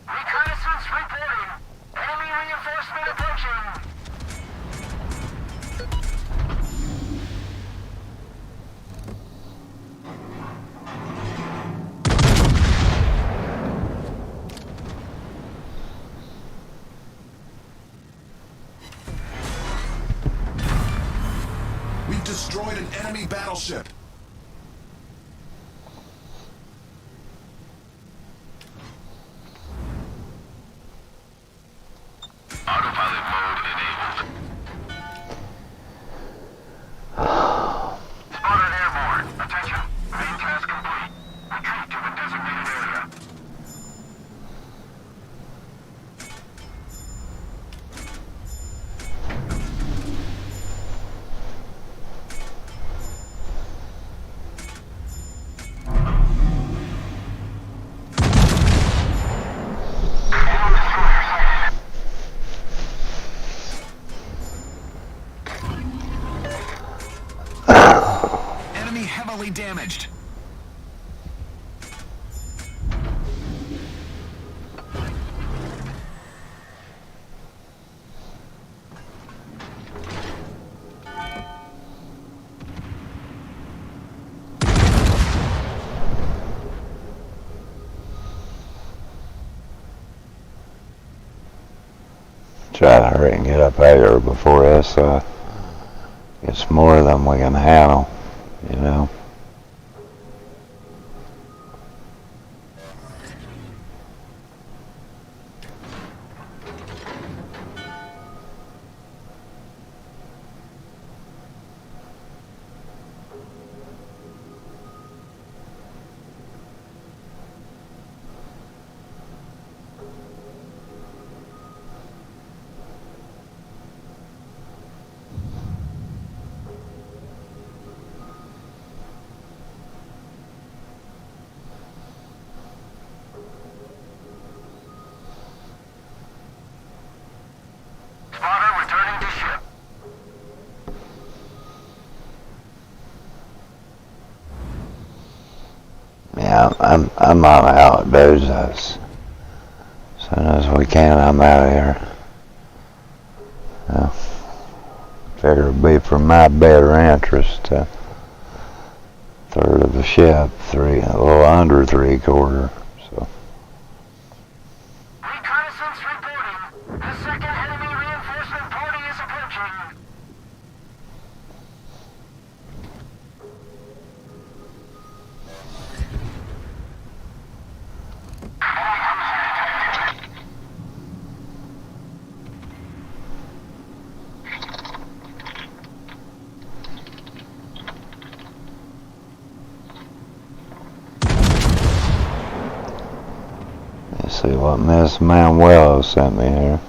Reconnaissance reporting. Enemy reinforcement approaching. We've destroyed an enemy battleship. Autopilot mode enabled. Spotted airborne. Attention. Main task complete. Retreat to the designated area. Enemy heavily damaged. Try to hurry and get up out here before this gets more than we can handle, you know. Spotter returning to ship. Yeah, I'm on out, dudes. As soon as we can, I'm out of here. Figure it'd be for my better interest to third of the ship, a little under 3/4. So Reconnaissance reporting. The second enemy reinforcement party is approaching. Enemy see what Miss Manuelo sent me here.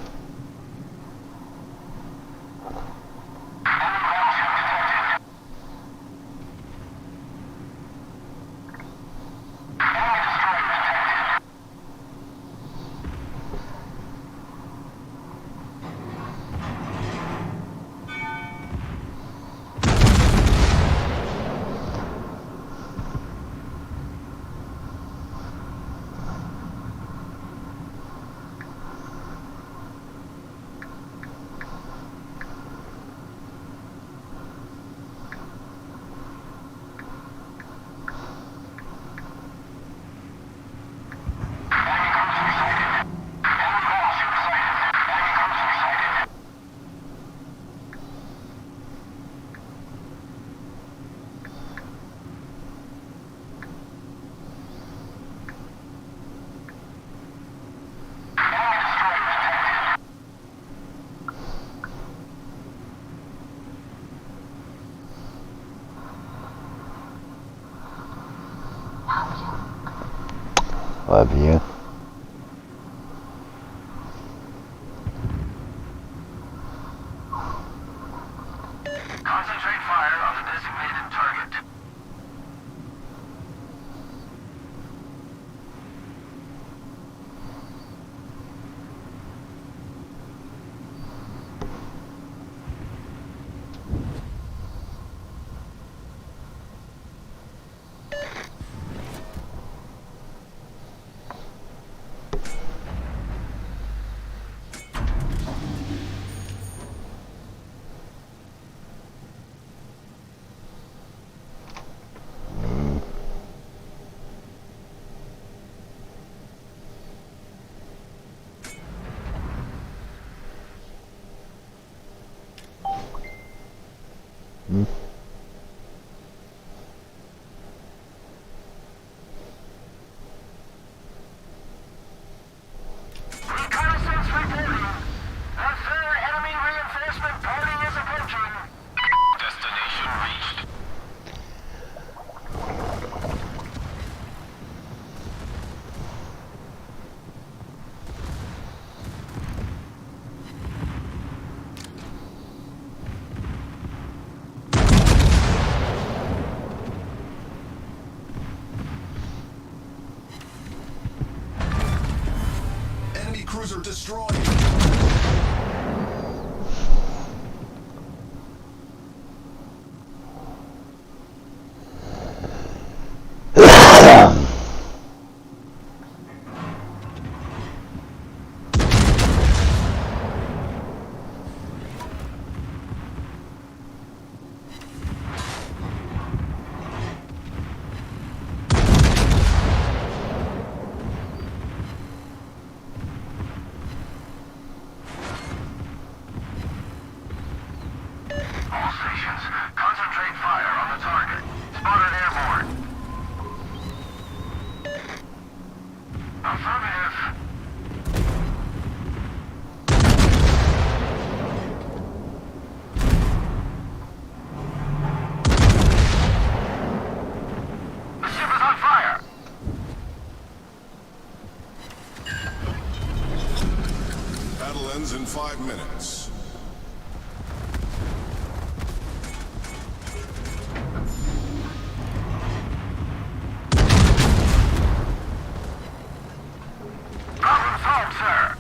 Love you. Concentrate fire on the designated target. Reconnaissance reporting. A third enemy reinforcement party is approaching. Destination reached. Enemy cruiser destroyed. All stations, concentrate fire on the target. Spotted airborne. Affirmative. The ship is on fire. Battle ends in 5 minutes. Problem solved, sir.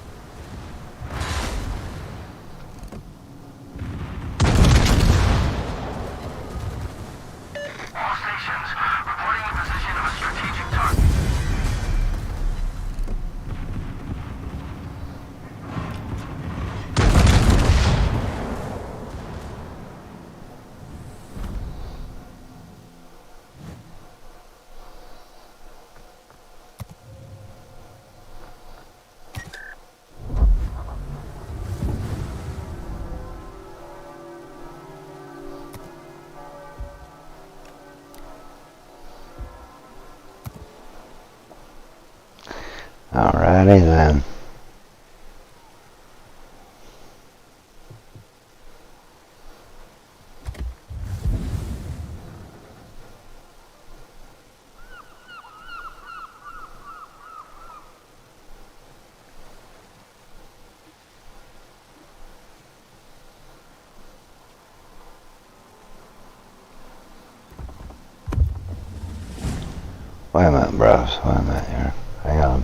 All stations, reporting the position of a strategic target. Alrighty then. Wait a minute, bros. Wait a minute here. Hang on.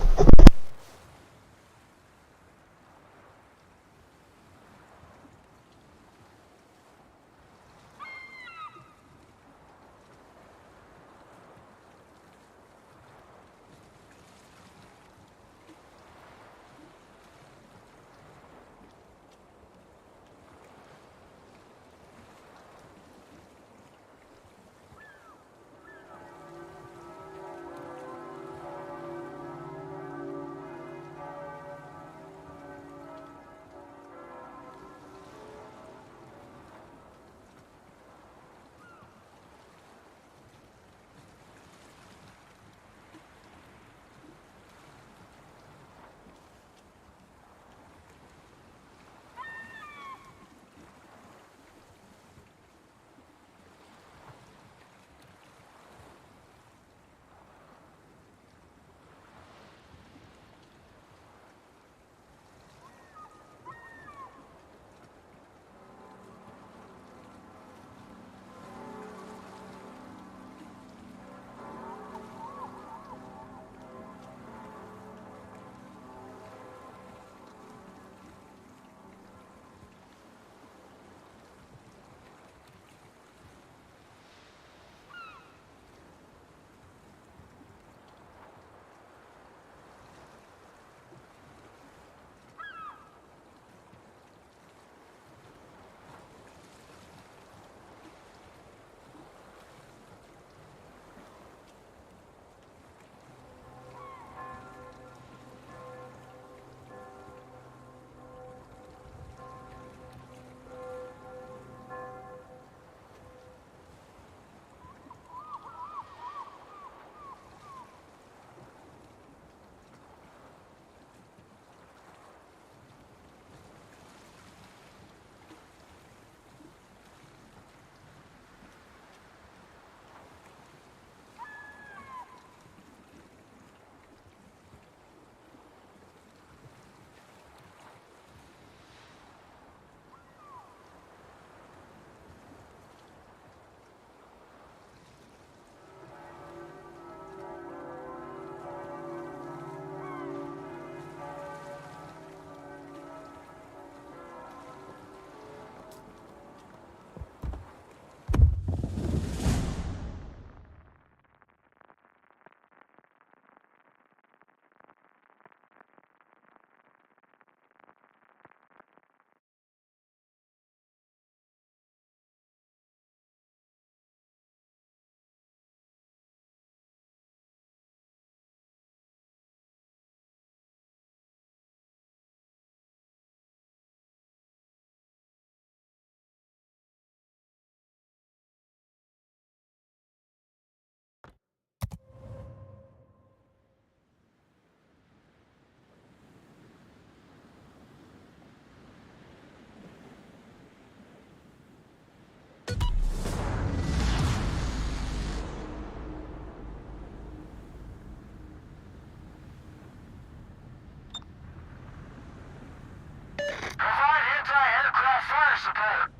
Provide anti-aircraft fire support.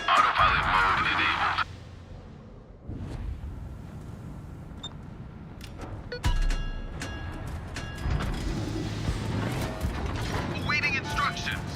Autopilot mode enabled. Awaiting instructions.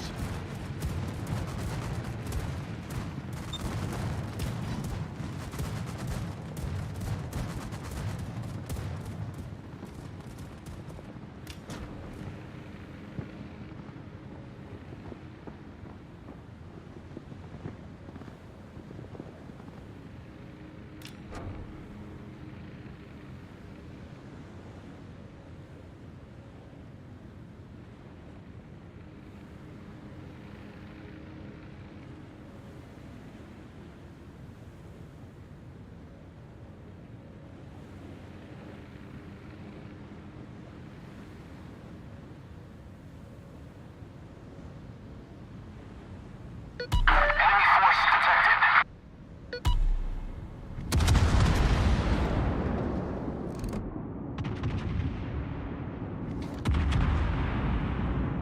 Enemy force detected.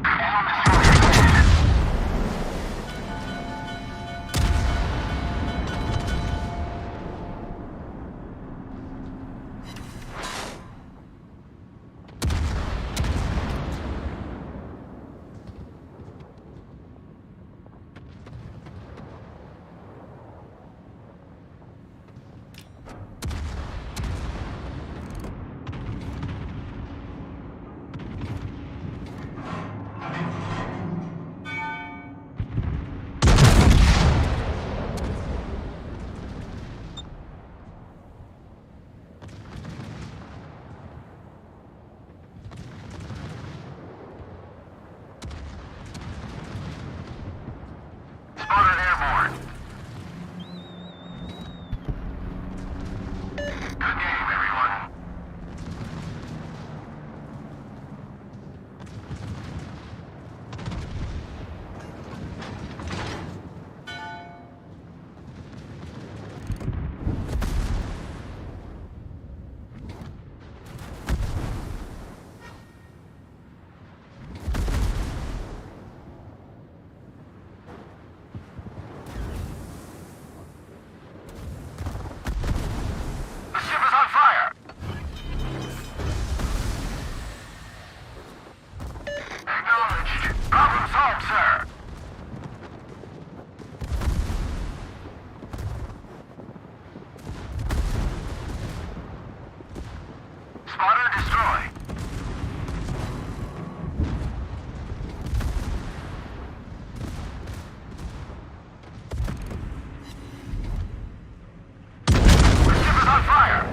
Enemy destroyer. Spotter, destroy. Receiver's on fire.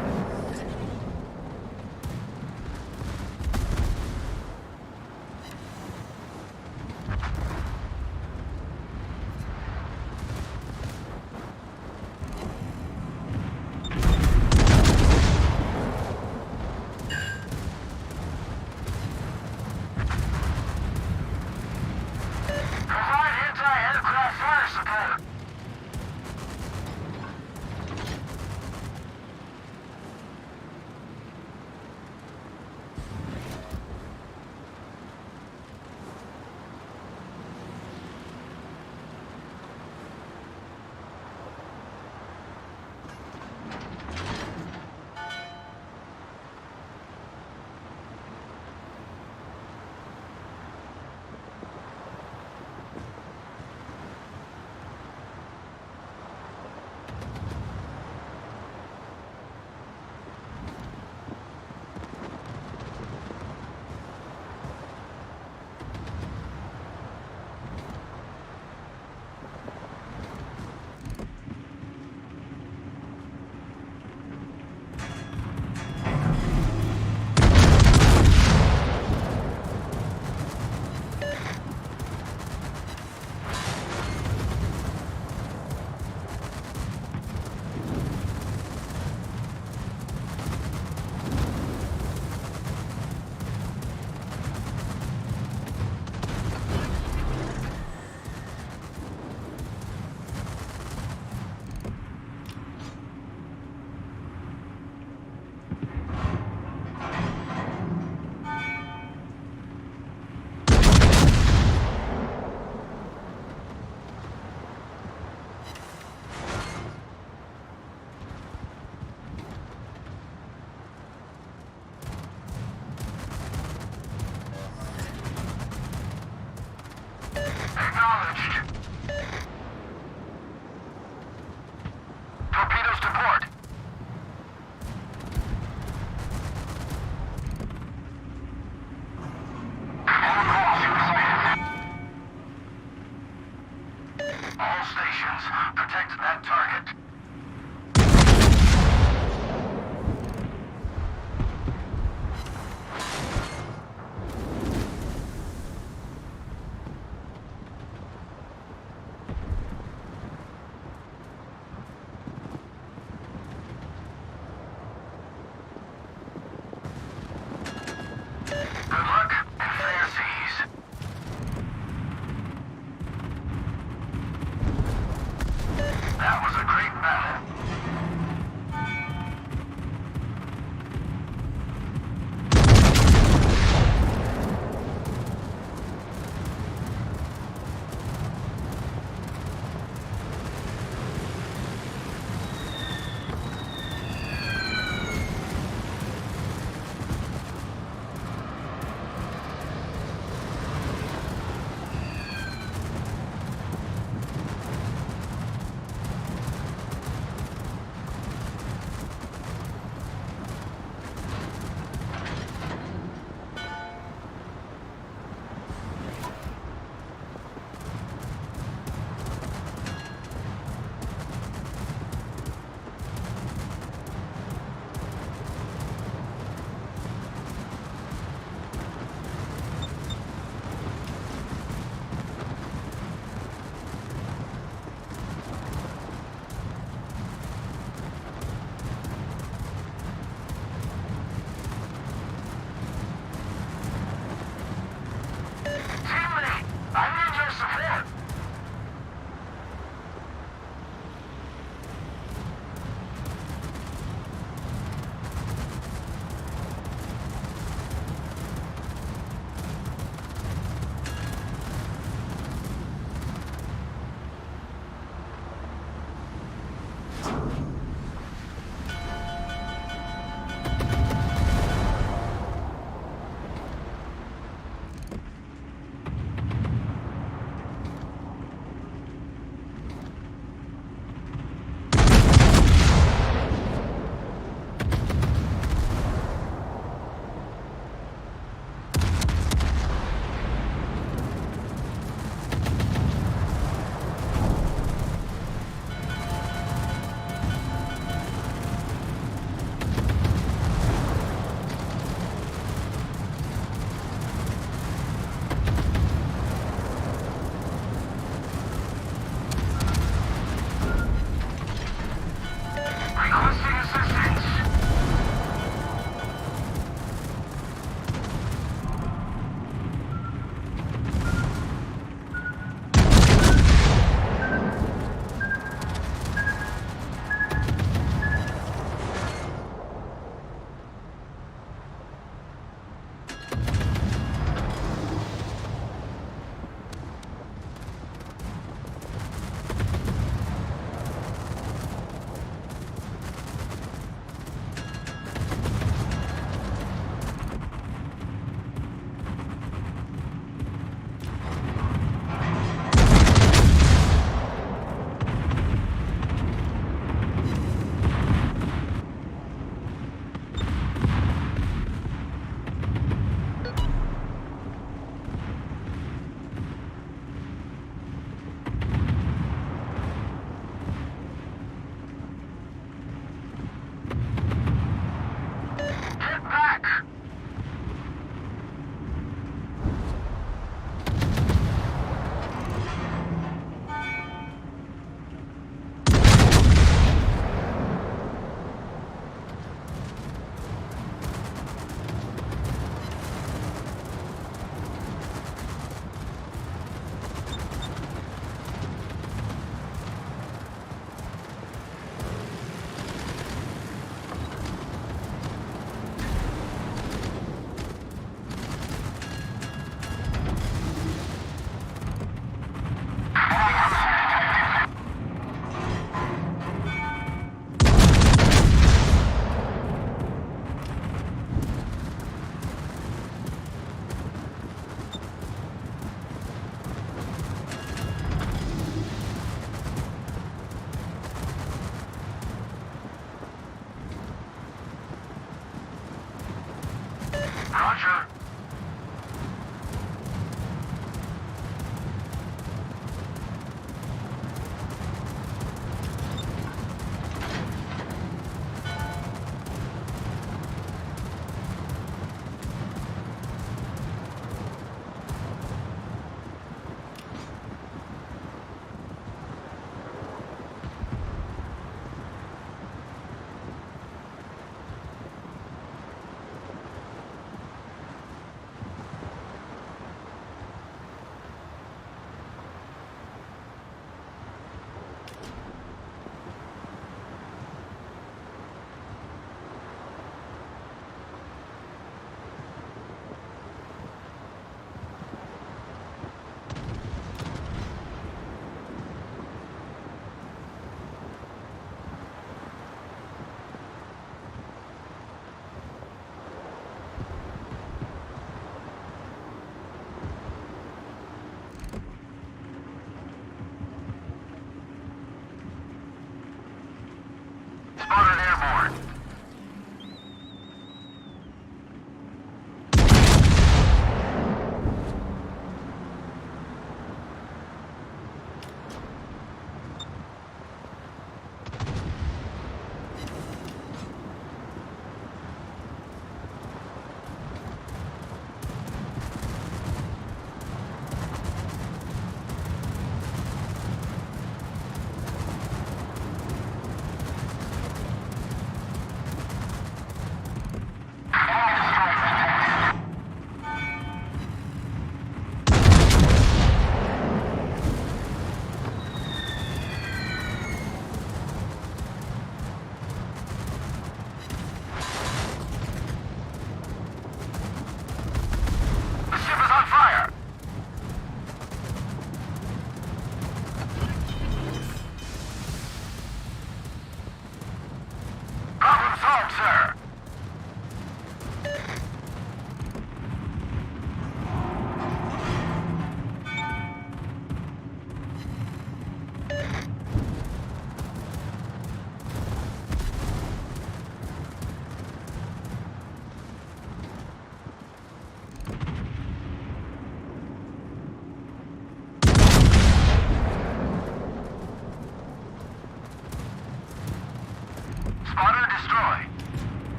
destroy.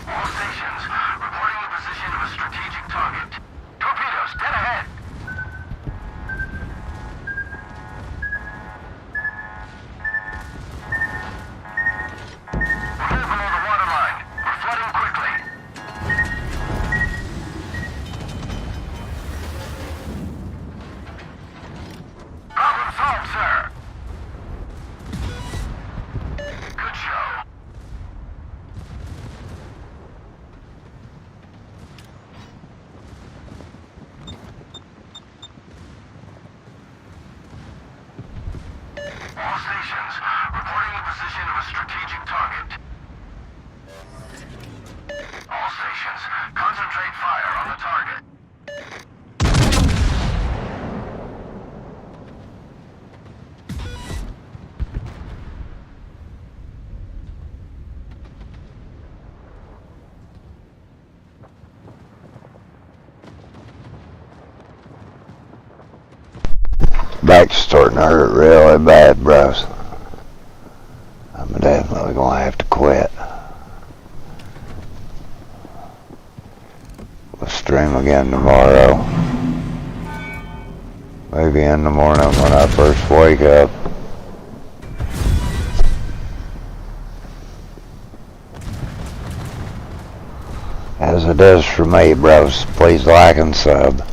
All stations, reporting the position of a strategic target. Torpedoes, dead ahead. We're below the waterline. We're flooding quickly. Problem solved, sir. Good show. All stations, reporting the position of a strategic target. All stations, concentrate fire on the target. Back's starting to hurt really bad, bros. I'm definitely gonna have to quit. We'll stream again tomorrow. Maybe in the morning when I first wake up. As it does for me, bros. Please like and sub.